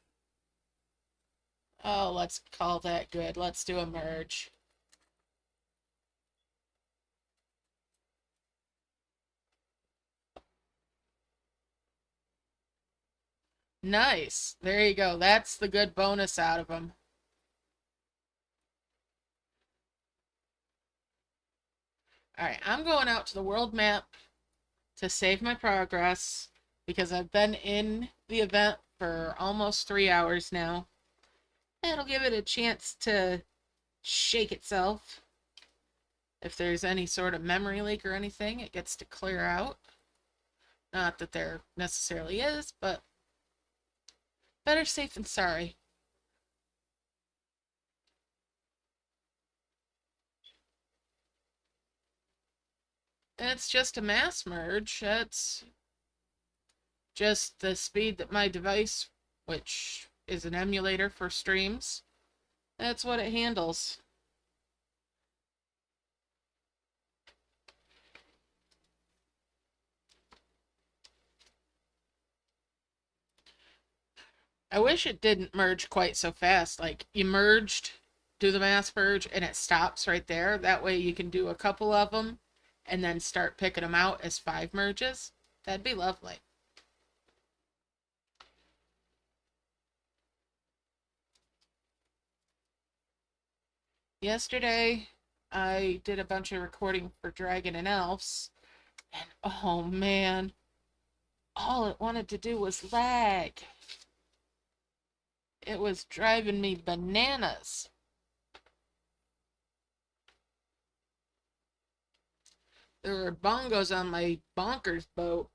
[SPEAKER 1] Oh, let's call that good. Let's do a merge. Nice. There you go. That's the good bonus out of them. Alright, I'm going out to the world map to save my progress because I've been in the event for almost 3 hours now. It'll give it a chance to shake itself. If there's any sort of memory leak or anything, it gets to clear out. Not that there necessarily is, but better safe than sorry. It's just a mass merge. It's just the speed that my device, which is an emulator for streams, that's what it handles. I wish it didn't merge quite so fast. Like, you merged, do the mass merge, and it stops right there. That way you can do a couple of them and then start picking them out as 5 merges. That'd be lovely. Yesterday, I did a bunch of recording for Dragon and Elves, and oh man, all it wanted to do was lag. It was driving me bananas. There were bongos on my bonkers boat.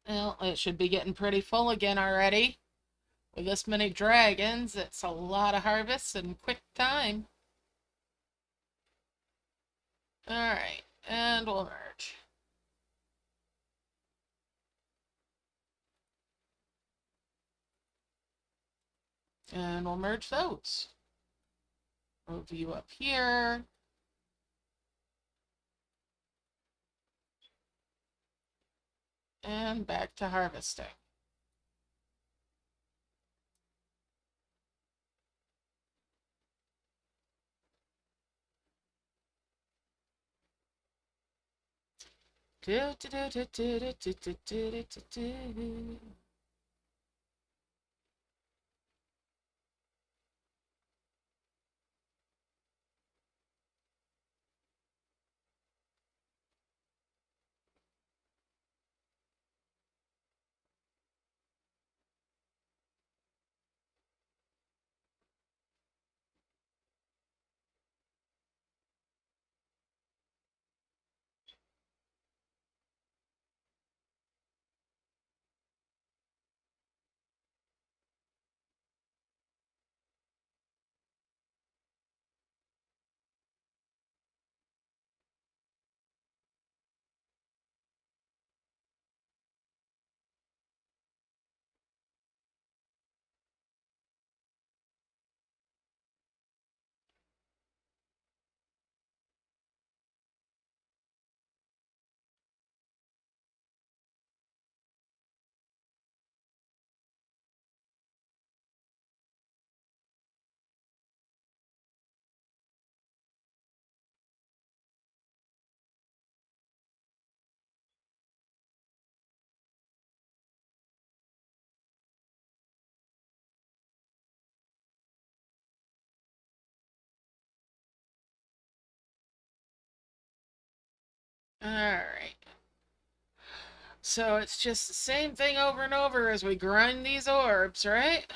[SPEAKER 1] Well, it should be getting pretty full again already. With this many dragons, it's a lot of harvests in quick time. Alright, and we'll merge. And we'll merge those. Move you up here. And back to harvesting. Do, do, do, do, do, do, do, do, do, do. Alright. So it's just the same thing over and over as we grind these orbs, right?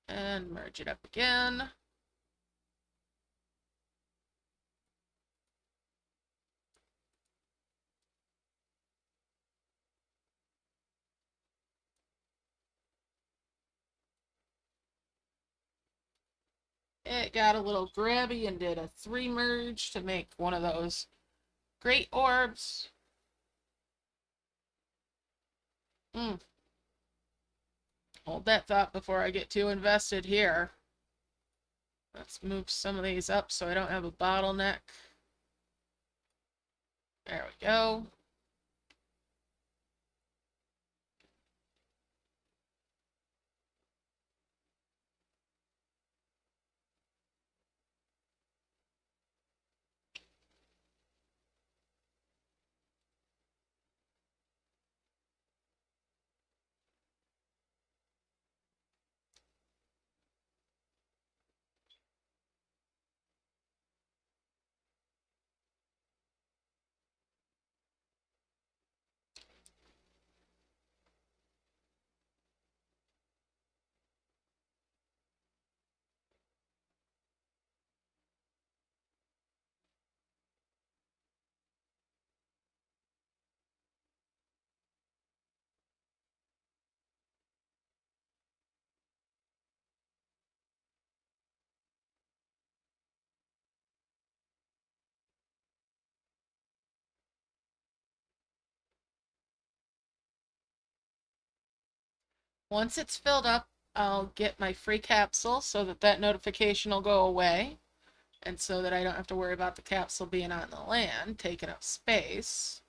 [SPEAKER 1] And merge it up again. It got a little grabby and did a 3 merge to make one of those great orbs. Hold that thought before I get too invested here. Let's move some of these up so I don't have a bottleneck. There we go. Once it's filled up, I'll get my free capsule so that that notification will go away. And so that I don't have to worry about the capsule being on the land, taking up space.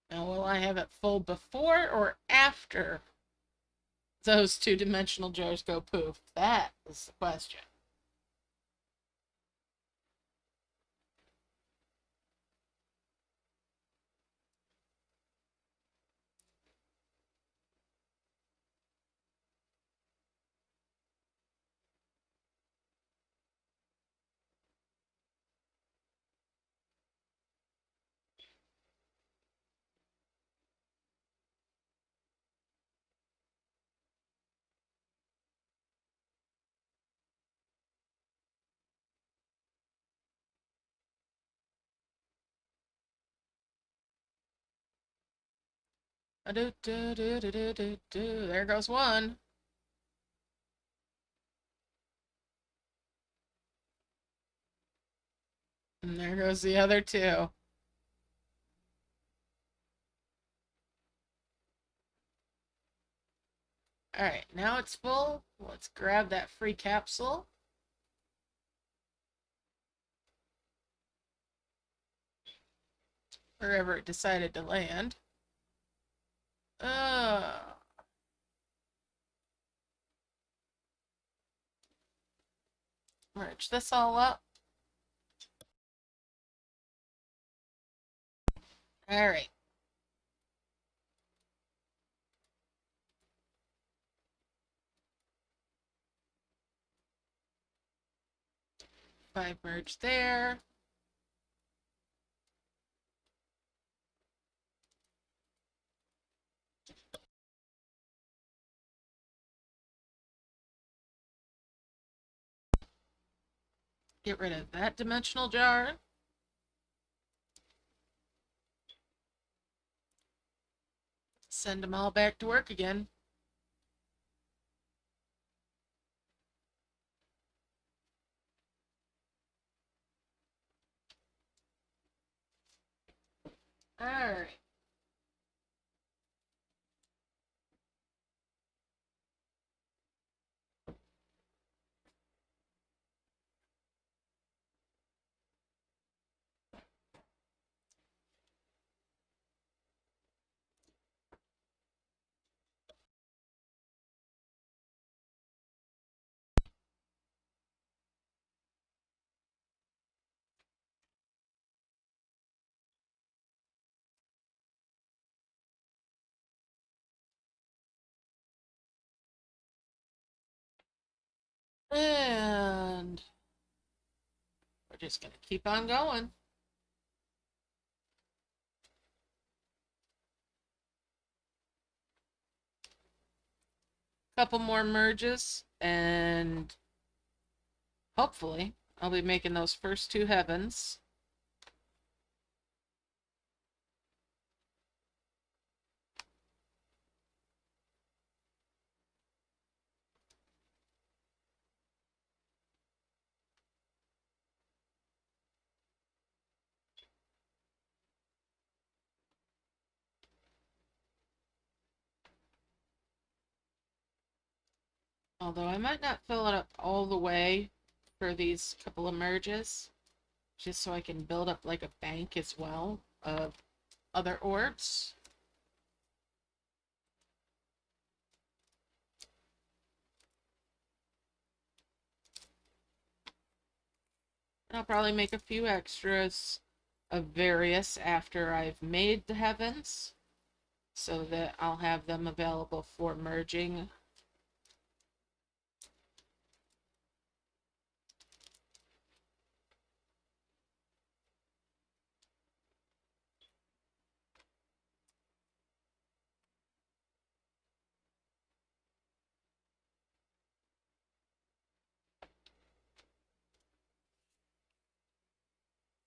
[SPEAKER 1] Now, will I have it full before or after those two-dimensional jars go poof? That is the question. There goes one. And there goes the other two. Alright, now it's full. Let's grab that free capsule. Wherever it decided to land. Merge this all up. Alright. Five merge there. Get rid of that dimensional jar. Send them all back to work again. Alright. And we're just going to keep on going. Couple more merges, and hopefully I'll be making those first two heavens. Although I might not fill it up all the way for these couple of merges, just so I can build up like a bank as well of other orbs. And I'll probably make a few extras of various after I've made the heavens, so that I'll have them available for merging.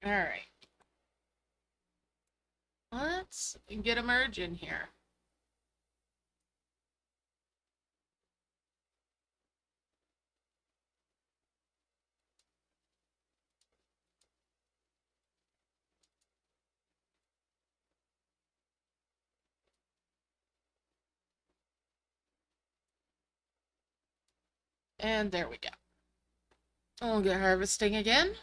[SPEAKER 1] All right. Let's get a merge in here. And there we go. We'll get harvesting again.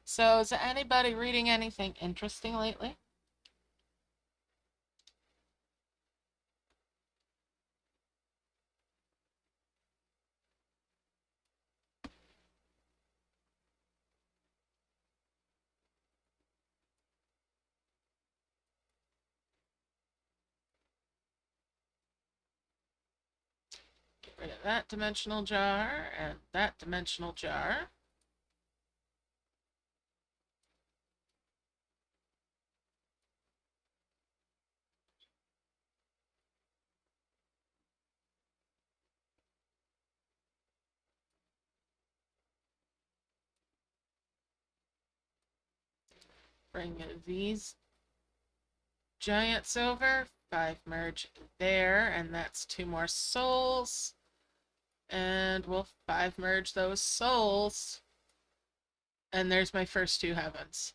[SPEAKER 1] So, is anybody reading anything interesting lately? Get rid of that dimensional jar and that dimensional jar. Bring these giants over. 5 merge there, and that's 2 more souls. And we'll 5 merge those souls. And there's my first 2 heavens.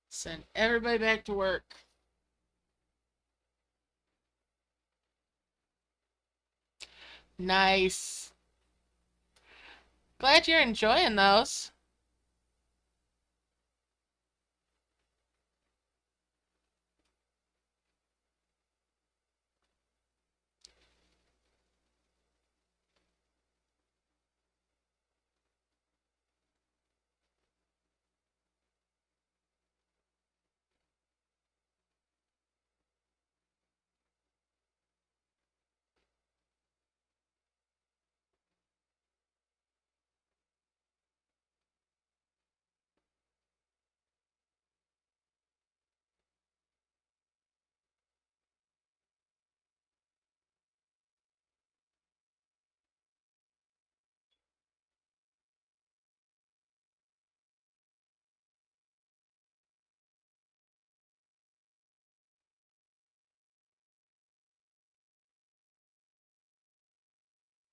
[SPEAKER 1] Send everybody back to work. Nice. Glad you're enjoying those.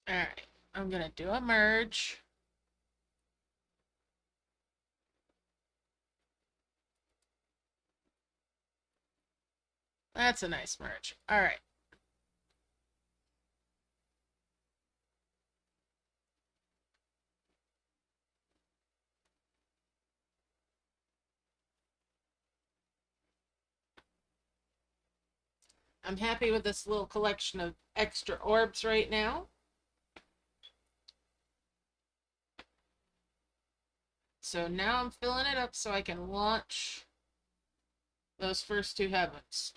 [SPEAKER 1] Alright, I'm gonna do a merge. That's a nice merge. Alright. I'm happy with this little collection of extra orbs right now. So now I'm filling it up so I can launch those first two heavens.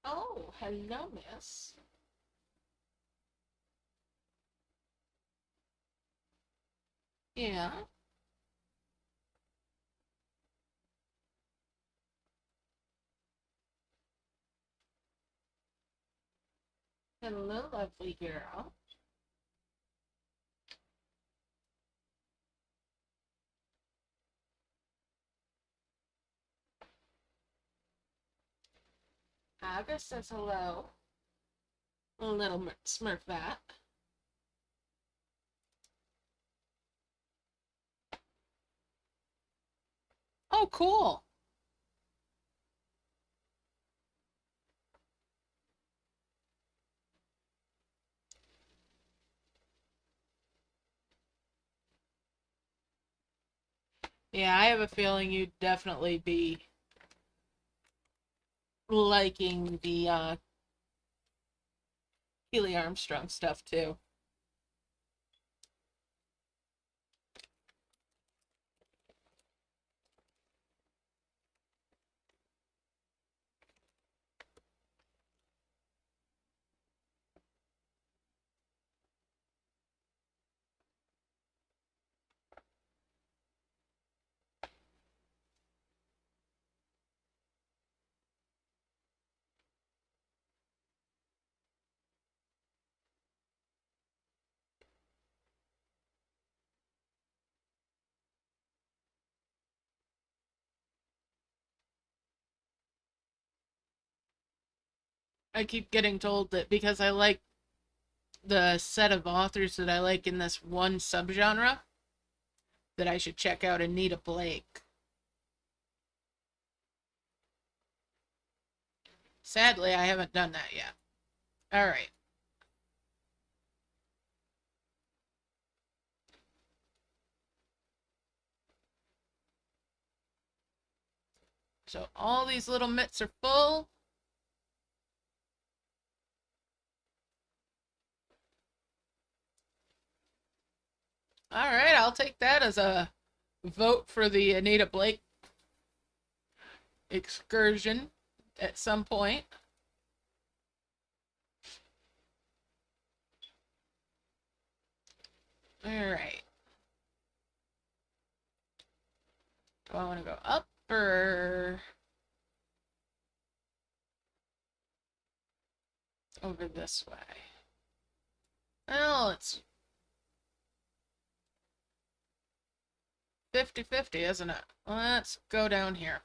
[SPEAKER 1] Oh, hello, miss. Yeah. Hello, lovely girl. Aga says hello. Little Smurfette. Oh, cool. Yeah, I have a feeling you'd definitely be liking the Keely Armstrong stuff too. I keep getting told that because I like the set of authors that I like in this one subgenre, that I should check out Anita Blake. Sadly, I haven't done that yet. All right. So all these little mitts are full. All right, I'll take that as a vote for the Anita Blake excursion at some point. All right. Do I want to go up or over this way? Well, it's 50-50, isn't it? Let's go down here.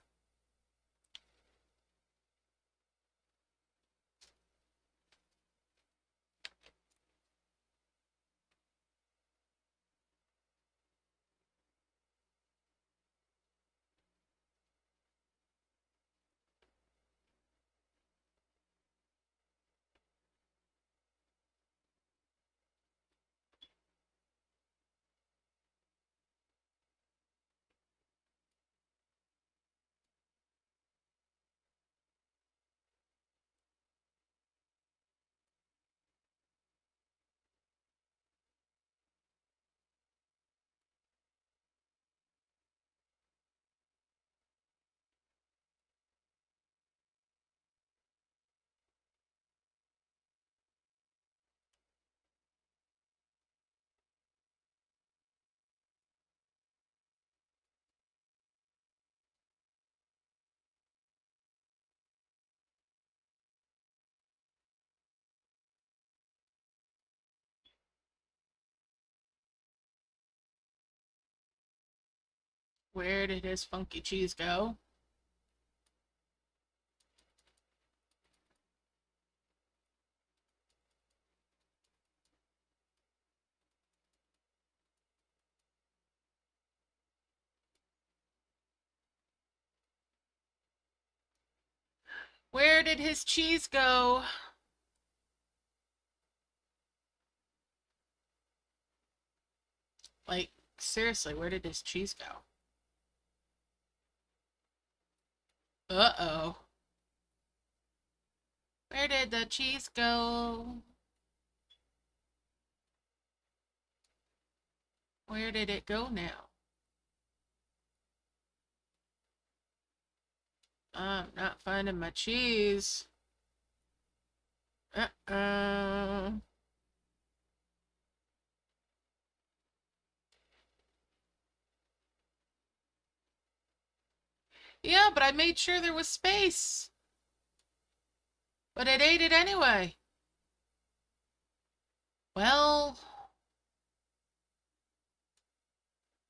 [SPEAKER 1] Where did his funky cheese go? Where did his cheese go? Like, seriously, where did his cheese go? Uh-oh. Where did the cheese go? Where did it go now? I'm not finding my cheese. Uh-oh. Yeah, but I made sure there was space. But it ate it anyway. Well,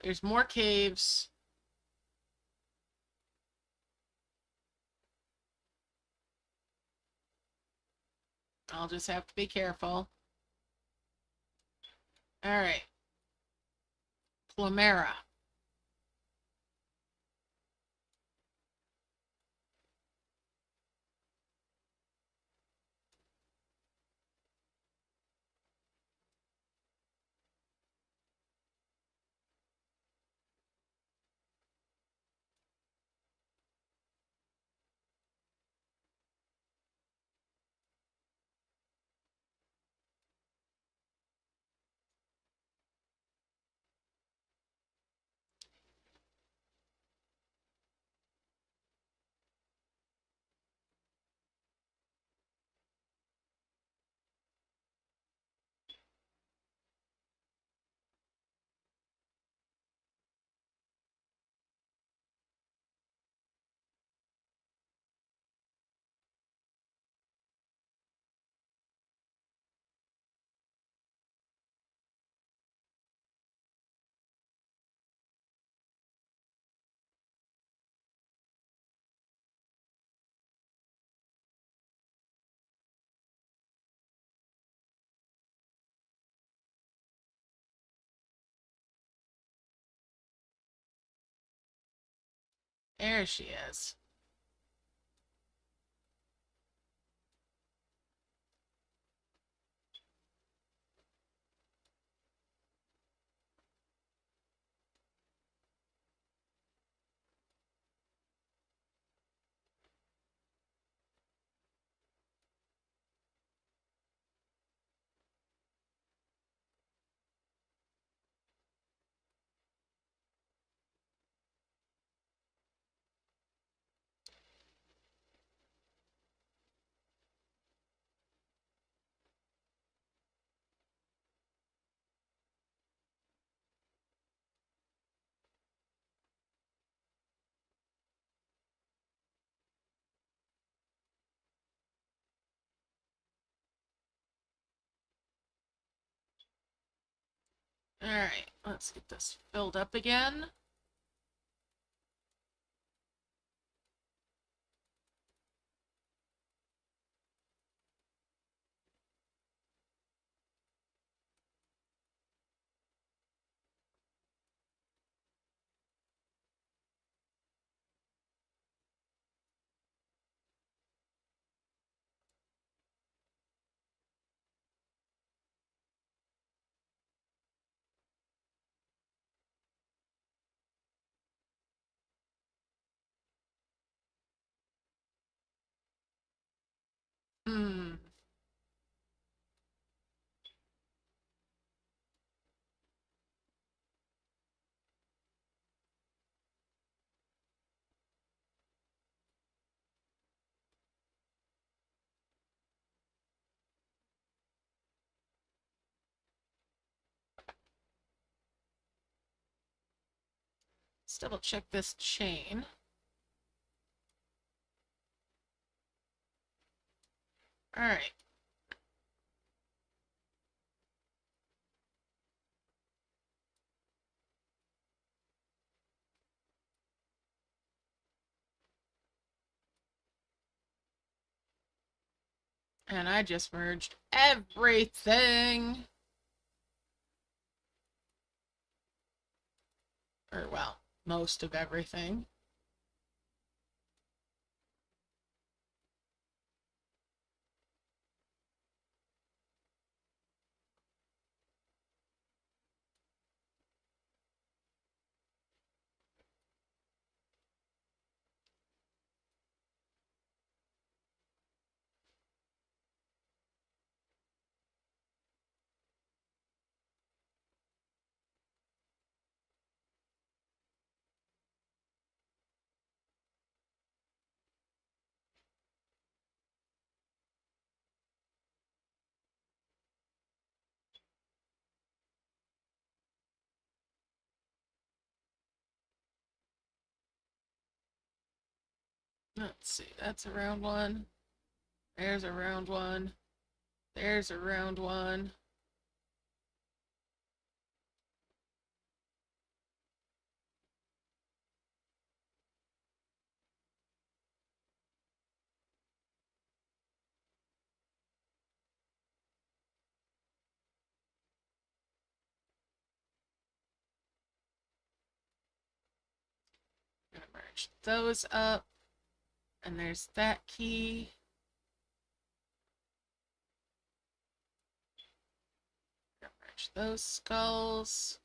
[SPEAKER 1] there's more caves. I'll just have to be careful. All right. Phaera. There she is. All right, let's get this filled up again. Hmm. Let's double check this chain. All right. And I just merged everything. Or, well, most of everything. Let's see, that's a round one. There's a round one. There's a round one. I'm gonna merge those up. And there's that key. I'm gonna merge those skulls.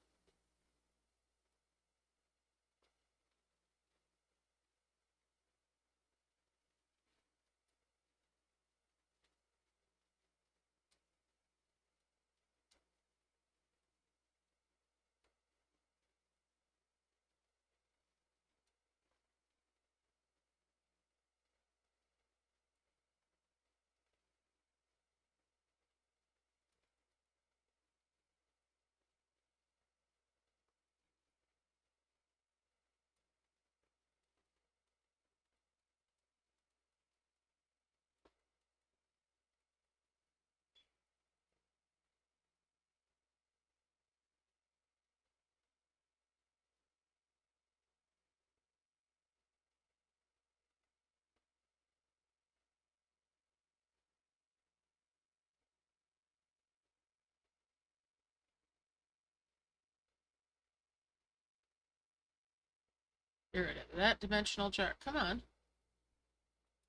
[SPEAKER 1] Get rid of that dimensional chart. Come on.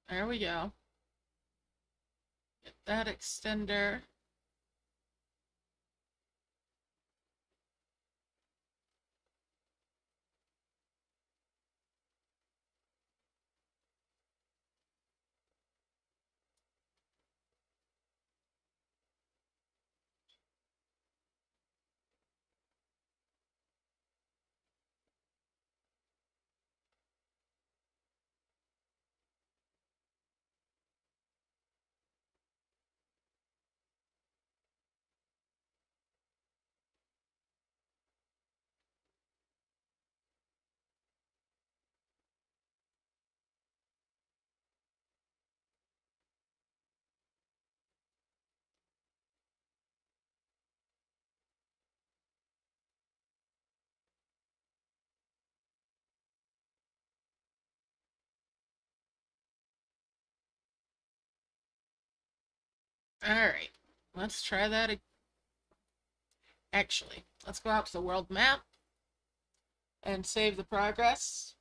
[SPEAKER 1] There we go. Get that extender. Alright. Let's try that. Actually, let's go out to the world map and save the progress.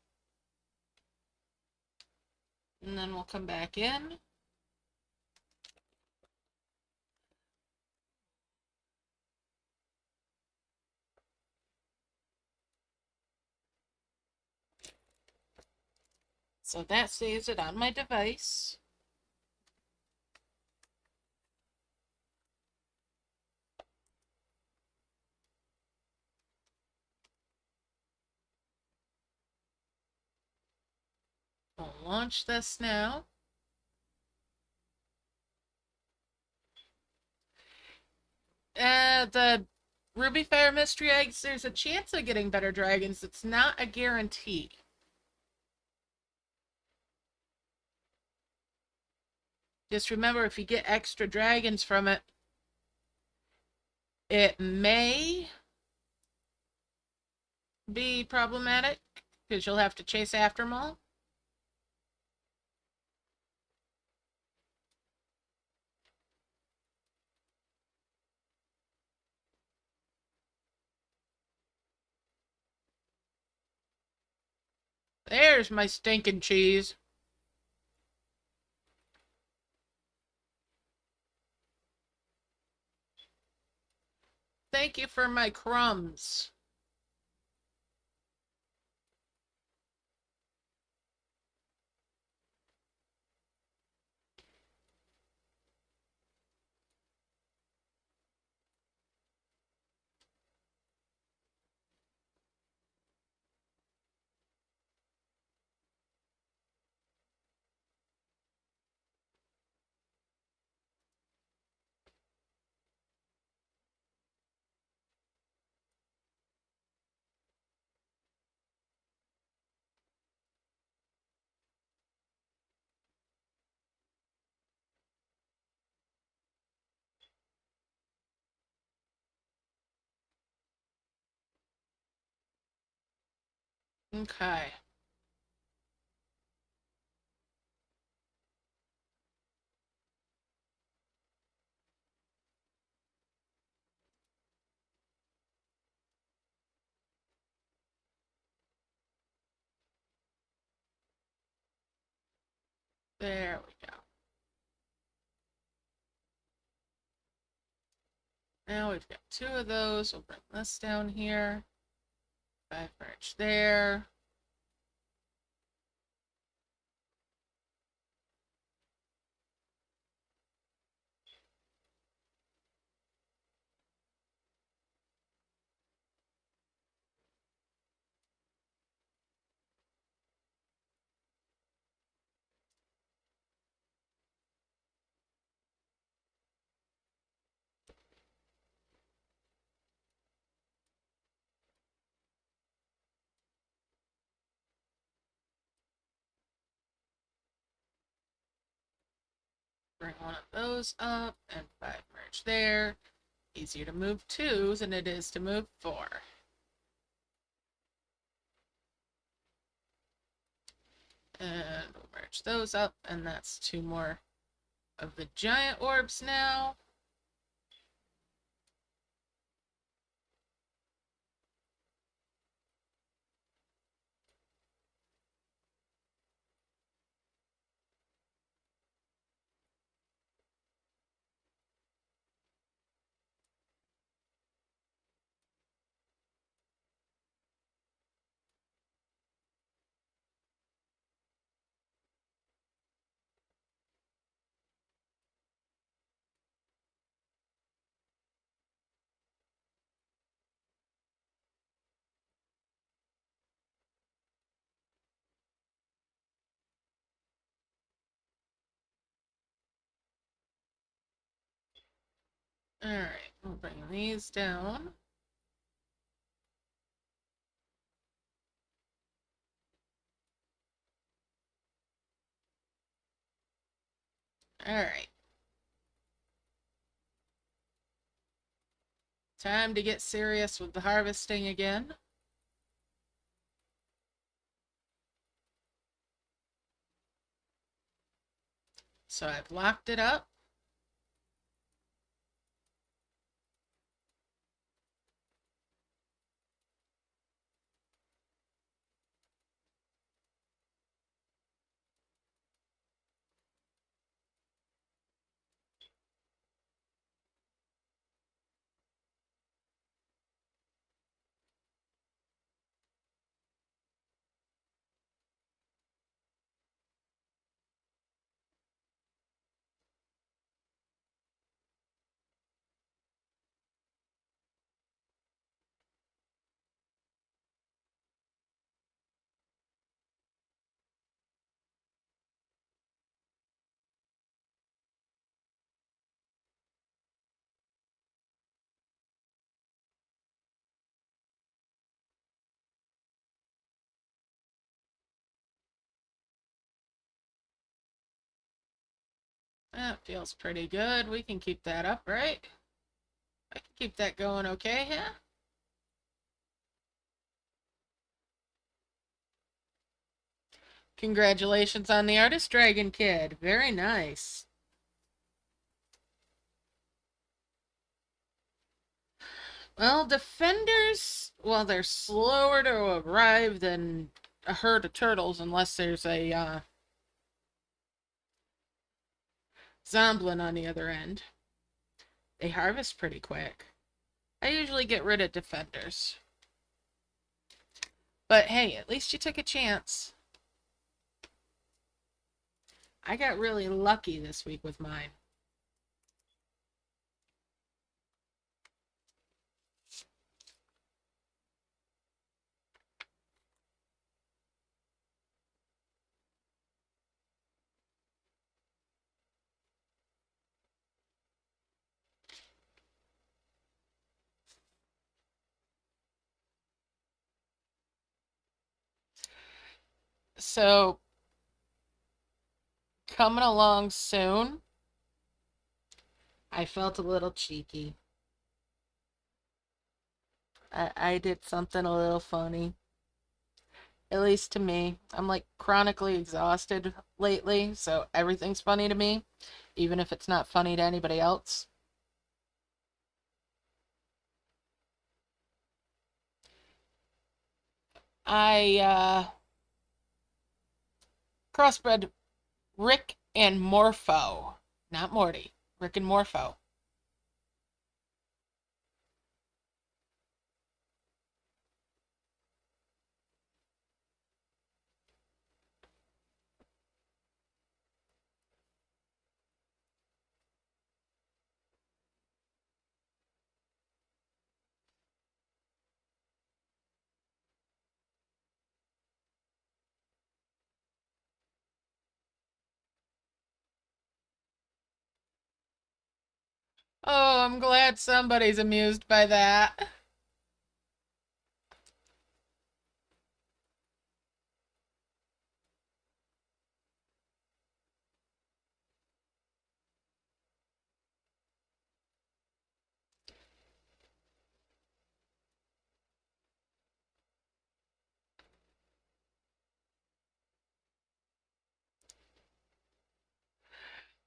[SPEAKER 1] And then we'll come back in. So that saves it on my device. I'll launch this now. The Ruby Fire Mystery Eggs, there's a chance of getting better dragons. It's not a guarantee. Just remember, if you get extra dragons from it, it may be problematic because you'll have to chase after them all. There's my stinking cheese. Thank you for my crumbs. Okay. There we go. Now we've got 2 of those. We'll bring this down here. 5 merge there. Bring one of those up and 5 merge there. Easier to move 2 than it is to move 4. And we'll merge those up, and that's 2 more of the giant orbs now. Alright, we'll bring these down. Alright. Time to get serious with the harvesting again. So I've locked it up. That feels pretty good. We can keep that up, right? I can keep that going okay, yeah? Congratulations on the Artist Dragon Kid. Very nice. Well, defenders, well, they're slower to arrive than a herd of turtles unless there's a Zomblin on the other end. They harvest pretty quick. I usually get rid of defenders. But hey, at least you took a chance. I got really lucky this week with mine. So, coming along soon, I felt a little cheeky. I did something a little funny. At least to me. I'm like chronically exhausted lately, so everything's funny to me, even if it's not funny to anybody else. I crossbred Rick and Morpho. Not Morty. Rick and Morpho. Oh, I'm glad somebody's amused by that.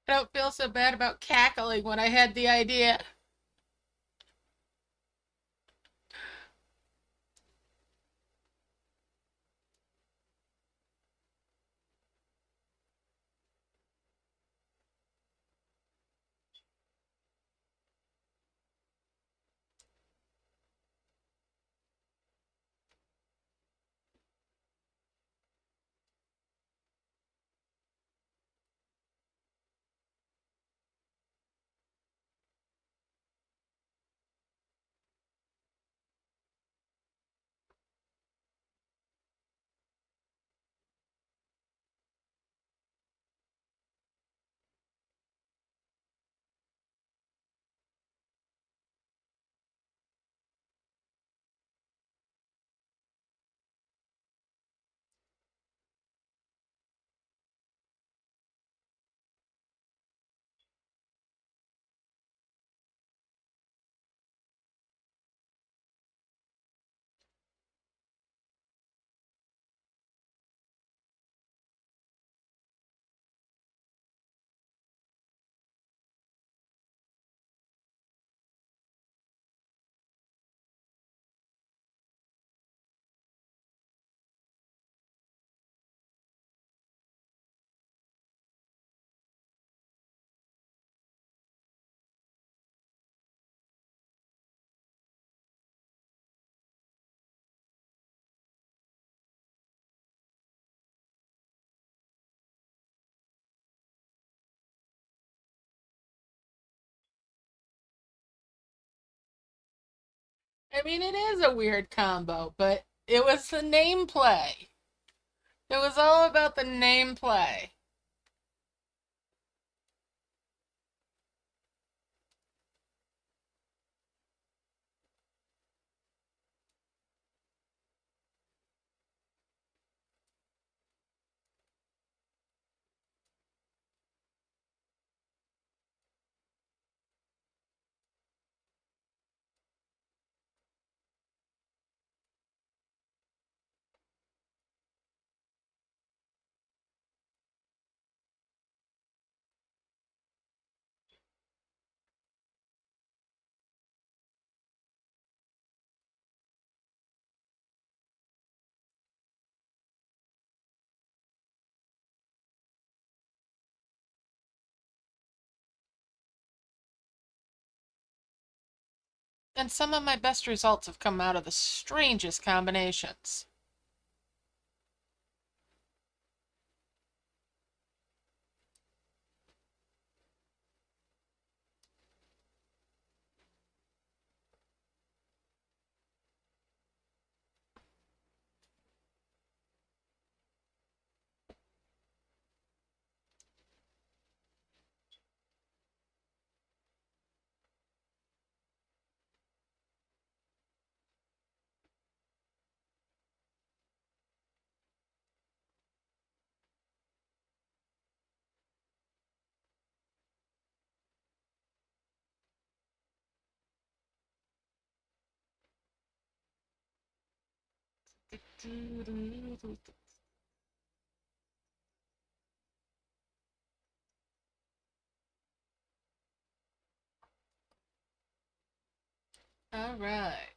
[SPEAKER 1] I don't feel so bad about cackling when I had the idea. I mean, it is a weird combo, but it was the name play. It was all about the name play. And some of my best results have come out of the strangest combinations. All right.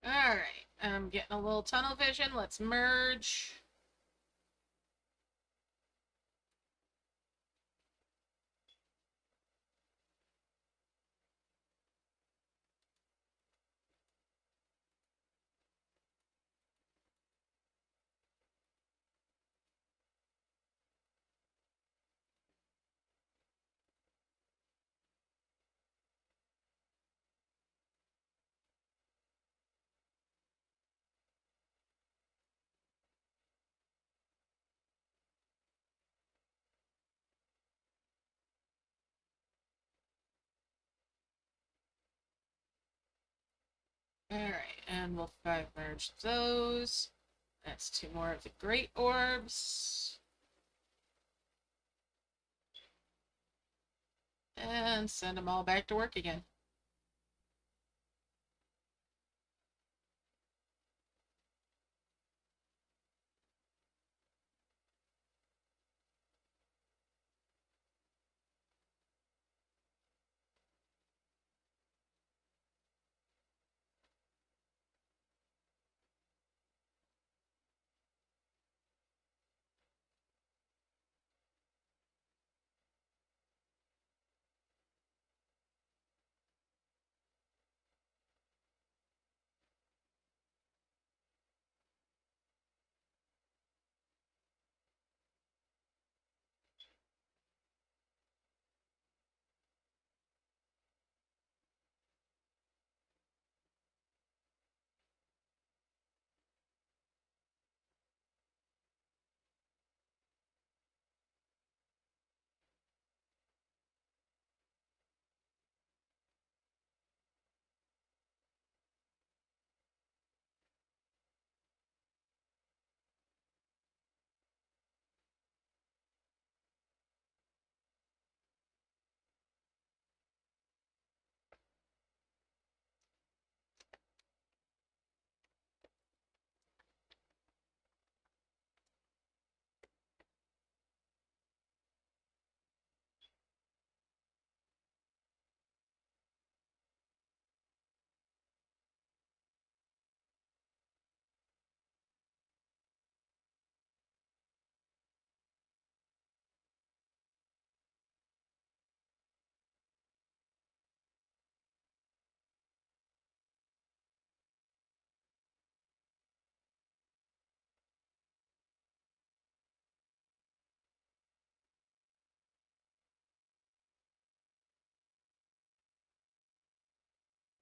[SPEAKER 1] All right. I'm getting a little tunnel vision. Let's merge. All right, and we'll 5 merge those. That's 2 more of the great orbs. And send them all back to work again.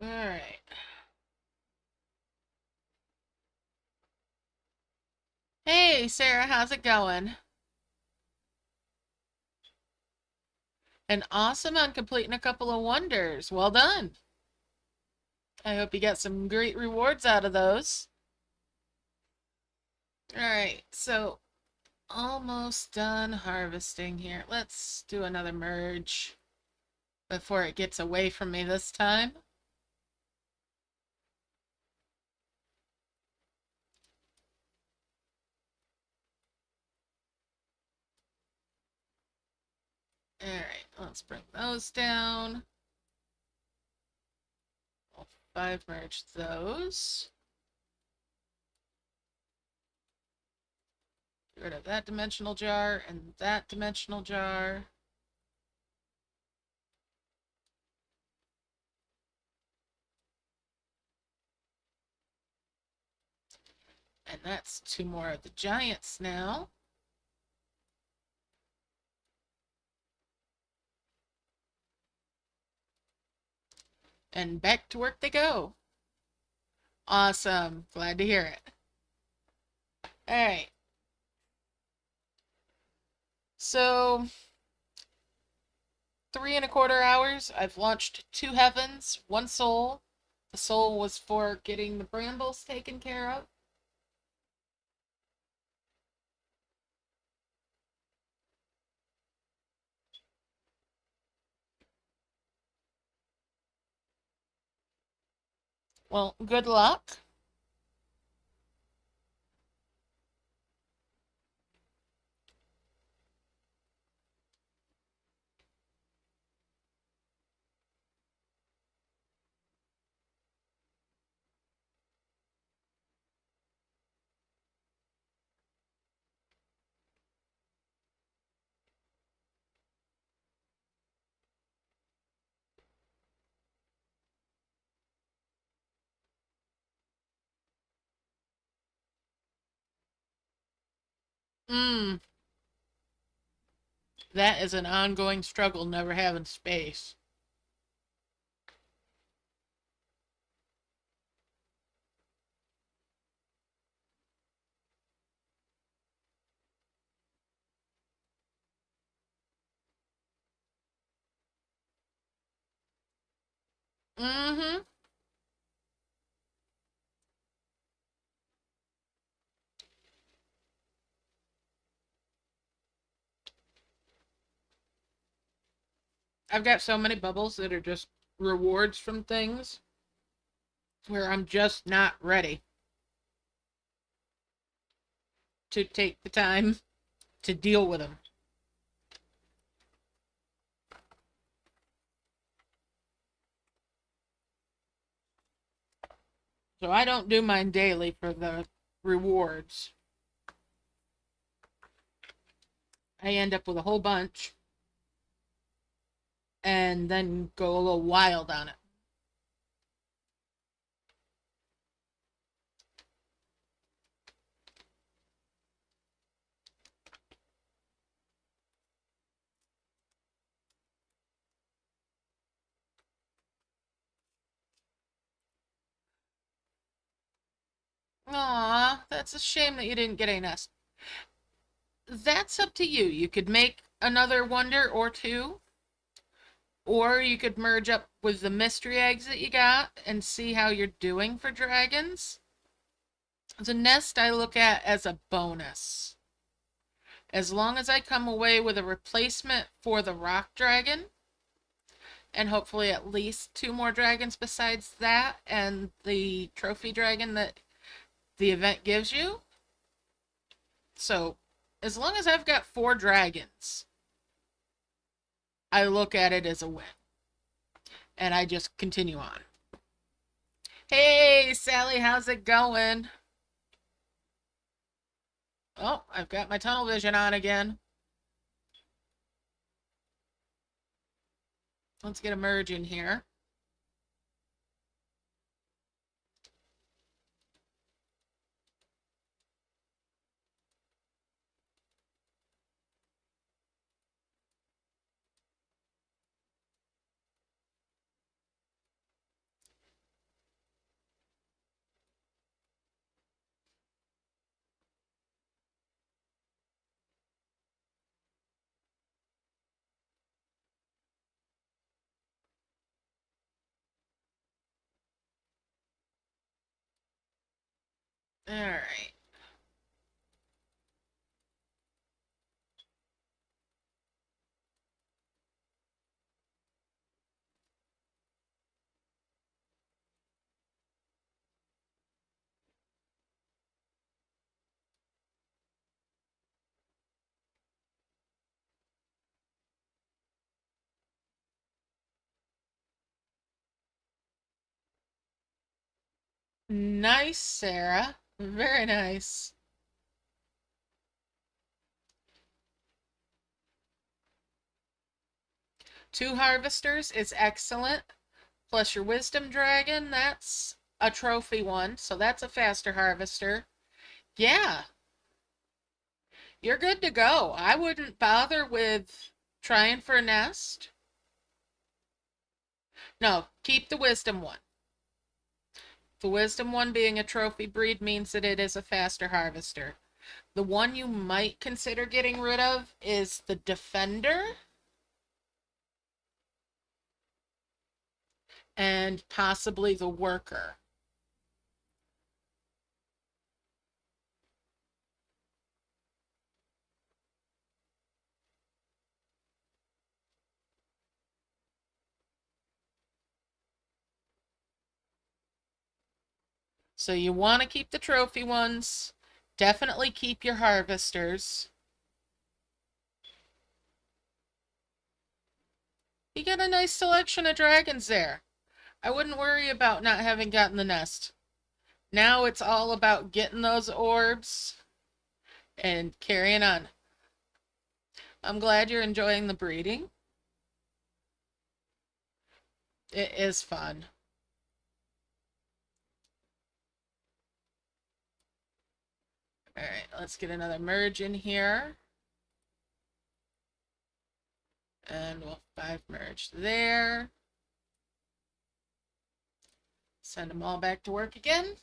[SPEAKER 1] Alright. Hey, Sarah, how's it going? And awesome on completing a couple of wonders. Well done. I hope you get some great rewards out of those. Alright, so almost done harvesting here. Let's do another merge before it gets away from me this time. Alright, let's bring those down. I'll 5 merge those. Get rid of that dimensional jar and that dimensional jar. And that's 2 more of the giants now. And back to work they go. Awesome. Glad to hear it. Alright. So, 3¼ hours. I've launched 2 heavens, 1 soul. The soul was for getting the brambles taken care of. Well, good luck. That is an ongoing struggle, never having space. Mm-hmm. I've got so many bubbles that are just rewards from things where I'm just not ready to take the time to deal with them. So I don't do mine daily for the rewards. I end up with a whole bunch and then go a little wild on it. Aw, that's a shame that you didn't get a nest. That's up to you. You could make another wonder or 2, or you could merge up with the mystery eggs that you got and see how you're doing for dragons. The nest I look at as a bonus. As long as I come away with a replacement for the rock dragon, and hopefully at least 2 more dragons besides that, and the trophy dragon that the event gives you. So, as long as I've got 4 dragons, I look at it as a win. And I just continue on. Hey, Sally, how's it going? Oh, I've got my tunnel vision on again. Let's get a merge in here. All right. Nice, Sarah. Very nice. 2 harvesters is excellent. Plus your wisdom dragon, that's a trophy one, so that's a faster harvester. Yeah, you're good to go. I wouldn't bother with trying for a nest. No, keep the wisdom one. The wisdom one being a trophy breed means that it is a faster harvester. The one you might consider getting rid of is the defender and possibly the worker. So you want to keep the trophy ones. Definitely keep your harvesters. You get a nice selection of dragons there. I wouldn't worry about not having gotten the nest. Now it's all about getting those orbs and carrying on. I'm glad you're enjoying the breeding. It is fun. All right, let's get another merge in here. And we'll 5 merge there. Send them all back to work again.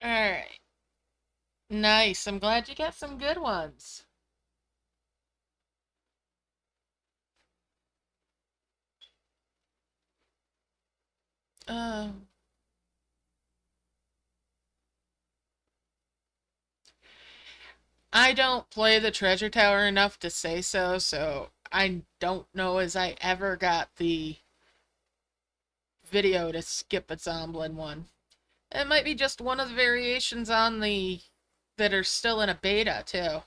[SPEAKER 1] All right. Nice. I'm glad you got some good ones. Um, I don't play the treasure tower enough to say so, so I don't know as I ever got the video to skip a Zomblin one. It might be just one of the variations on the that are still in a beta too.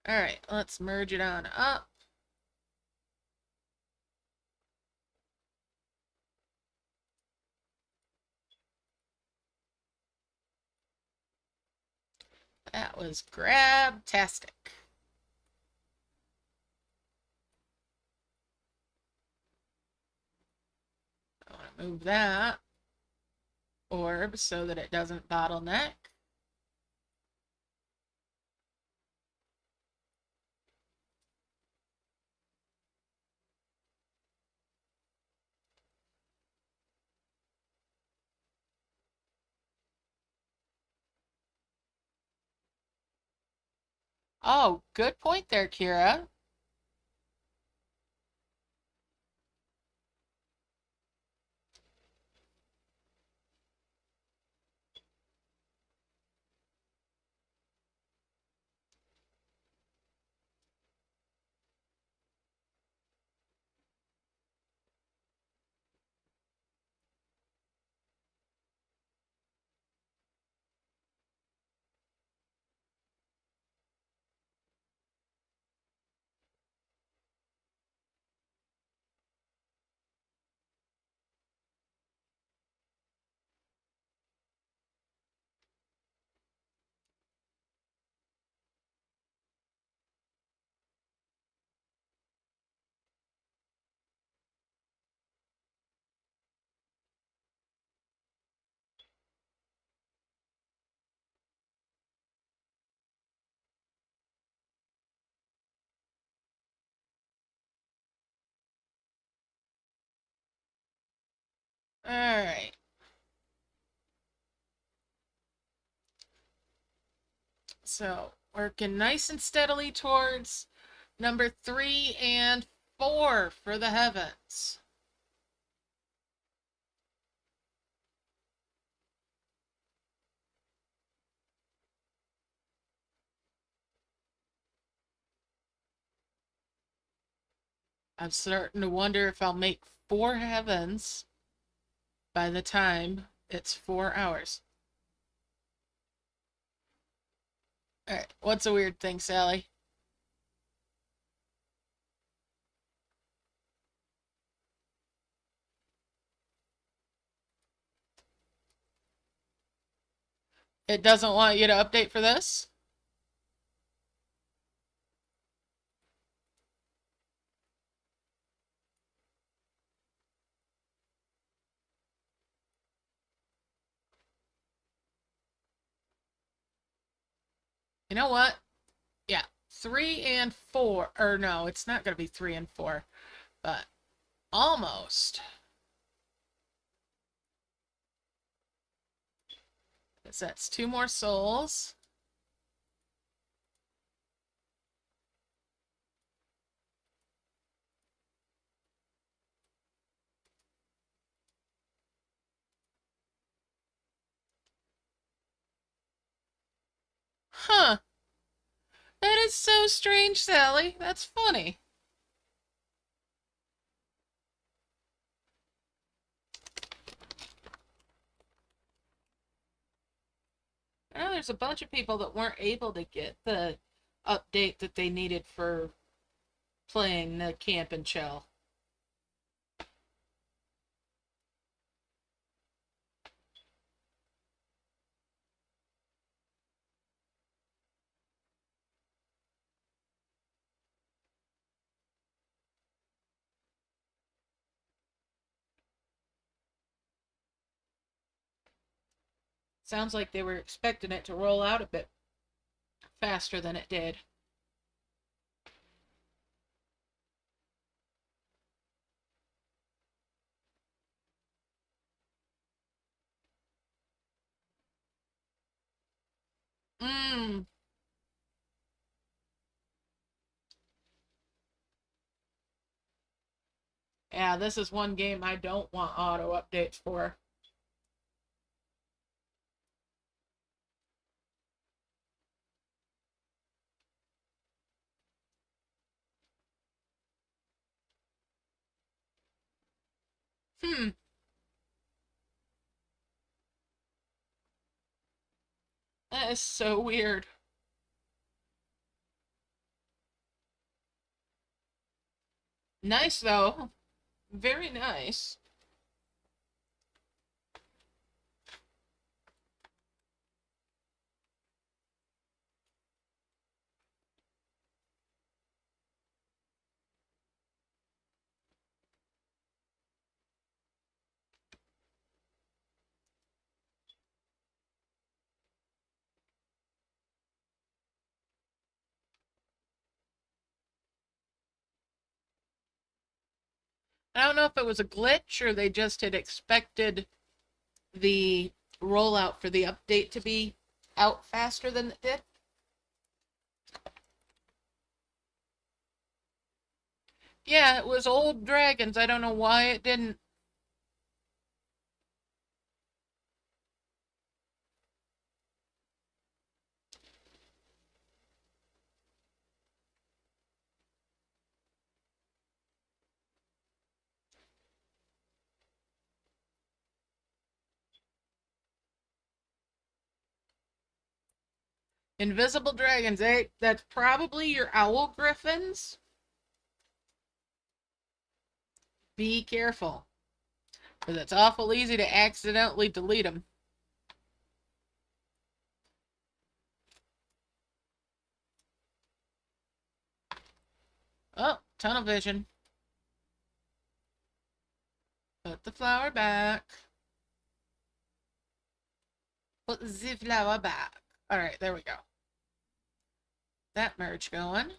[SPEAKER 1] All right, let's merge it on up. That was grab-tastic. I want to move that orb so that it doesn't bottleneck. Oh, good point there, Kira. All right. So, working nice and steadily towards number 3 and 4 for the heavens. I'm starting to wonder if I'll make 4 heavens by the time it's 4 hours. All right, what's a weird thing, Sally? It doesn't want you to update for this? You know what? Yeah, 3 and 4. Or no, it's not going to be 3 and 4, but almost. Because that's 2 more souls. Huh. That is so strange, Sally. That's funny. I know there's a bunch of people that weren't able to get the update that they needed for playing the camp and chill. Sounds like they were expecting it to roll out a bit faster than it did. Mmm. Yeah, this is one game I don't want auto updates for. Hmm. That is so weird. Nice, though. Very nice. I don't know if it was a glitch or they just had expected the rollout for the update to be out faster than it did. Yeah, it was old dragons. I don't know why it didn't. Invisible dragons, eh? That's probably your owl griffins. Be careful, because it's awful easy to accidentally delete them. Oh, tunnel vision. Put the flower back. Put the flower back. All right, there we go. That merge going.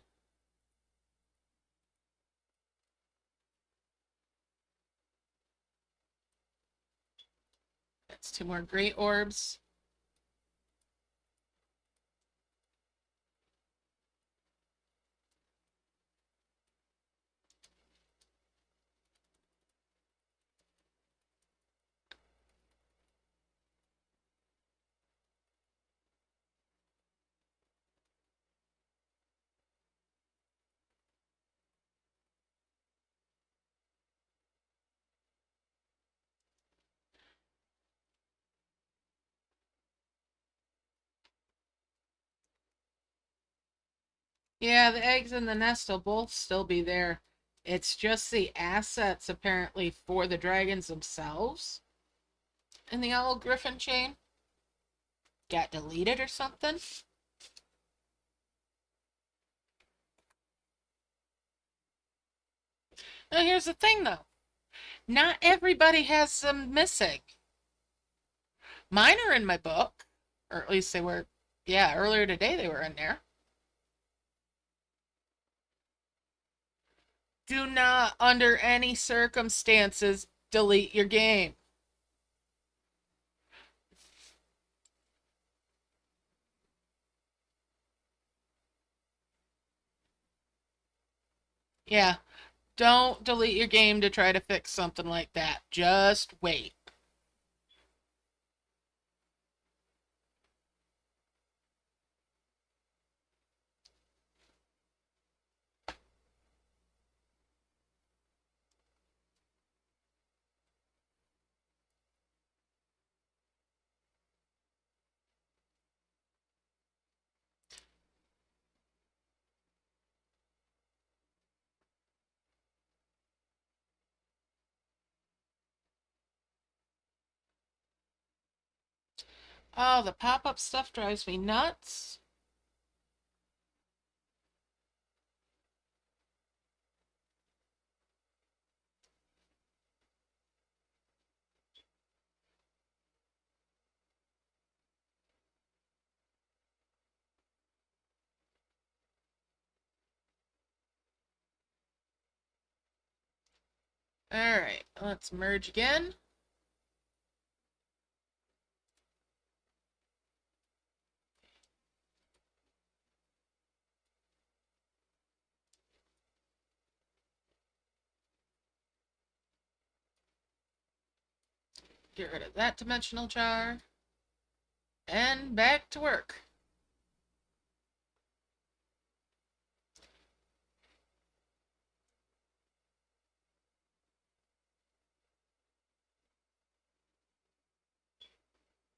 [SPEAKER 1] That's 2 more great orbs. Yeah, the eggs and the nest will both still be there. It's just the assets, apparently, for the dragons themselves in the Owl Griffin chain got deleted or something. Now, here's the thing, though. Not everybody has them missing. Mine are in my book, or at least they were, yeah, earlier today they were in there. Do not, under any circumstances, delete your game. Yeah, don't delete your game to try to fix something like that. Just wait. Oh, the pop-up stuff drives me nuts. Alright, let's merge again. Get rid of that dimensional jar. And back to work.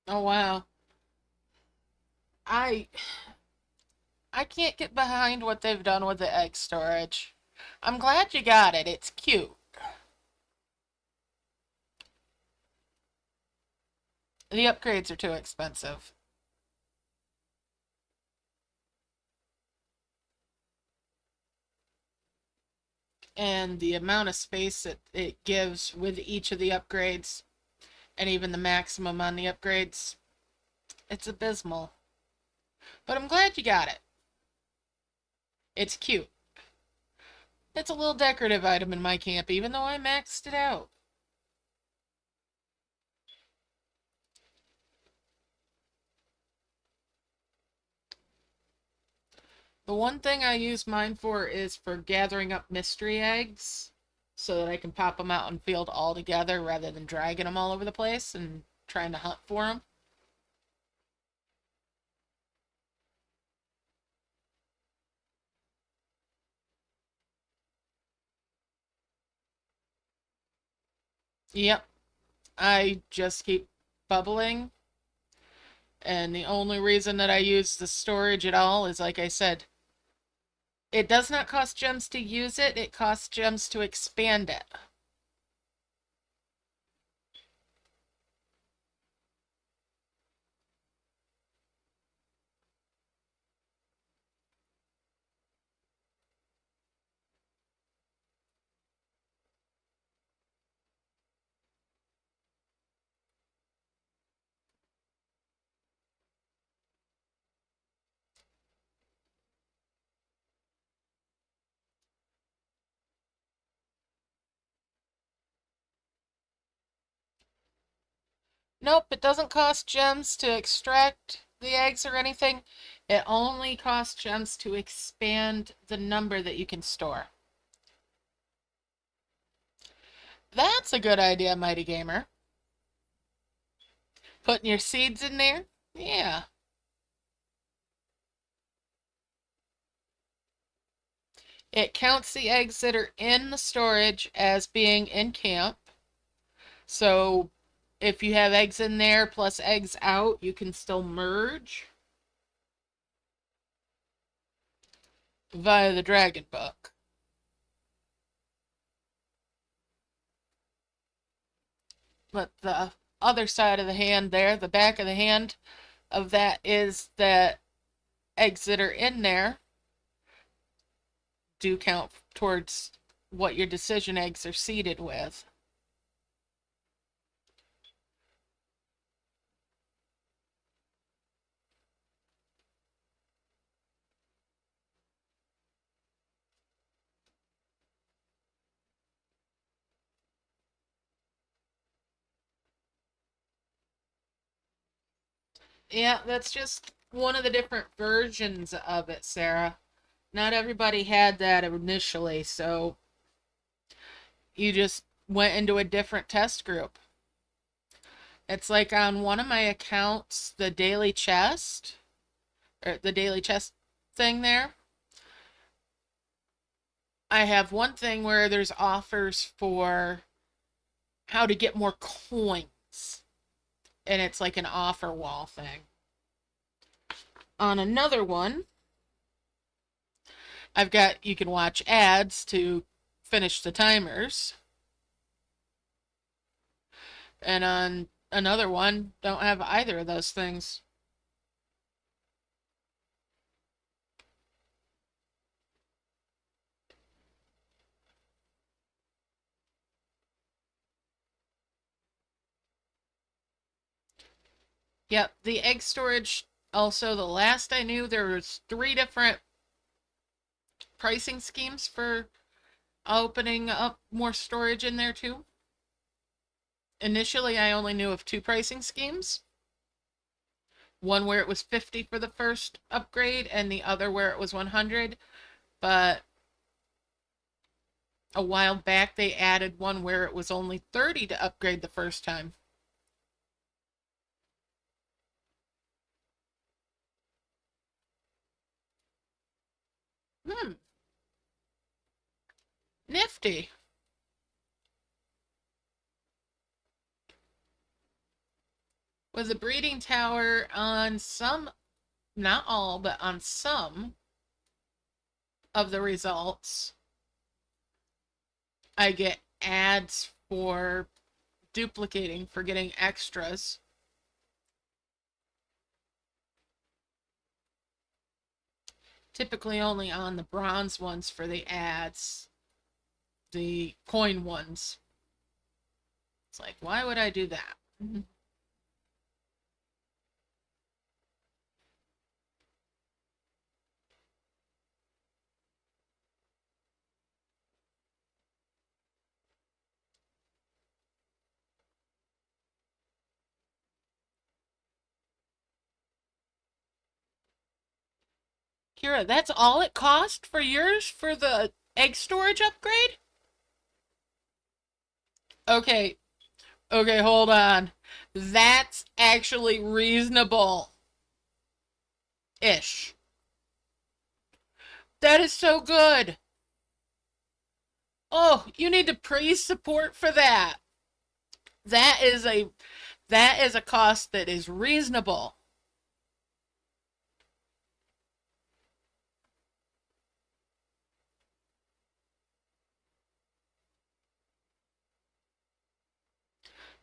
[SPEAKER 1] Oh wow. I I can't get behind what they've done with the egg storage. I'm glad you got it. It's cute. The upgrades are too expensive. And the amount of space that it gives with each of the upgrades, and even the maximum on the upgrades, it's abysmal. But I'm glad you got it. It's cute. It's a little decorative item in my camp, even though I maxed it out. The one thing I use mine for is for gathering up mystery eggs so that I can pop them out in field all together rather than dragging them all over the place and trying to hunt for them. Yep, I just keep bubbling, and the only reason that I use the storage at all is, like I said, it does not cost gems to use it, it costs gems to expand it. Nope, it doesn't cost gems to extract the eggs or anything. It only costs gems to expand the number that you can store. That's a good idea, Mighty Gamer. Putting your seeds in there? Yeah. It counts the eggs that are in the storage as being in camp. So if you have eggs in there plus eggs out, you can still merge via the dragon book. But the other side of the hand there, the back of the hand of that, is that eggs that are in there do count towards what your decision eggs are seeded with. Yeah, that's just one of the different versions of it, Sarah. Not everybody had that initially, so you just went into a different test group. It's like on one of my accounts, the daily chest, or the daily chest thing there, I have one thing where there's offers for how to get more coins, and it's like an offer wall thing. On another one, I've got, you can watch ads to finish the timers. And on another one, don't have either of those things. Yep, the egg storage, also the last I knew, there was 3 different pricing schemes for opening up more storage in there too. Initially, I only knew of 2 pricing schemes. One where it was 50 for the first upgrade and the other where it was 100. But a while back they added one where it was only 30 to upgrade the first time. Hmm, nifty. With a breeding tower on some, not all, but on some of the results, I get ads for duplicating, for getting extras. Typically only on the bronze ones for the ads, the coin ones. It's like, why would I do that? Kira, that's all it cost for yours for the egg storage upgrade? Okay, okay, hold on. That's actually reasonable. Ish. That is so good. Oh, you need to praise support for that. That is a cost that is reasonable.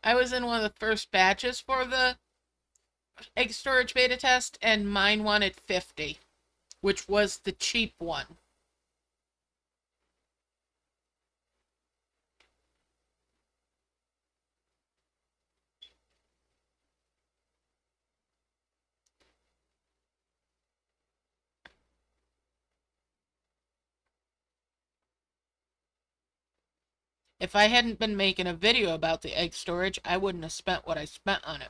[SPEAKER 1] I was in one of the first batches for the egg storage beta test, and mine wanted 50, which was the cheap one. If I hadn't been making a video about the egg storage, I wouldn't have spent what I spent on it.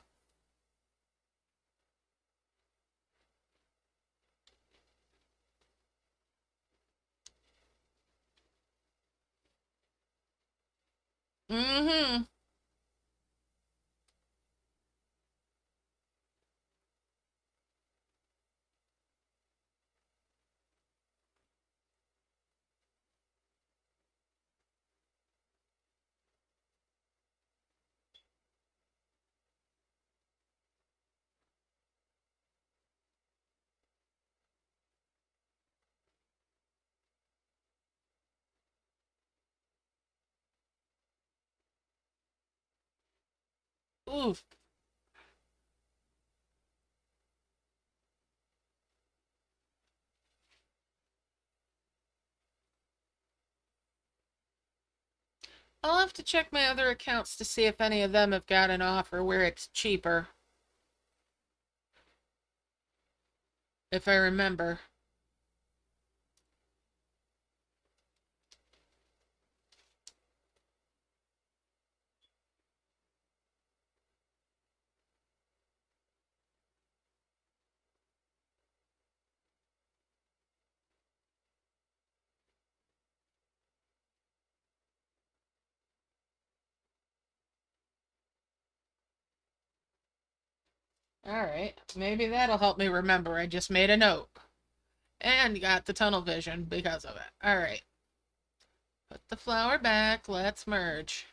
[SPEAKER 1] Mm-hmm. Oof. I'll have to check my other accounts to see if any of them have got an offer where it's cheaper. If I remember. Alright, maybe that'll help me remember. I just made a note. And got the tunnel vision because of it. Alright. Put the flower back. Let's merge.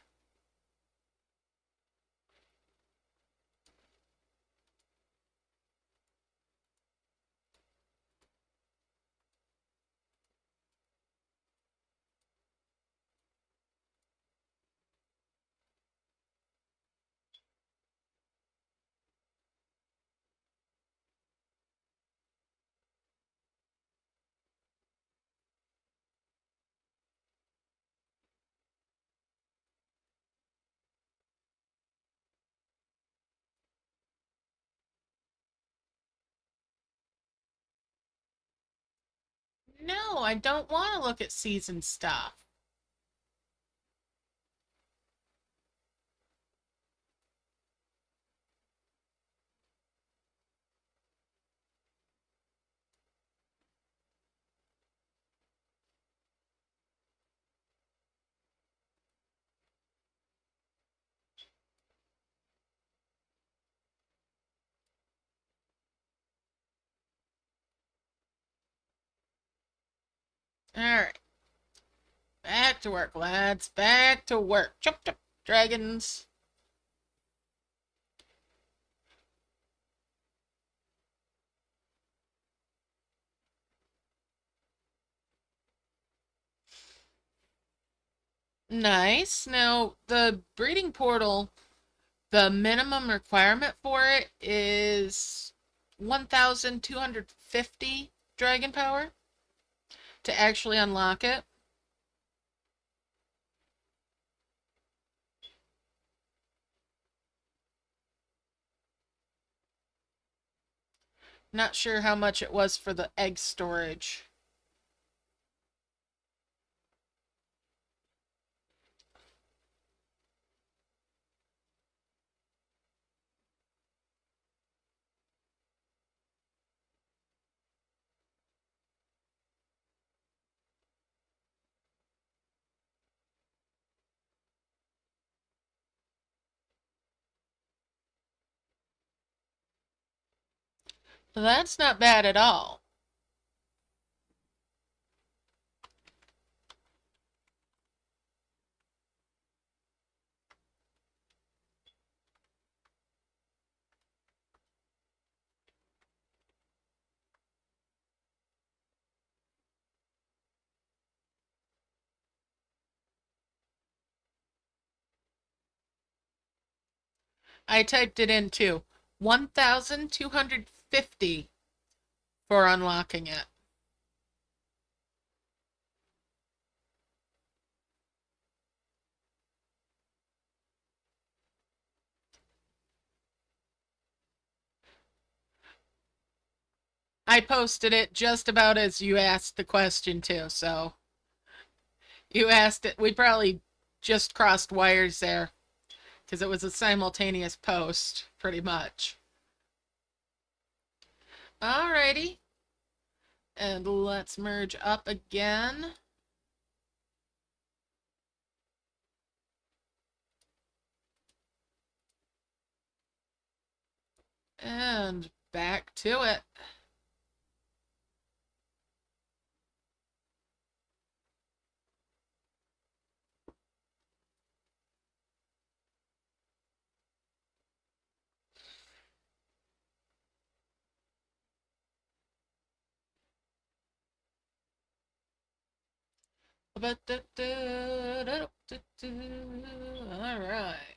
[SPEAKER 1] No, I don't want to look at season stuff. Alright. Back to work, lads. Back to work. Chop chop, dragons. Nice. Now, the breeding portal, the minimum requirement for it is 1,250 dragon power to actually unlock it. Not sure how much it was for the egg storage. That's not bad at all. I typed it in too. 1,250 for unlocking it. I posted it just about as you asked the question too, so you asked it. We probably just crossed wires there because it was a simultaneous post, pretty much. Alrighty. And let's merge up again. And back to it. All right.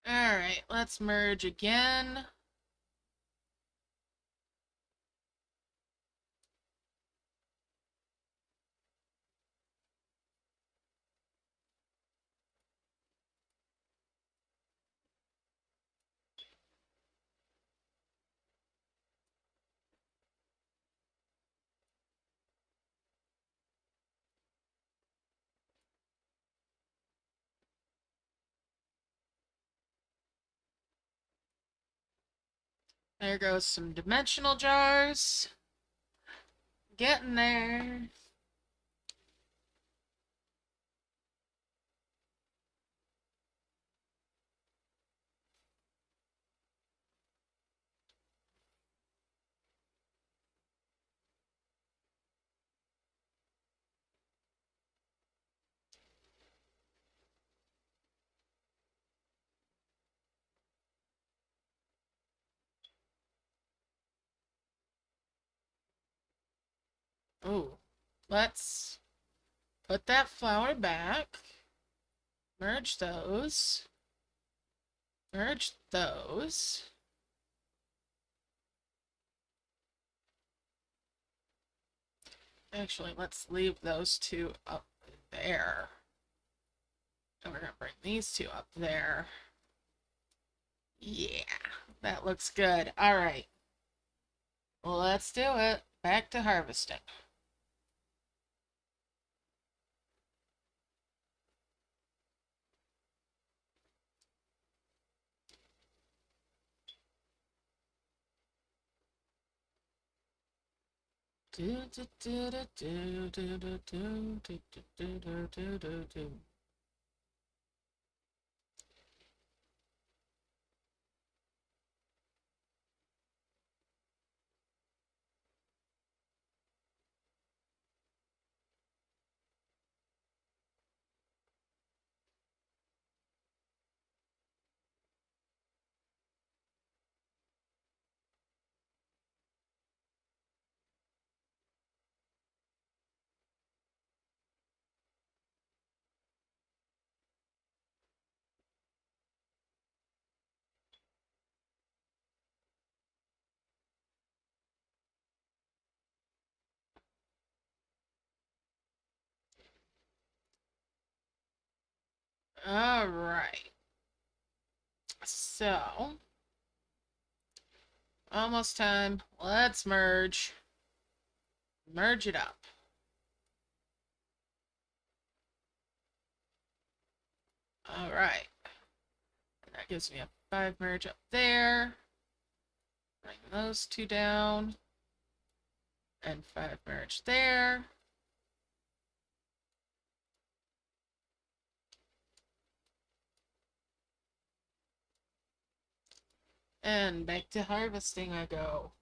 [SPEAKER 1] All right, let's merge again. There goes some dimensional jars. Getting there. Ooh, let's put that flower back. Merge those. Merge those. Actually, let's leave those two up there. And we're going to bring these two up there. Yeah, that looks good. All right. Well, let's do it. Back to harvesting. All right. So, almost time. Let's merge. Merge it up. All right. And that gives me a 5 merge up there. Bring those two down. And 5 merge there. And back to harvesting I go.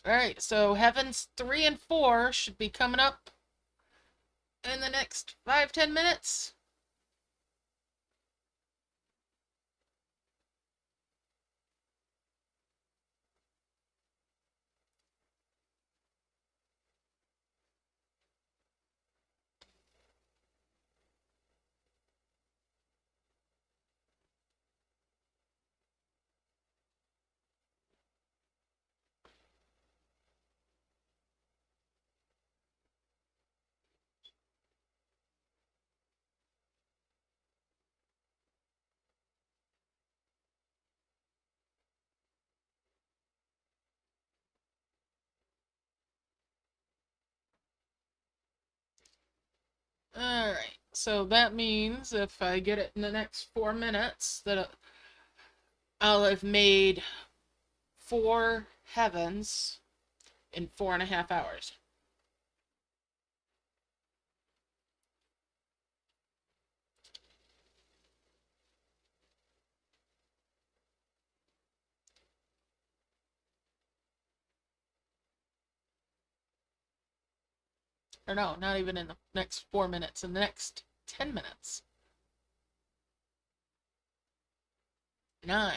[SPEAKER 1] Alright, so Heavens 3 and 4 should be coming up in the next 5-10 minutes. Alright, so that means if I get it in the next 4 minutes, that I'll have made 4 heavens in 4.5 hours. Or no, not even in the next 4 minutes, in the next 10 minutes. 9.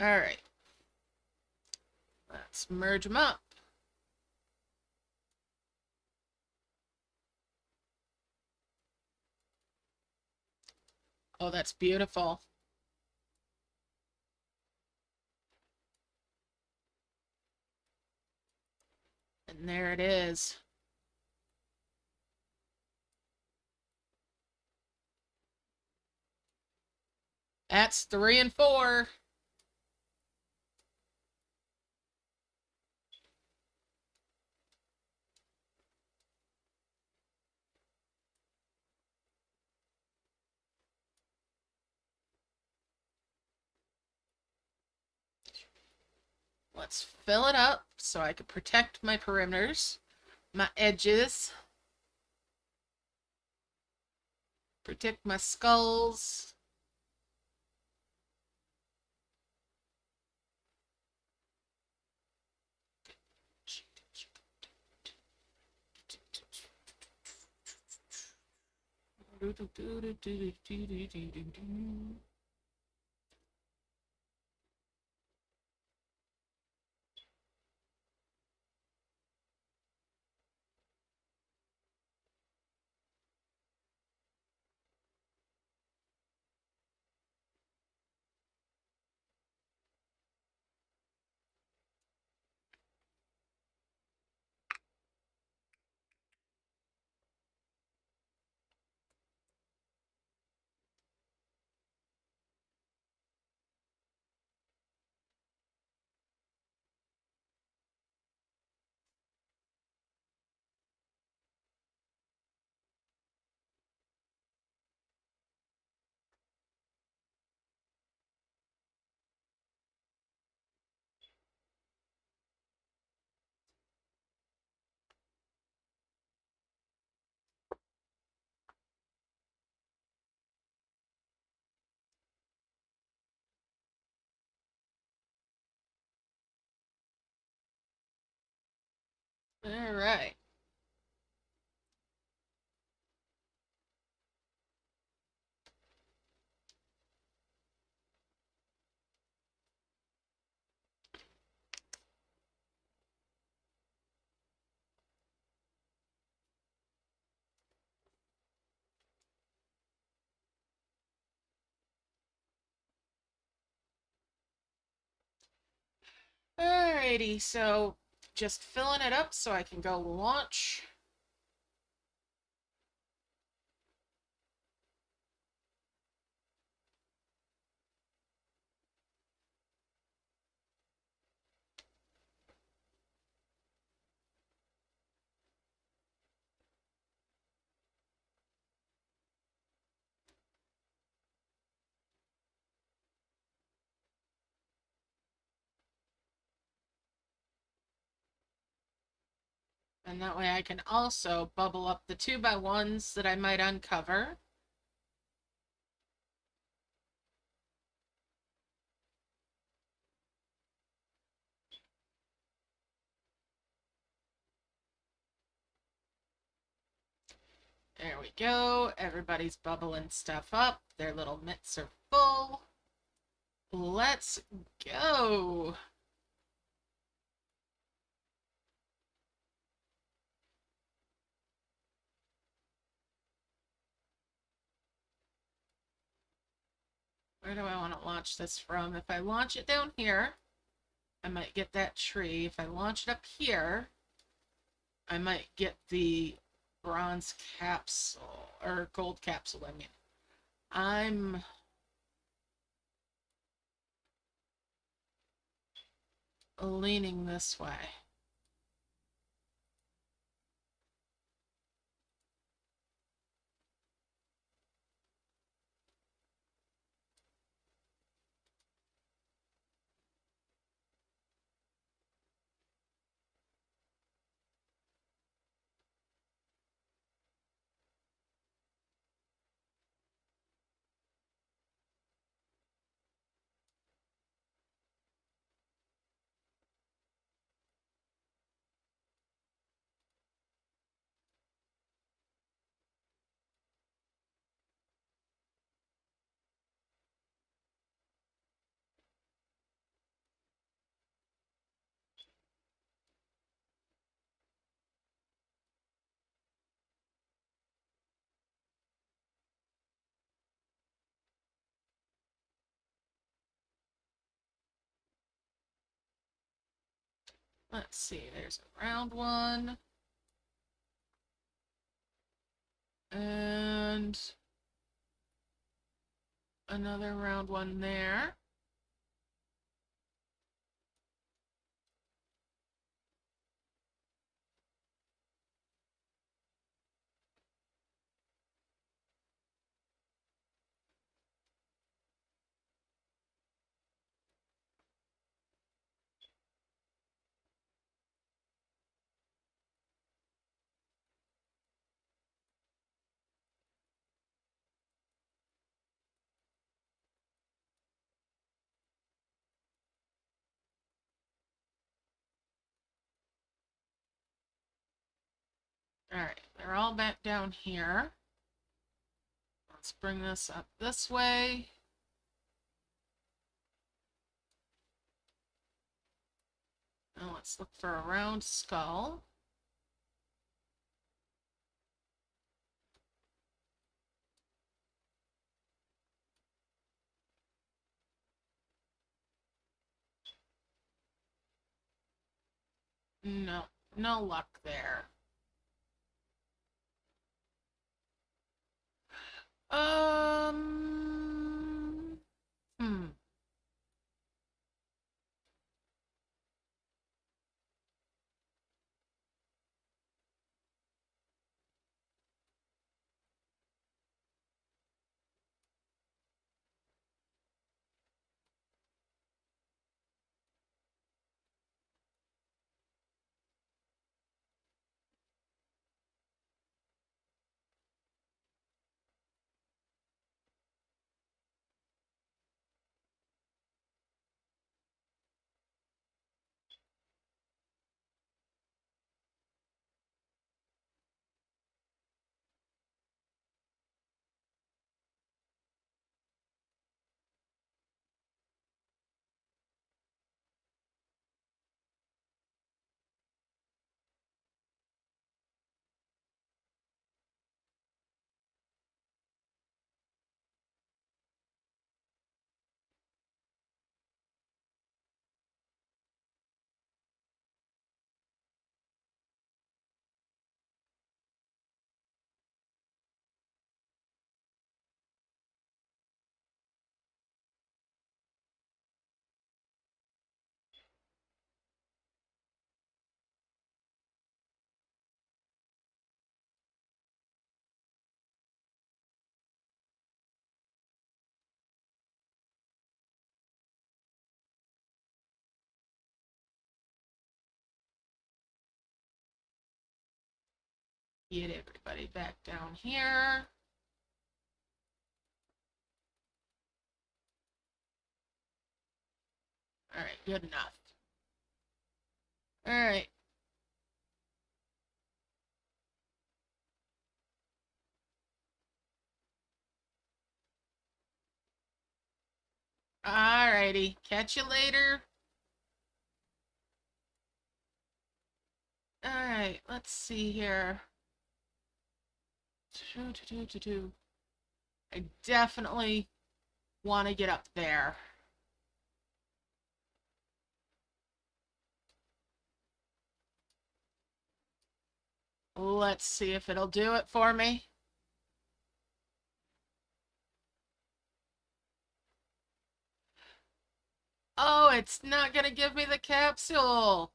[SPEAKER 1] Alright. Let's merge them up. Oh, that's beautiful. And there it is. That's 3 and 4. Let's fill it up so I can protect my perimeters, my edges, protect my skulls. All right. Alrighty, so just filling it up so I can go launch. And that way I can also bubble up the 2x1s that I might uncover. There we go. Everybody's bubbling stuff up. Their little mitts are full. Let's go. Where do I want to launch this from? If I launch it down here, I might get that tree. If I launch it up here, I might get the bronze capsule, or gold capsule, I mean. I'm leaning this way. Let's see, there's a round one. And another round one there. Alright, they're all back down here. Let's bring this up this way. Now let's look for a round skull. No, no luck there. Hmm. Get everybody back down here. All right, good enough. All right. All righty. Catch you later. All right, let's see here. I definitely want to get up there. Let's see if it'll do it for me. Oh, it's not gonna give me the capsule.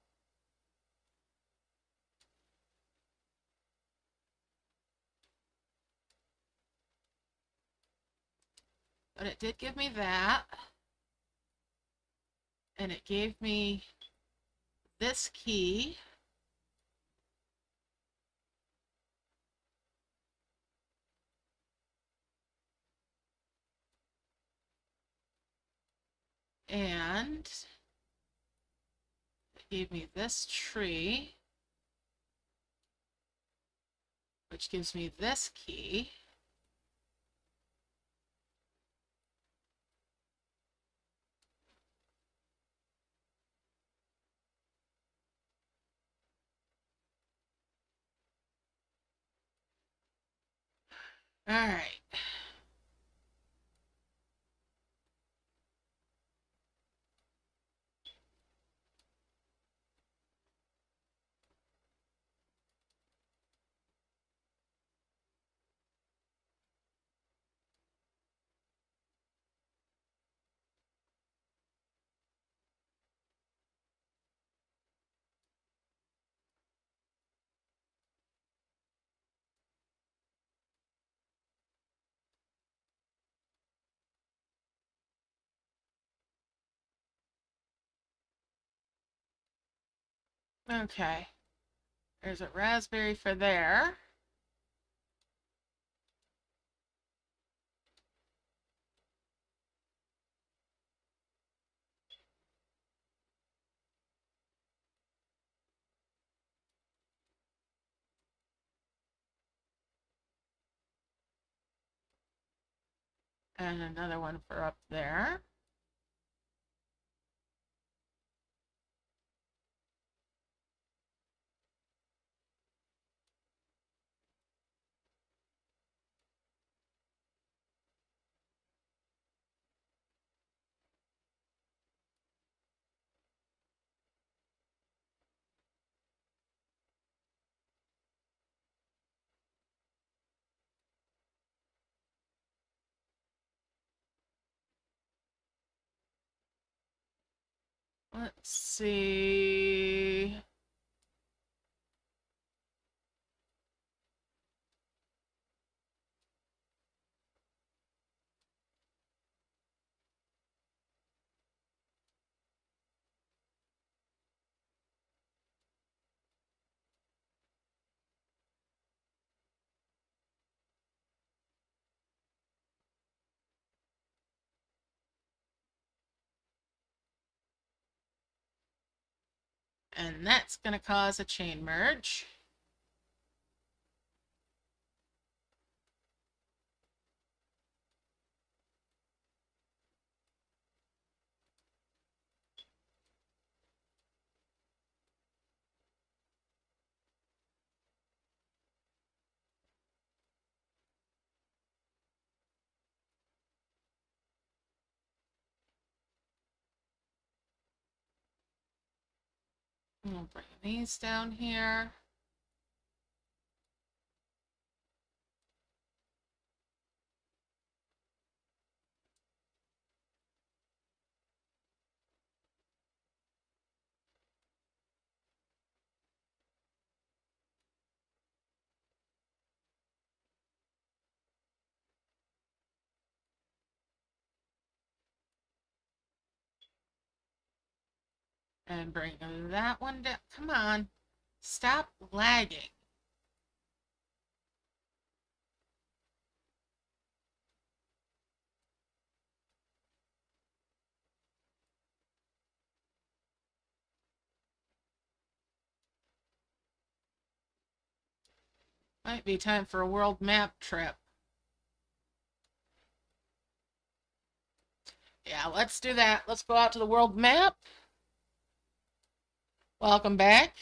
[SPEAKER 1] But it did give me that. And it gave me this key. And it gave me this tree, which gives me this key. All right. Okay. There's a raspberry for there. And another one for up there. Let's see. And that's going to cause a chain merge. I'll bring these down here. And bring that one down. Come on. Stop lagging. Might be time for a world map trip. Yeah, let's do that. Let's go out to the world map. Welcome back.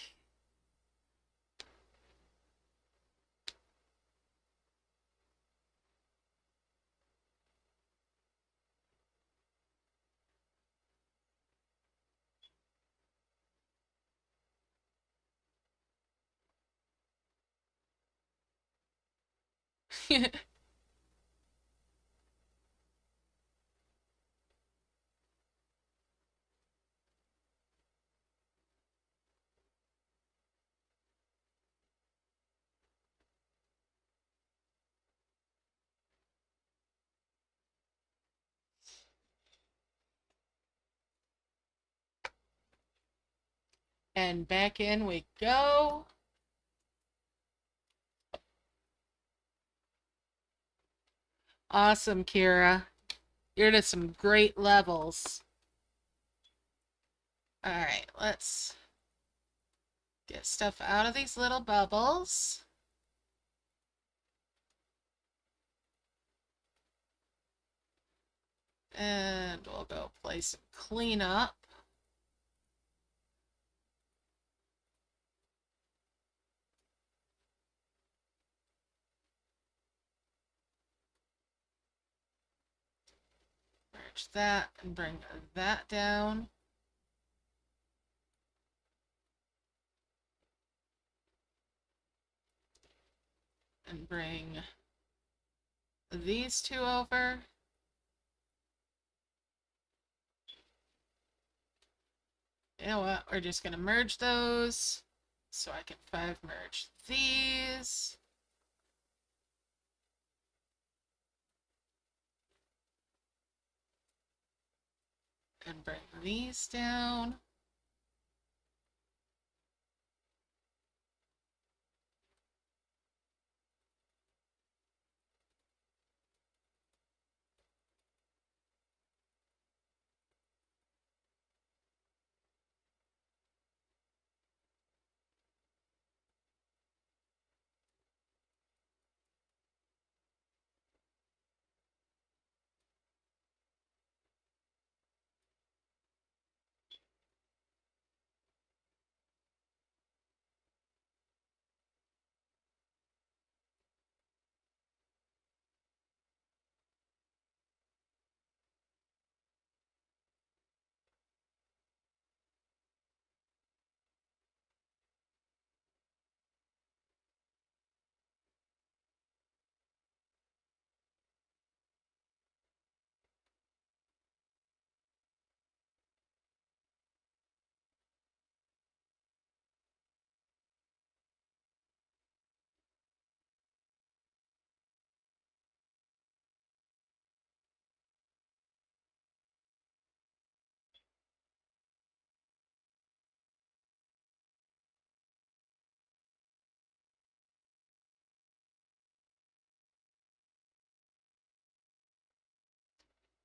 [SPEAKER 1] And back in we go. Awesome, Kira. You're to some great levels. Alright, let's get stuff out of these little bubbles. And we'll go play some cleanup. Merge that and bring that down. And bring these two over. You know what? We're just going to merge those. So I can 5 merge these. And bring these down.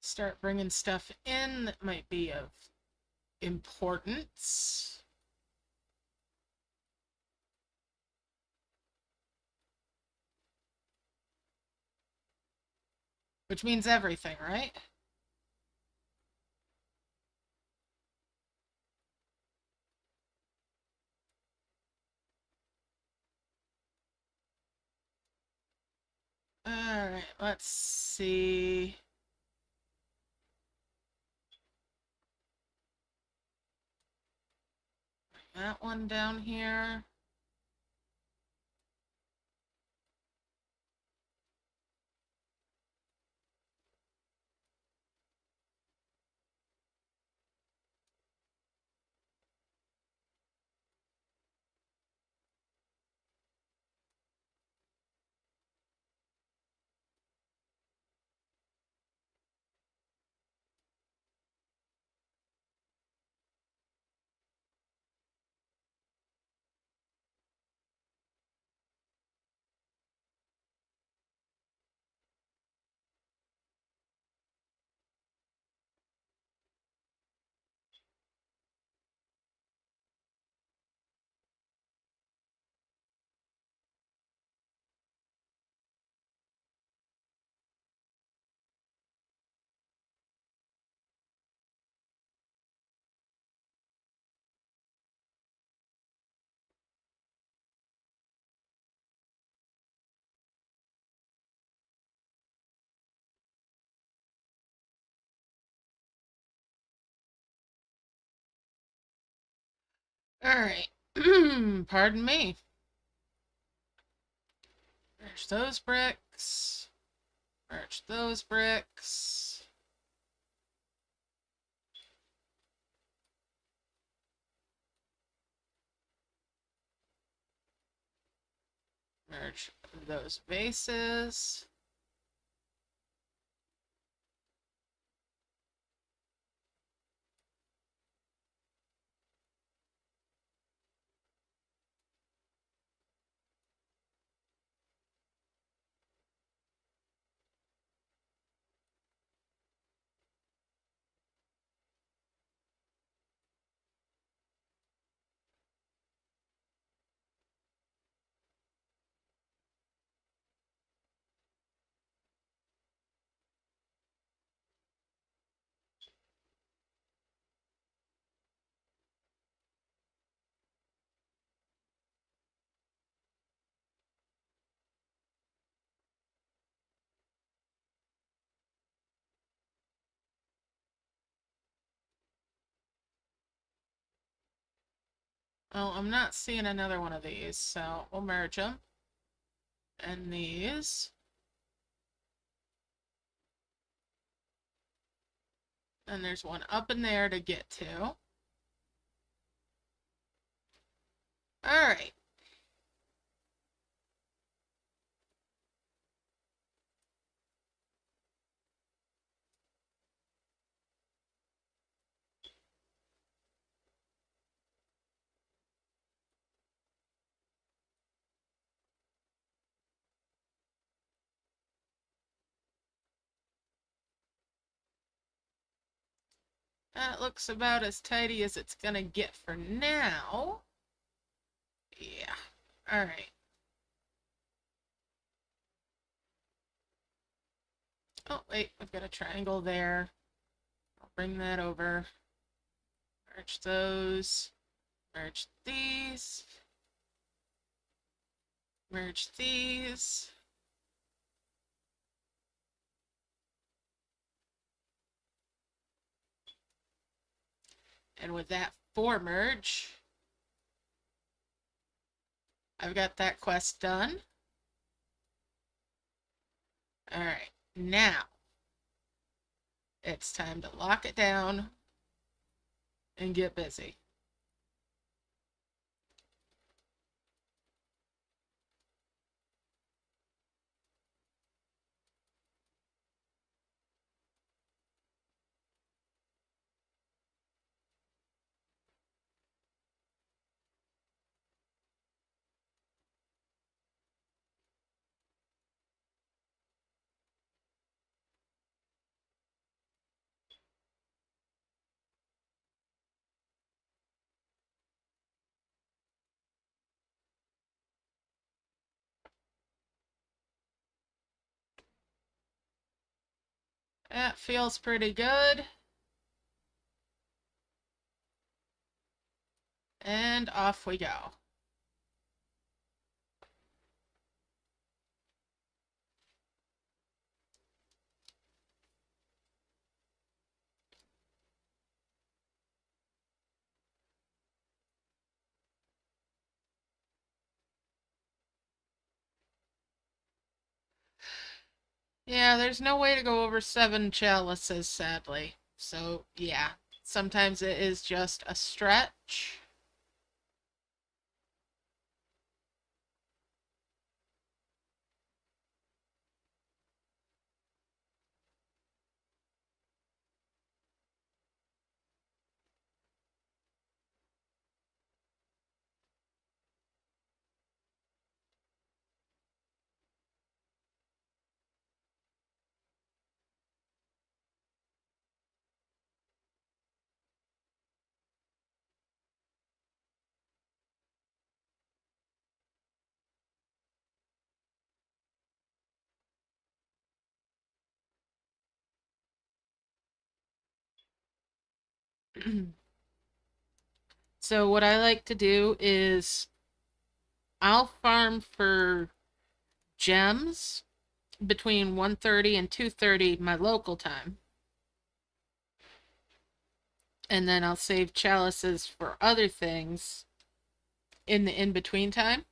[SPEAKER 1] Start bringing stuff in that might be of importance. Which means everything, right? Alright, let's see. Bring that one down here. Alright. Pardon me. Merge those bricks. Merge those bricks. Merge those bases. Well, I'm not seeing another one of these, so we'll merge them. And these. And there's one up in there to get to. Alright. That looks about as tidy as it's gonna get for now. Yeah. Alright. Oh, wait. I've got a triangle there. I'll bring that over. Merge those. Merge these. Merge these. And with that 4 merge, I've got that quest done. Alright, now it's time to lock it down and get busy. That feels pretty good. And off we go. Yeah, there's no way to go over 7 chalices, sadly. So, yeah, sometimes it is just a stretch. So what I like to do is I'll farm for gems between 1:30 and 2:30 my local time. And then I'll save chalices for other things in the in-between time.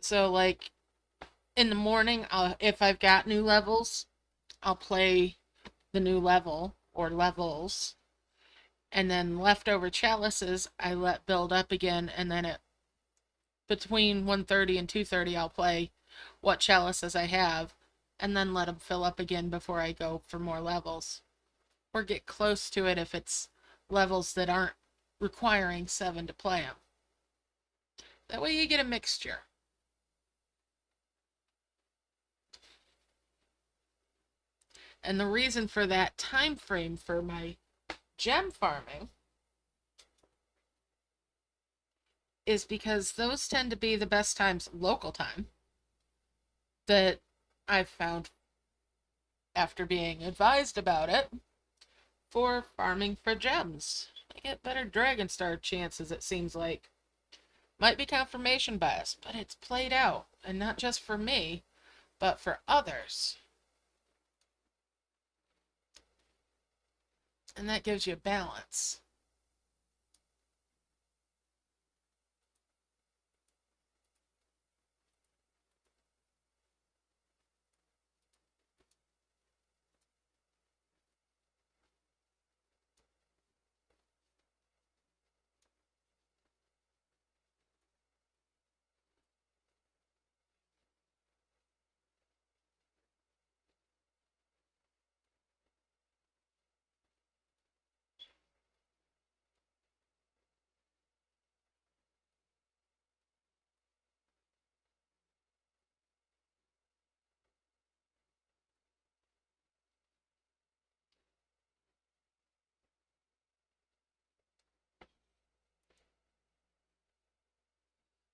[SPEAKER 1] So like in the morning, if I've got new levels, I'll play the new level or levels, and then leftover chalices I let build up again, and then at between 1:30 and 2:30 I'll play what chalices I have, and then let them fill up again before I go for more levels, or get close to it if it's levels that aren't requiring 7 to play them. That way you get a mixture. And the reason for that time frame for my gem farming is because those tend to be the best times, local time, that I've found after being advised about it, for farming for gems. I get better Dragon Star chances, it seems like. Might be confirmation bias, but it's played out, and not just for me, but for others. And that gives you a balance.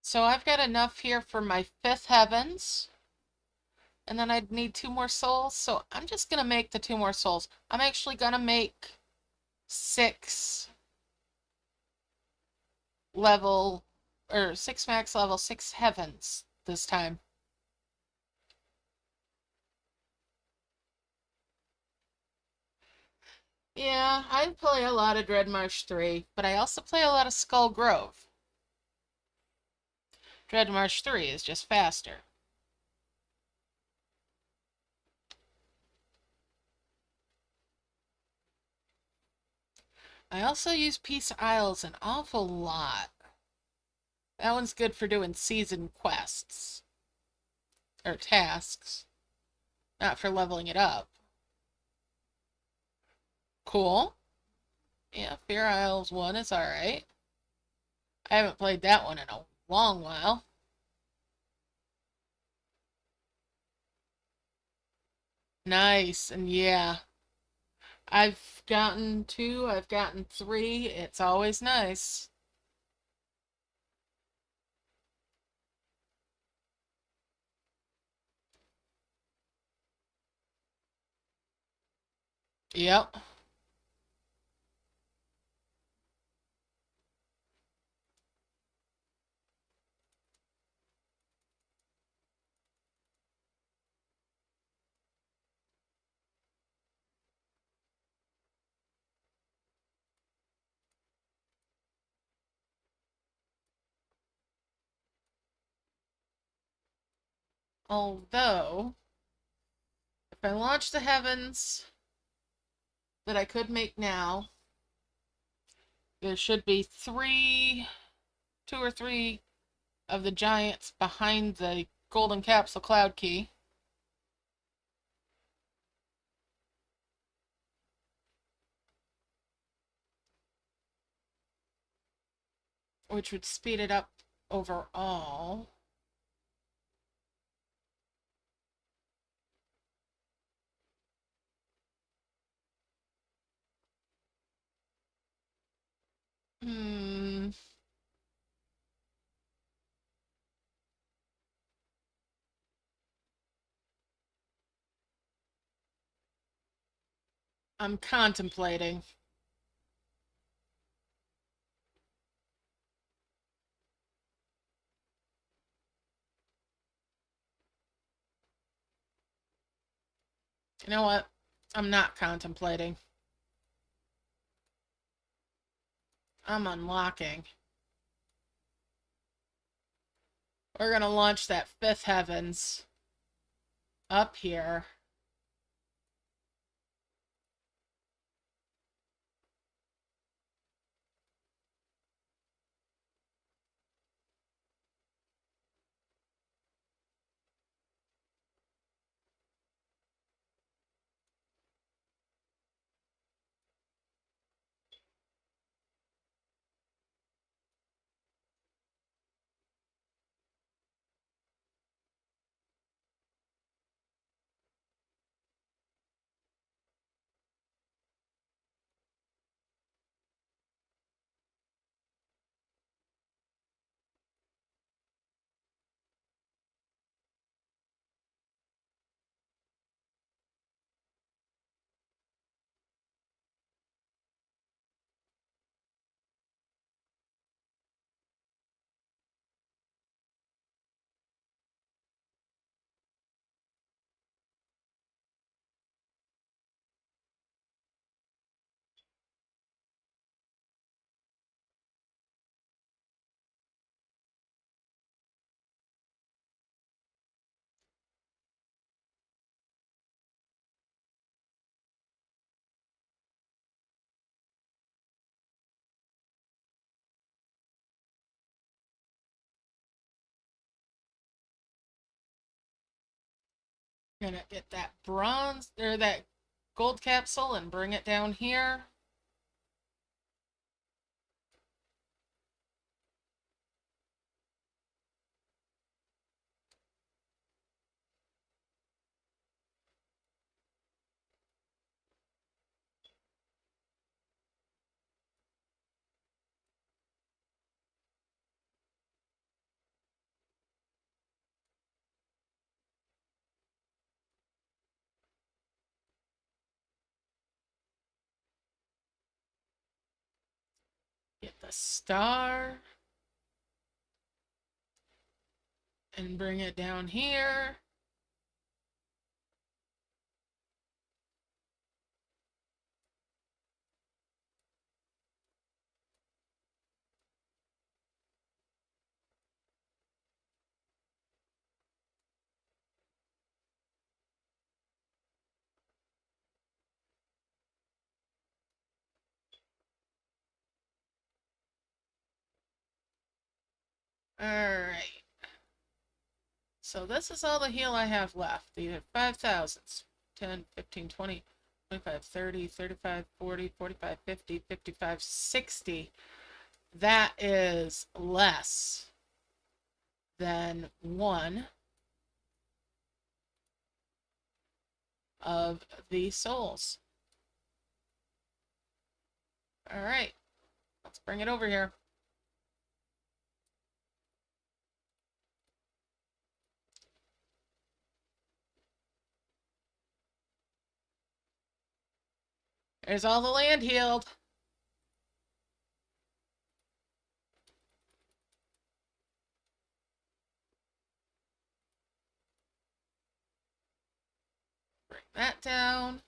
[SPEAKER 1] So I've got enough here for my 5th heavens. And then I'd need 2 more souls. So I'm just going to make the 2 more souls. I'm actually going to make 6 level, or 6 max level, 6 heavens this time. Yeah, I play a lot of Dreadmarsh 3, but I also play a lot of Skull Grove. Dreadmarsh 3 is just faster. I also use Peace Isles an awful lot. That one's good for doing season quests. Or tasks. Not for leveling it up. Cool. Yeah, Phaera Isles 1 is alright. I haven't played that one in a long while. Nice, and yeah. I've gotten 2, I've gotten 3. It's always nice. Yep. Although, if I launch the heavens that I could make now, there should be 2 or 3 of the giants behind the golden capsule cloud key. Which would speed it up overall. Hmm. I'm contemplating. You know what? I'm not contemplating. I'm unlocking. We're gonna launch that fifth heavens up here. Gonna get that bronze, or that gold capsule and bring it down here. Get the star. And bring it down here. Alright. So this is all the heal I have left. You have 5,000. 10, 15, 20, 25, 30, 35, 40, 45, 50, 55, 60. That is less than one of the souls. Alright. Let's bring it over here. There's all the land healed. Bring that down.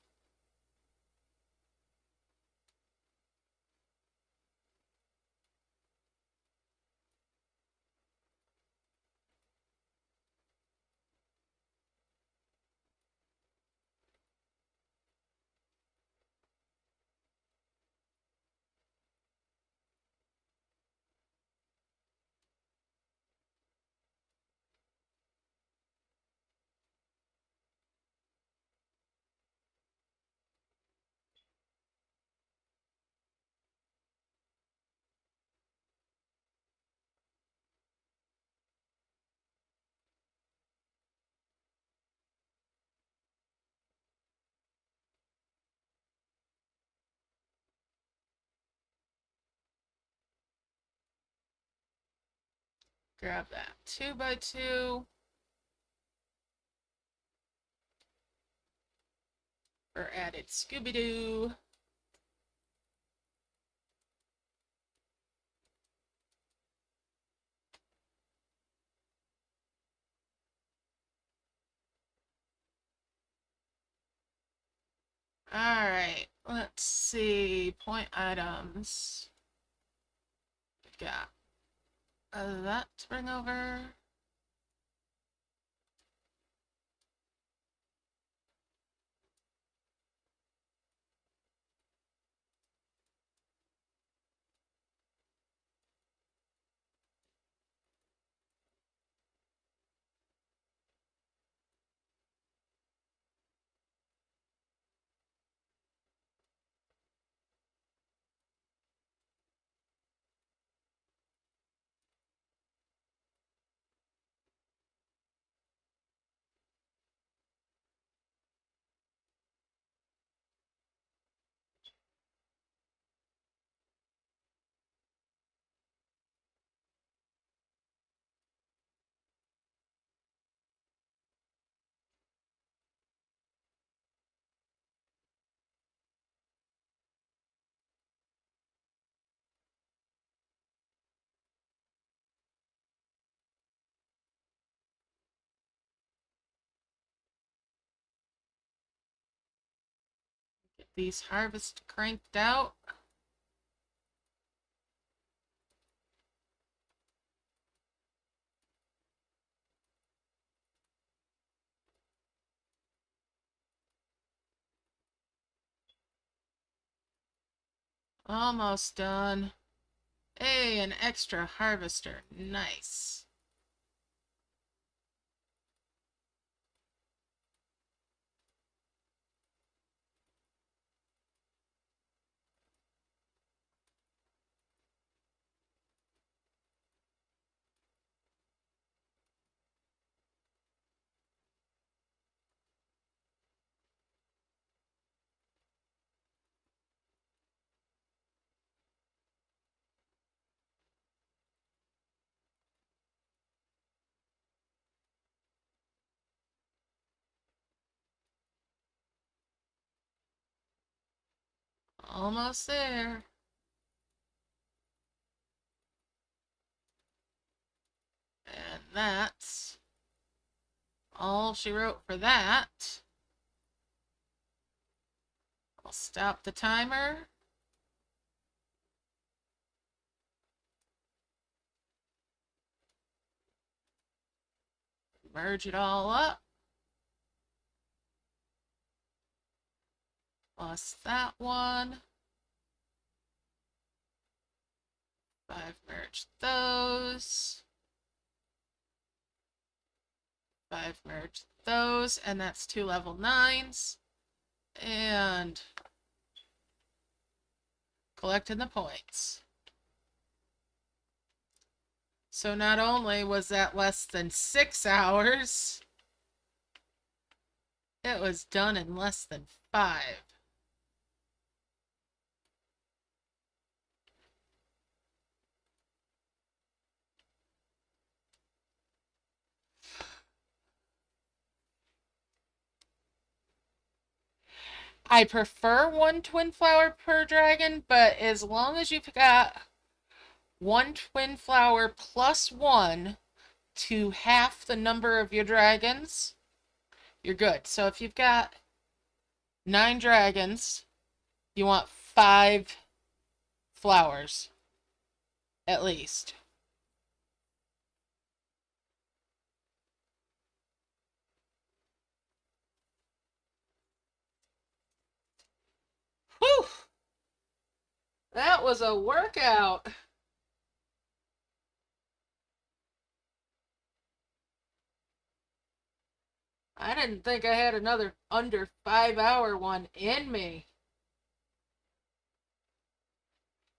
[SPEAKER 1] Grab that 2x2 for added Scooby-Doo. Alright, let's see. Point items. We've got that to bring over. Get these harvests cranked out. Almost done. Hey, an extra harvester. Nice. Almost there. And that's all she wrote for that. I'll stop the timer. Merge it all up. Plus that one. 5 merge those. 5 merge those. And that's 2 level 9s. And collecting the points. So not only was that less than 6 hours, it was done in less than 5. I prefer 1 twin flower per dragon, but as long as you've got 1 twin flower plus 1 to half the number of your dragons, you're good. So if you've got 9 dragons, you want 5 flowers at least. Whew! That was a workout. I didn't think I had another under 5-hour one in me.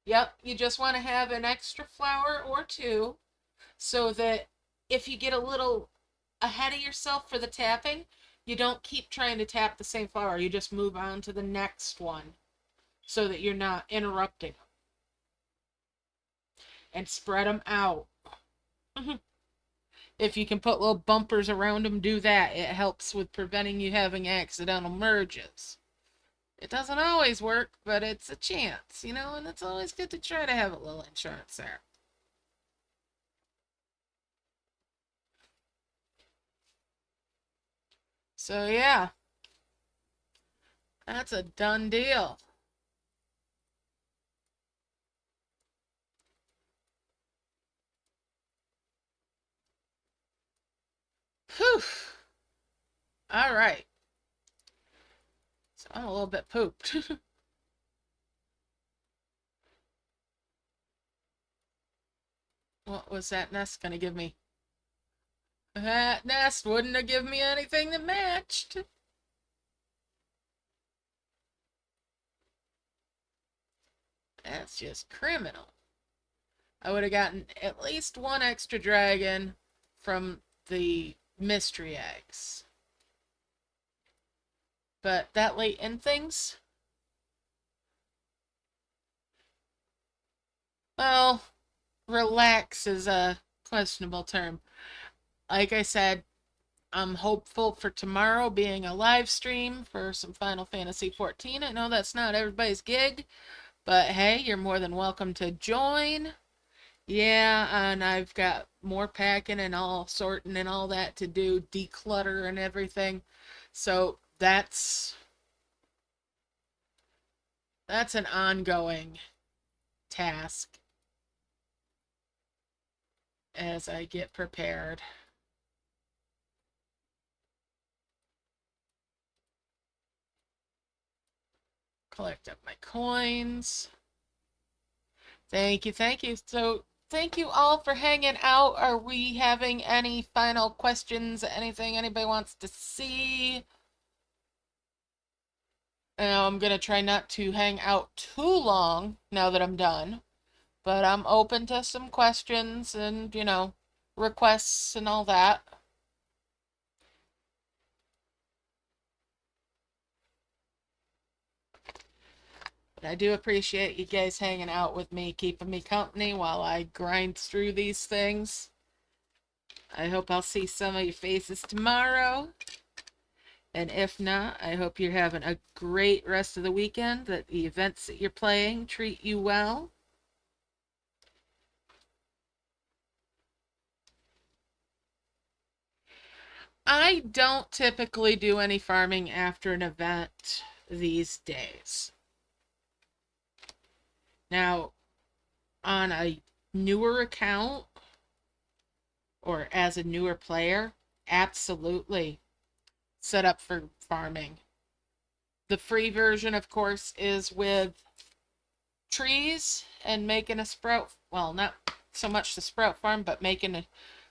[SPEAKER 1] Yep, you just want to have an extra flower or 2 so that if you get a little ahead of yourself for the tapping, you don't keep trying to tap the same flower. You just move on to the next one so that you're not interrupting them. And spread them out. If you can put little bumpers around them, do that. It helps with preventing you having accidental merges. It doesn't always work, but it's a chance, you know, and it's always good to try to have a little insurance there. So yeah, That's a done deal. Whew. All right. So I'm a little bit pooped. What was that nest gonna give me? That nest wouldn't have given me anything that matched. That's just criminal. I would have gotten at least one extra dragon from the mystery eggs. But that late in things? Well, relax is a questionable term. Like I said, I'm hopeful for tomorrow being a live stream for some Final Fantasy XIV. I know that's not everybody's gig, but hey, you're more than welcome to join. Yeah, and I've got more packing and all sorting and all that to do, declutter and everything. So that's an ongoing task as I get prepared. Collect up my coins. Thank you, thank you. So, thank you all for hanging out. Are we having any final questions? Anything anybody wants to see? I'm going to try not to hang out too long now that I'm done. But I'm open to some questions and, requests and all that. But I do appreciate you guys hanging out with me, keeping me company while I grind through these things. I hope I'll see some of your faces tomorrow. And if not, I hope you're having a great rest of the weekend, that the events that you're playing treat you well. I don't typically do any farming after an event these days. Now, on a newer account or as a newer player, absolutely set up for farming. The free version, of course, is with trees and making a sprout, well, not so much the sprout farm, but making a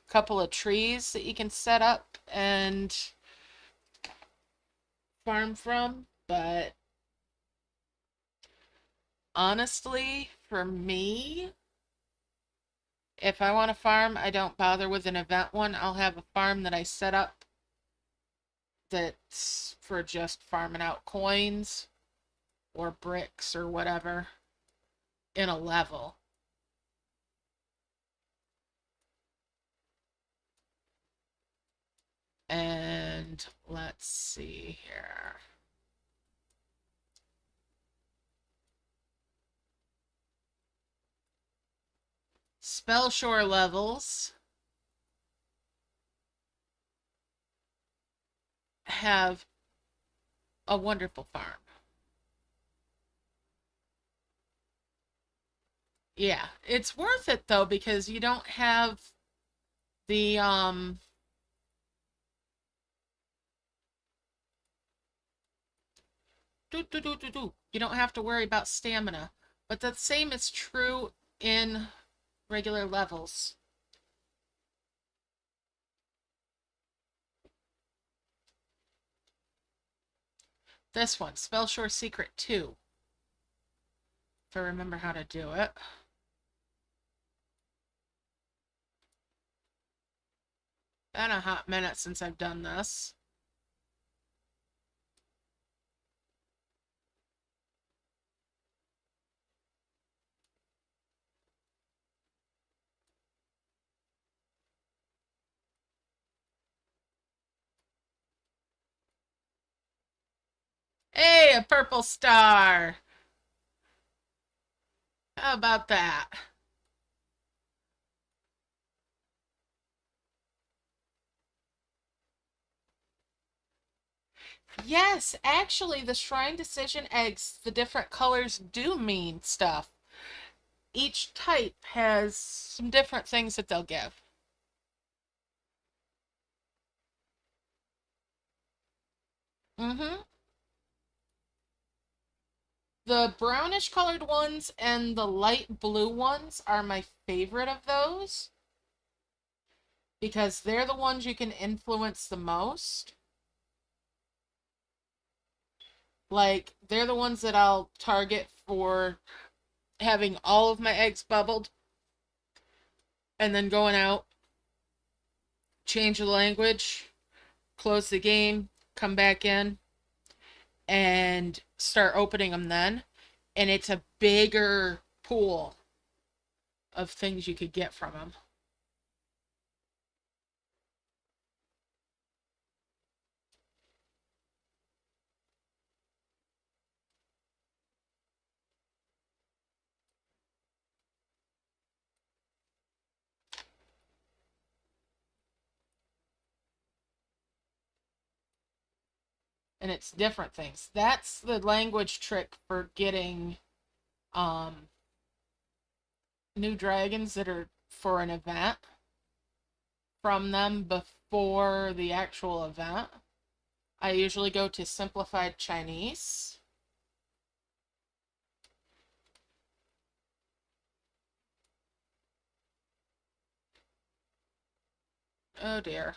[SPEAKER 1] couple of trees that you can set up and farm from. But honestly, for me, if I want to farm, I don't bother with an event one. I'll have a farm that I set up that's for just farming out coins or bricks or whatever in a level. And let's see here. Spellshore levels have a wonderful farm. Yeah, it's worth it though because you don't have the you don't have to worry about stamina. But the same is true in regular levels. This one, Spellshore Secret 2. If I remember how to do it. Been a hot minute since I've done this. Hey, a purple star! How about that? Yes, actually, the Shrine Decision eggs, the different colors do mean stuff. Each type has some different things that they'll give. Mm-hmm. The brownish colored ones and the light blue ones are my favorite of those because they're the ones you can influence the most. Like, they're the ones that I'll target for having all of my eggs bubbled and then going out, change the language, close the game, come back in, and start opening them then. And it's a bigger pool of things you could get from them. And it's different things. That's the language trick for getting um new dragons that are for an event from them before the actual event. I usually go to simplified Chinese. Oh dear.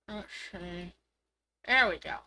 [SPEAKER 1] Let's see. There we go.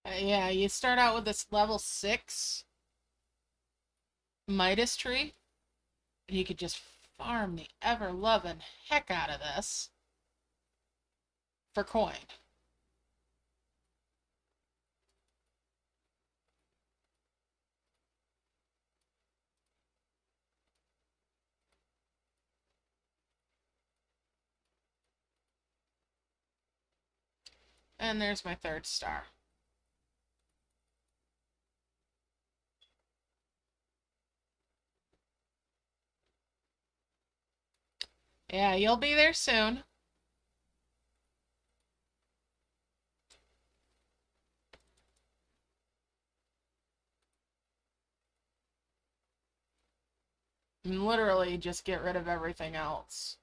[SPEAKER 1] Yeah, you start out with this level 6 Midas tree, and you could just farm the ever-loving heck out of this for coin. And there's my third star. Yeah, you'll be there soon. And literally just get rid of everything else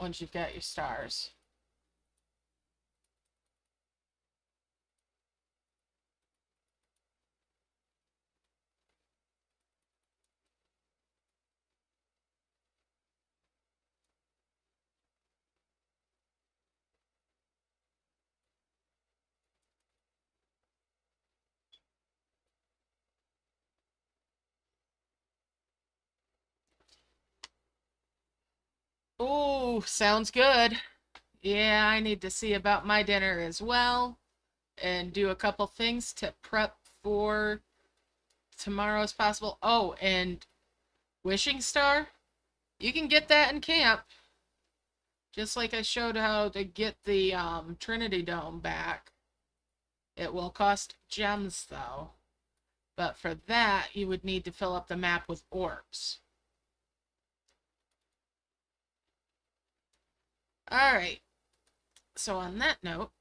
[SPEAKER 1] once you've got your stars. Ooh, sounds good. Yeah, I need to see about my dinner as well and do a couple things to prep for tomorrow as possible. Oh, and Wishing Star, you can get that in camp. Just like I showed how to get the Trinity Dome back. It will cost gems though. But for that, you would need to fill up the map with orbs. Alright, so on that note,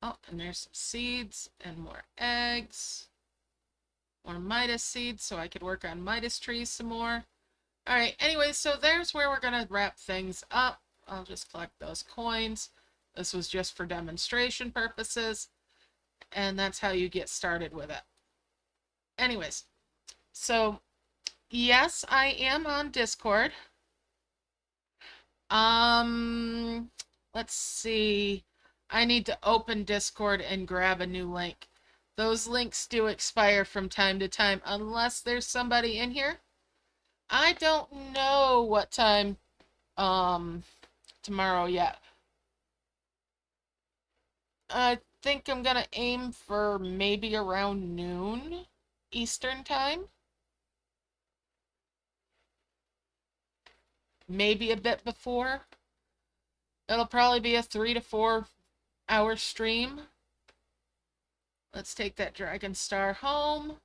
[SPEAKER 1] Oh, and there's some seeds and more eggs. More Midas seeds so I could work on Midas trees some more. Alright, anyway, so there's where we're going to wrap things up. I'll just collect those coins. This was just for demonstration purposes. And that's how you get started with it. Anyways, so yes, I am on Discord. Let's see. I need to open Discord and grab a new link. Those links do expire from time to time unless there's somebody in here. I don't know what time tomorrow yet. I think I'm gonna aim for maybe around noon Eastern time. Maybe a bit before. It'll probably be a 3 to 4 hour stream. Let's take that Dragon Star home.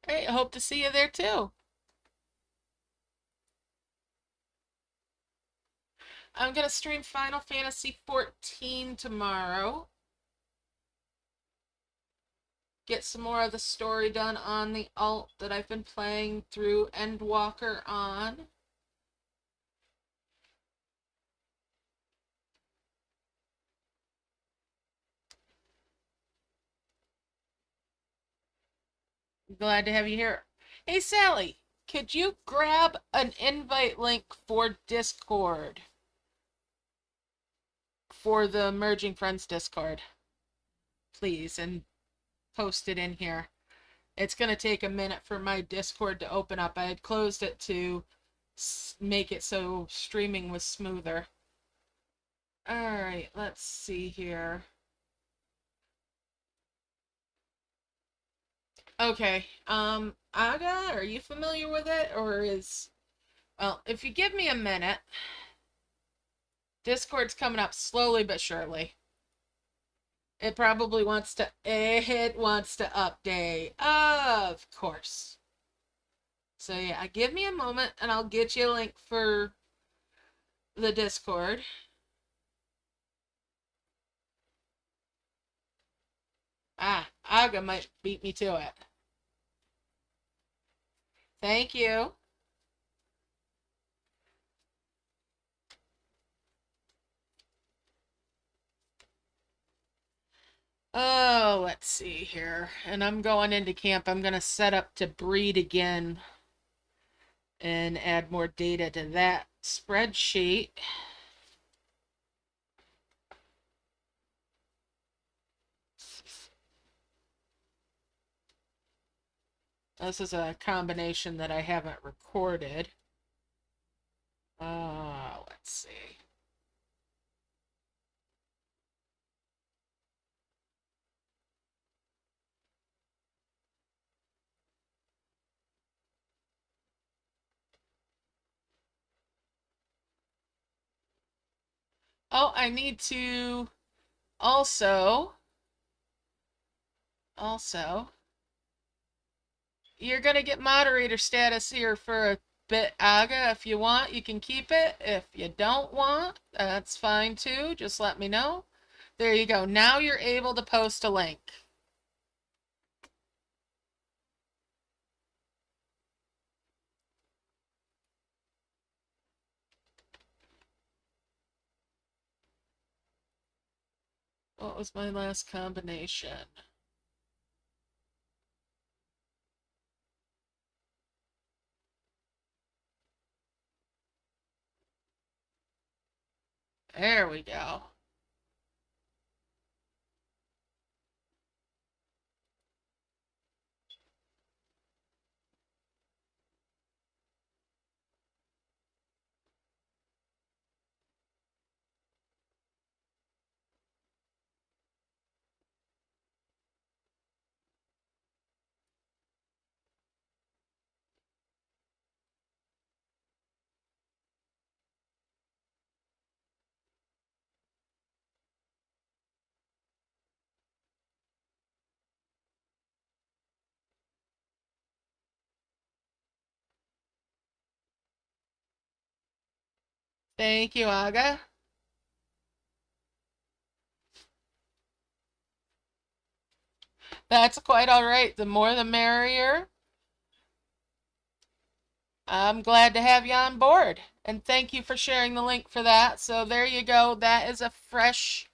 [SPEAKER 1] Hey, I hope to see you there too. I'm gonna stream Final Fantasy 14 tomorrow. Get some more of the story done on the alt that I've been playing through Endwalker on. Glad to have you here. Hey, Sally, could you grab an invite link for Discord? For the Merging Friends Discord, please, and post it in here. It's going to take a minute for my Discord to open up. I had closed it to make it so streaming was smoother. Alright, let's see here. Okay, Aga, are you familiar with it, or is... Well, if you give me a minute, Discord's coming up slowly but surely. It probably wants to... It wants to update. Of course. So yeah, give me a moment and I'll get you a link for the Discord. Ah, Aga might beat me to it. Thank you. Oh, let's see here. And I'm going into camp. I'm going to set up to breed again and add more data to that spreadsheet. This is a combination that I haven't recorded. Let's see. Oh, I need to also, you're going to get moderator status here for a bit, Aga. If you want, you can keep it. If you don't want, that's fine too. Just let me know. There you go. Now you're able to post a link. What was my last combination? There we go. Thank you, Aga. That's quite all right. The more the merrier. I'm glad to have you on board. And thank you for sharing the link for that. So there you go. That is a fresh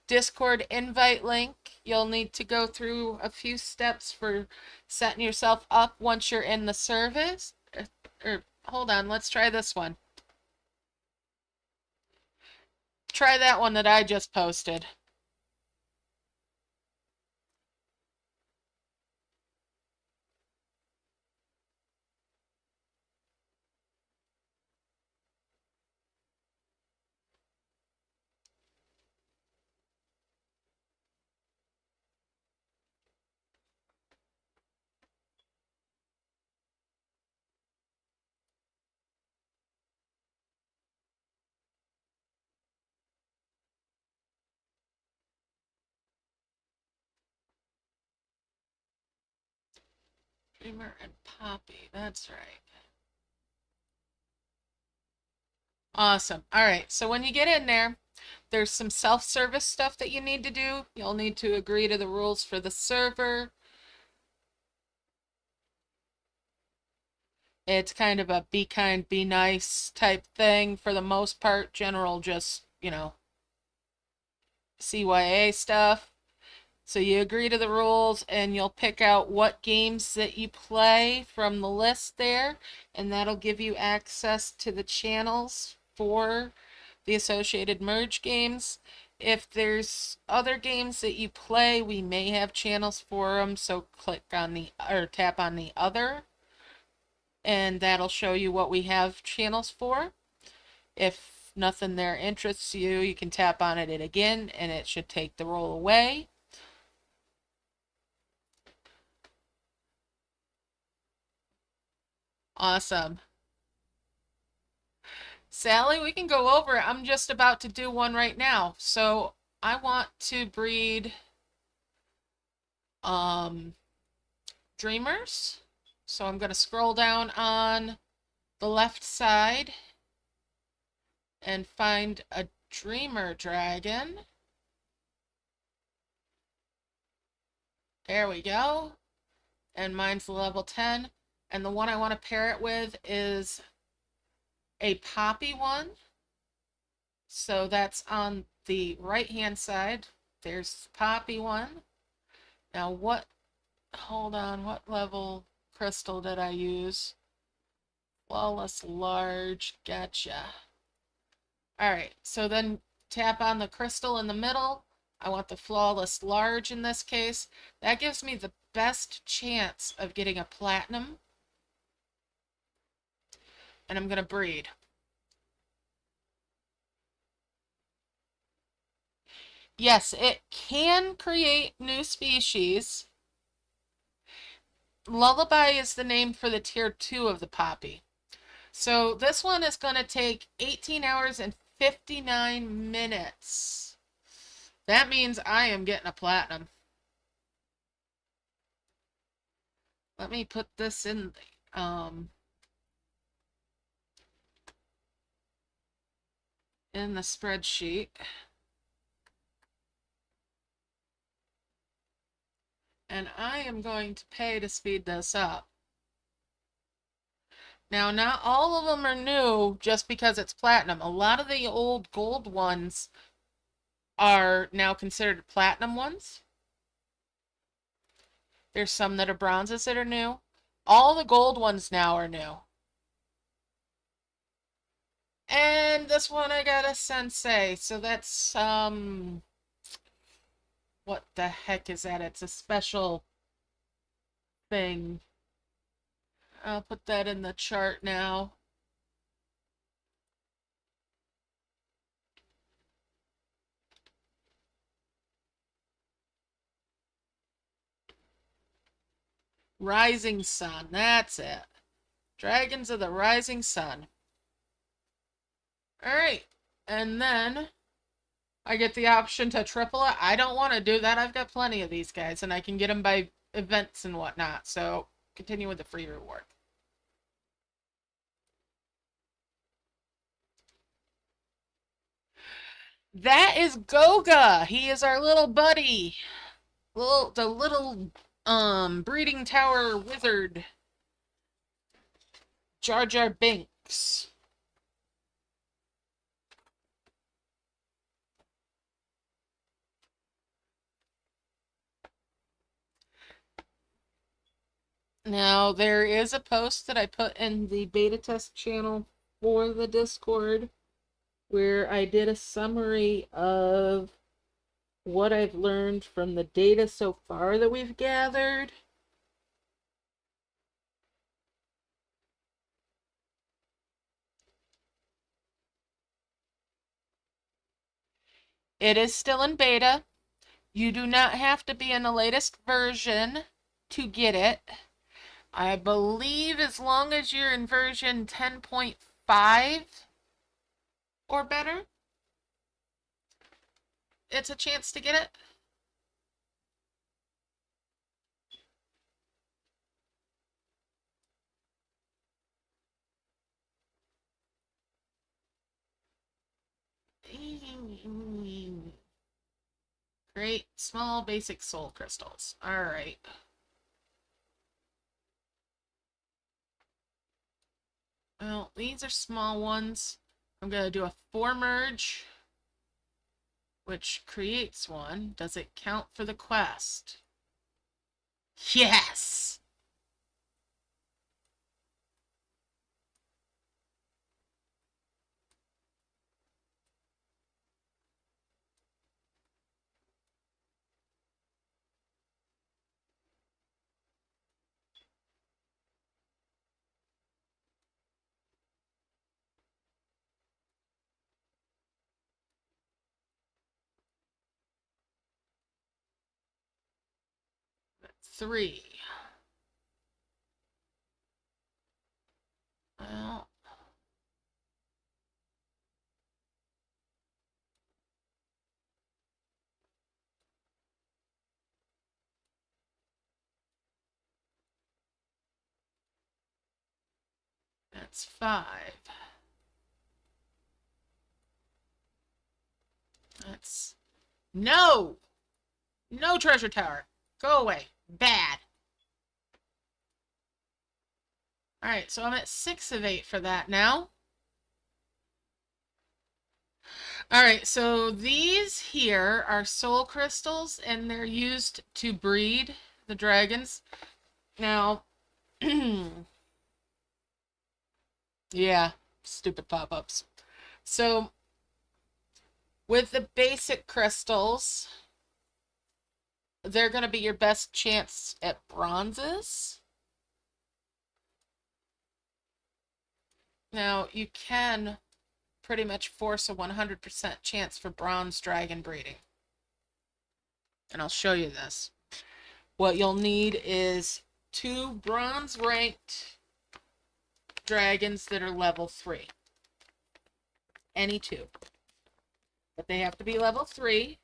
[SPEAKER 1] Discord invite link. You'll need to go through a few steps for setting yourself up once you're in the service. Or hold on, let's try this one. Try that one that I just posted. Dreamer and Poppy, that's right. Awesome. All right, so when you get in there, there's some self-service stuff that you need to do. You'll need to agree to the rules for the server. It's kind of a be kind, be nice type thing for the most part. General, just, you know, CYA stuff. So you agree to the rules and you'll pick out what games that you play from the list there, and that'll give you access to the channels for the associated merge games. If there's other games that you play, we may have channels for them, so click on the, or tap on the other, and that'll show you what we have channels for. If nothing there interests you, you can tap on it again and it should take the role away. Awesome. Sally, we can go over it. I'm just about to do one right now. So I want to breed dreamers. So I'm going to scroll down on the left side and find a dreamer dragon. There we go. And mine's level 10. And the one I want to pair it with is a poppy one. So that's on the right hand side. There's poppy one. Now what, hold on, what level crystal did I use? Flawless large, gotcha. All right, so then tap on the crystal in the middle. I want the flawless large in this case. That gives me the best chance of getting a platinum. And I'm gonna breed. Yes, it can create new species. Lullaby is the name for the tier 2 of the poppy. So this one is going to take 18 hours and 59 minutes. That means I am getting a platinum. Let me put this in the spreadsheet. And I am going to pay to speed this up. Now, not all of them are new just because it's platinum. A lot of the old gold ones are now considered platinum ones. There's some that are bronzes that are new. All the gold ones now are new. And this one I got a sensei, so that's what the heck is that? It's a special thing. I'll put that in the chart now. Rising Sun, that's it. Dragons of the Rising Sun. Alright, and then I get the option to triple it. I don't want to do that. I've got plenty of these guys, and I can get them by events and whatnot. So, continue with the free reward. That is Goga. He is our little buddy. The little breeding tower wizard. Jar Jar Binks. Now, there is a post that I put in the beta test channel for the Discord where I did a summary of what I've learned from the data so far that we've gathered. It is still in beta. You do not have to be in the latest version to get it. I believe as long as you're in version 10.5 or better, it's a chance to get it. Great, small, basic soul crystals. All right. Well, these are small ones. I'm going to do a 4 merge, which creates one. Does it count for the quest? Yes! That's 3. Well, that's 5. That's... No! No treasure tower. Go away. Bad. Alright, so I'm at 6 of 8 for that now. Alright, so these here are soul crystals, and they're used to breed the dragons. Now, yeah, stupid pop-ups. So, with the basic crystals, they're going to be your best chance at bronzes. Now, you can pretty much force a 100% chance for bronze dragon breeding. And I'll show you this. What you'll need is 2 bronze ranked dragons that are level 3. Any 2. But they have to be level 3.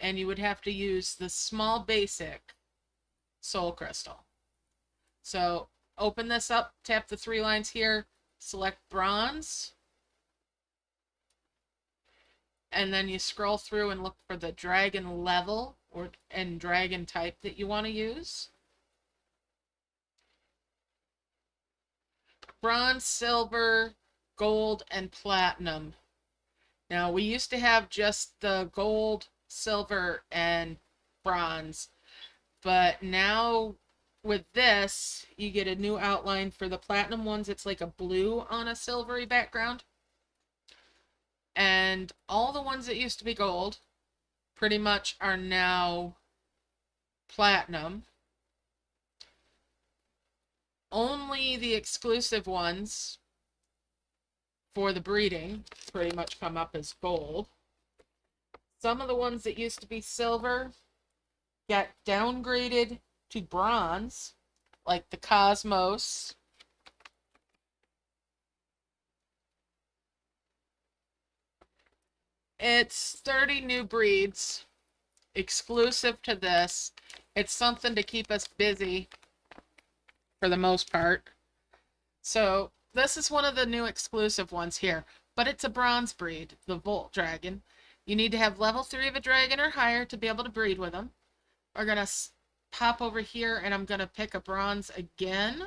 [SPEAKER 1] And you would have to use the small basic soul crystal. So open this up, tap the 3 lines here, select bronze, and then you scroll through and look for the dragon level and dragon type that you want to use. Bronze, silver, gold, and platinum. Now, we used to have just the gold, silver, and bronze, but now with this, you get a new outline for the platinum ones. It's like a blue on a silvery background. And all the ones that used to be gold pretty much are now platinum. Only the exclusive ones for the breeding pretty much come up as gold. Some of the ones that used to be silver got downgraded to bronze, like the Cosmos. It's 30 new breeds exclusive to this. It's something to keep us busy for the most part. So this is one of the new exclusive ones here. but it's a bronze breed, the Volt Dragon. You need to have level 3 of a dragon or higher to be able to breed with them. We're going to pop over here and I'm going to pick a bronze again.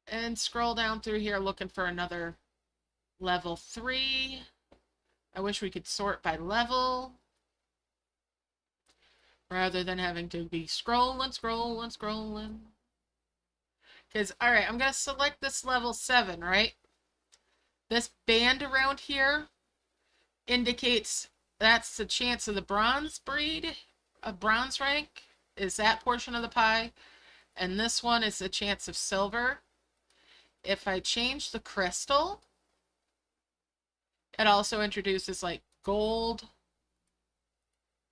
[SPEAKER 1] And scroll down through here looking for another level 3. I wish we could sort by level, rather than having to be scrolling. Because, alright, I'm going to select this level 7, right? This band around here indicates that's the chance of the bronze breed, a bronze rank, is that portion of the pie. And this one is the chance of silver. If I change the crystal, it also introduces like gold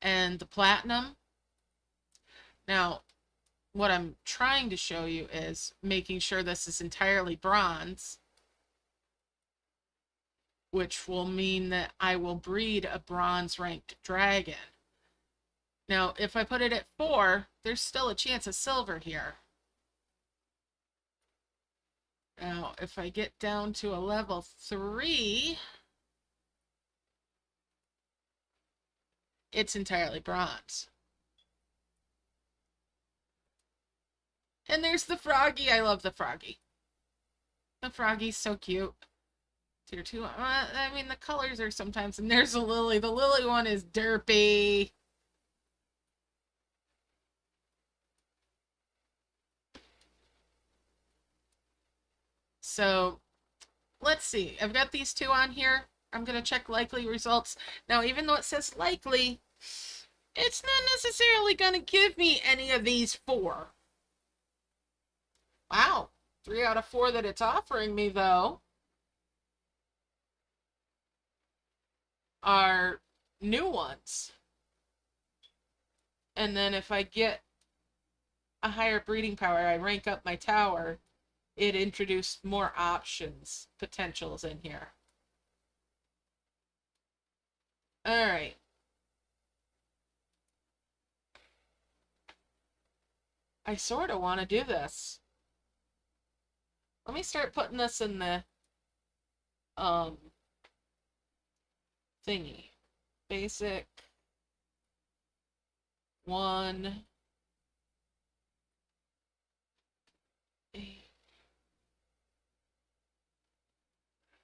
[SPEAKER 1] and the platinum. Now, what I'm trying to show you is making sure this is entirely bronze, which will mean that I will breed a bronze ranked dragon. Now, if I put it at 4, there's still a chance of silver here. Now, if I get down to a level 3, it's entirely bronze. And there's the froggy. I love the froggy. The froggy's so cute. Tier 2. I mean, the colors are sometimes... And there's a lily. The lily one is derpy. So, let's see. I've got these 2 on here. I'm going to check likely results. Now, even though it says likely, it's not necessarily going to give me any of these 4. Wow. 3 out of 4 that it's offering me, though, are new ones. And then if I get a higher breeding power, I rank up my tower, it introduced more options, potentials in here. Alright. I sort of want to do this. Let me start putting this in the thingy. Basic 1.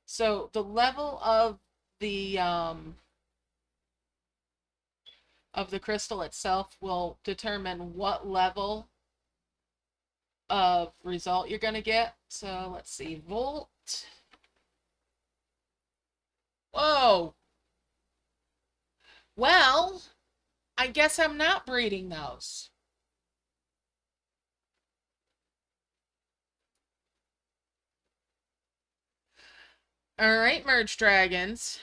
[SPEAKER 1] So the level of the crystal itself will determine what level of result you're going to get. So let's see, Volt. Whoa. Well, I guess I'm not breeding those. Alright, merge dragons.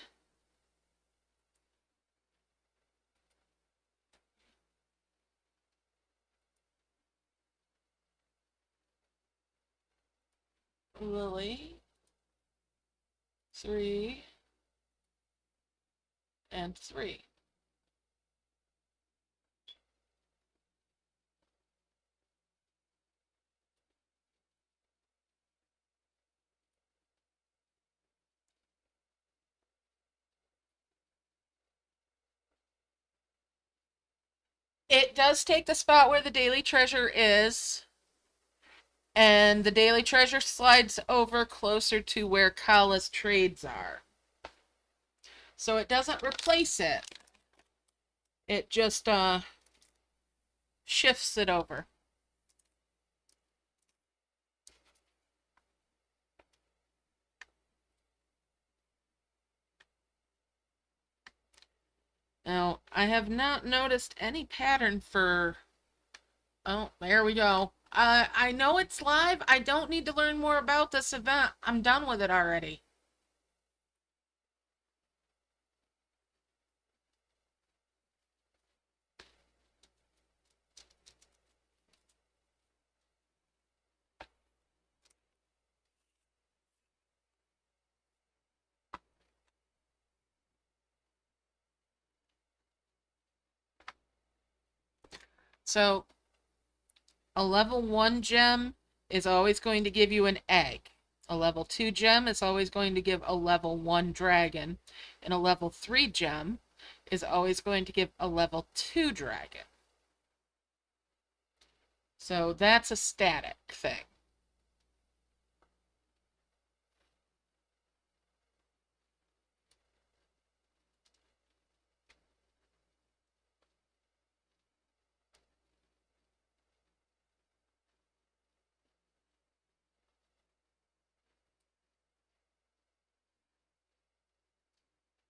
[SPEAKER 1] Lily. 3. And 3. It does take the spot where the daily treasure is. And the daily treasure slides over closer to where Kala's trades are. So it doesn't replace it. It just shifts it over. Now, I have not noticed any pattern for... Oh, there we go. I know it's live. I don't need to learn more about this event. I'm done with it already. So, a level 1 gem is always going to give you an egg. A level 2 gem is always going to give a level 1 dragon, and a level 3 gem is always going to give a level 2 dragon. So that's a static thing.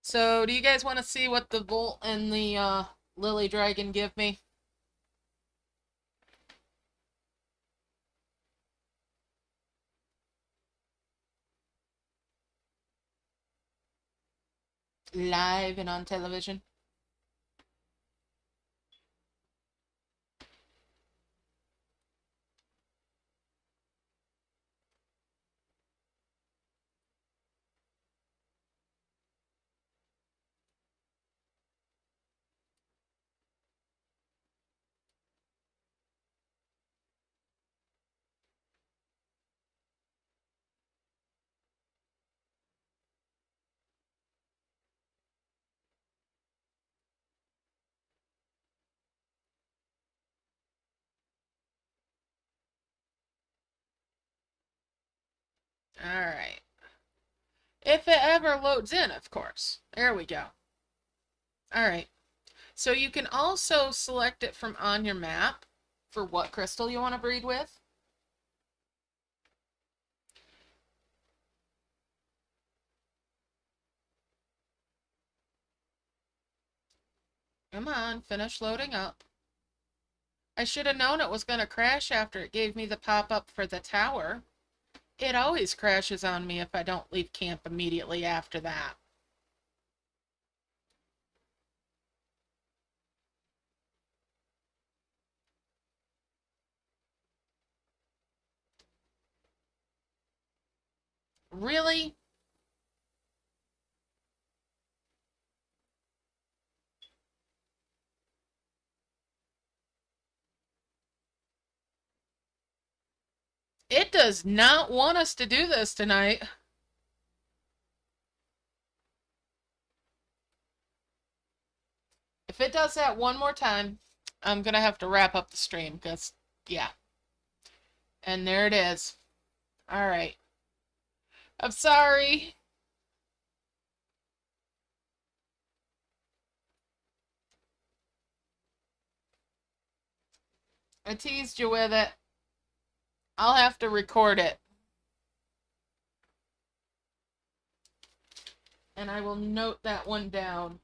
[SPEAKER 1] So do you guys want to see what the Volt and the Lily Dragon give me? Live and on television. All right. If it ever loads in, of course. There we go. All right. So you can also select it from on your map for what crystal you want to breed with. Come on, finish loading up. I should have known it was going to crash after it gave me the pop-up for the tower. It always crashes on me if I don't leave camp immediately after that. Really? It does not want us to do this tonight. If it does that one more time, I'm going to have to wrap up the stream because, yeah. And there it is. All right. I'm sorry. I teased you with it. I'll have to record it. And I will note that one down.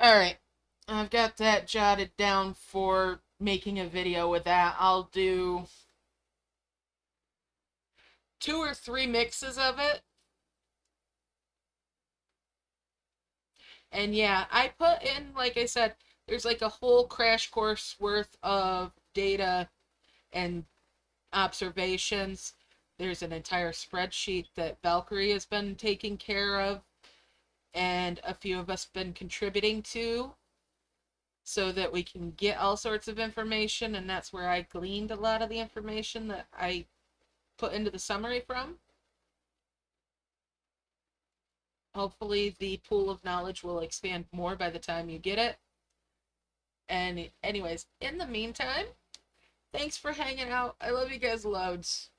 [SPEAKER 1] All right. I've got that jotted down for making a video with that. I'll do 2 or 3 mixes of it. And yeah, I put in, like I said, there's like a whole crash course worth of data and observations. There's an entire spreadsheet that Valkyrie has been taking care of and a few of us been contributing to so that we can get all sorts of information, and that's where I gleaned a lot of the information that I put into the summary from. Hopefully the pool of knowledge will expand more by the time you get it. And anyways, in the meantime, thanks for hanging out. I love you guys loads.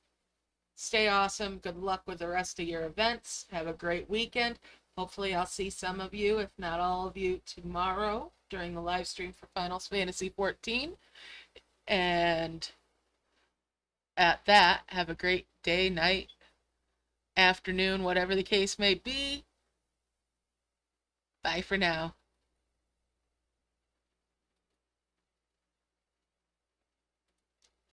[SPEAKER 1] Stay awesome. Good luck with the rest of your events. Have a great weekend. Hopefully I'll see some of you, if not all of you, tomorrow during the live stream for Finals Fantasy 14. And at that, have a great day, night, afternoon, whatever the case may be. Bye for now.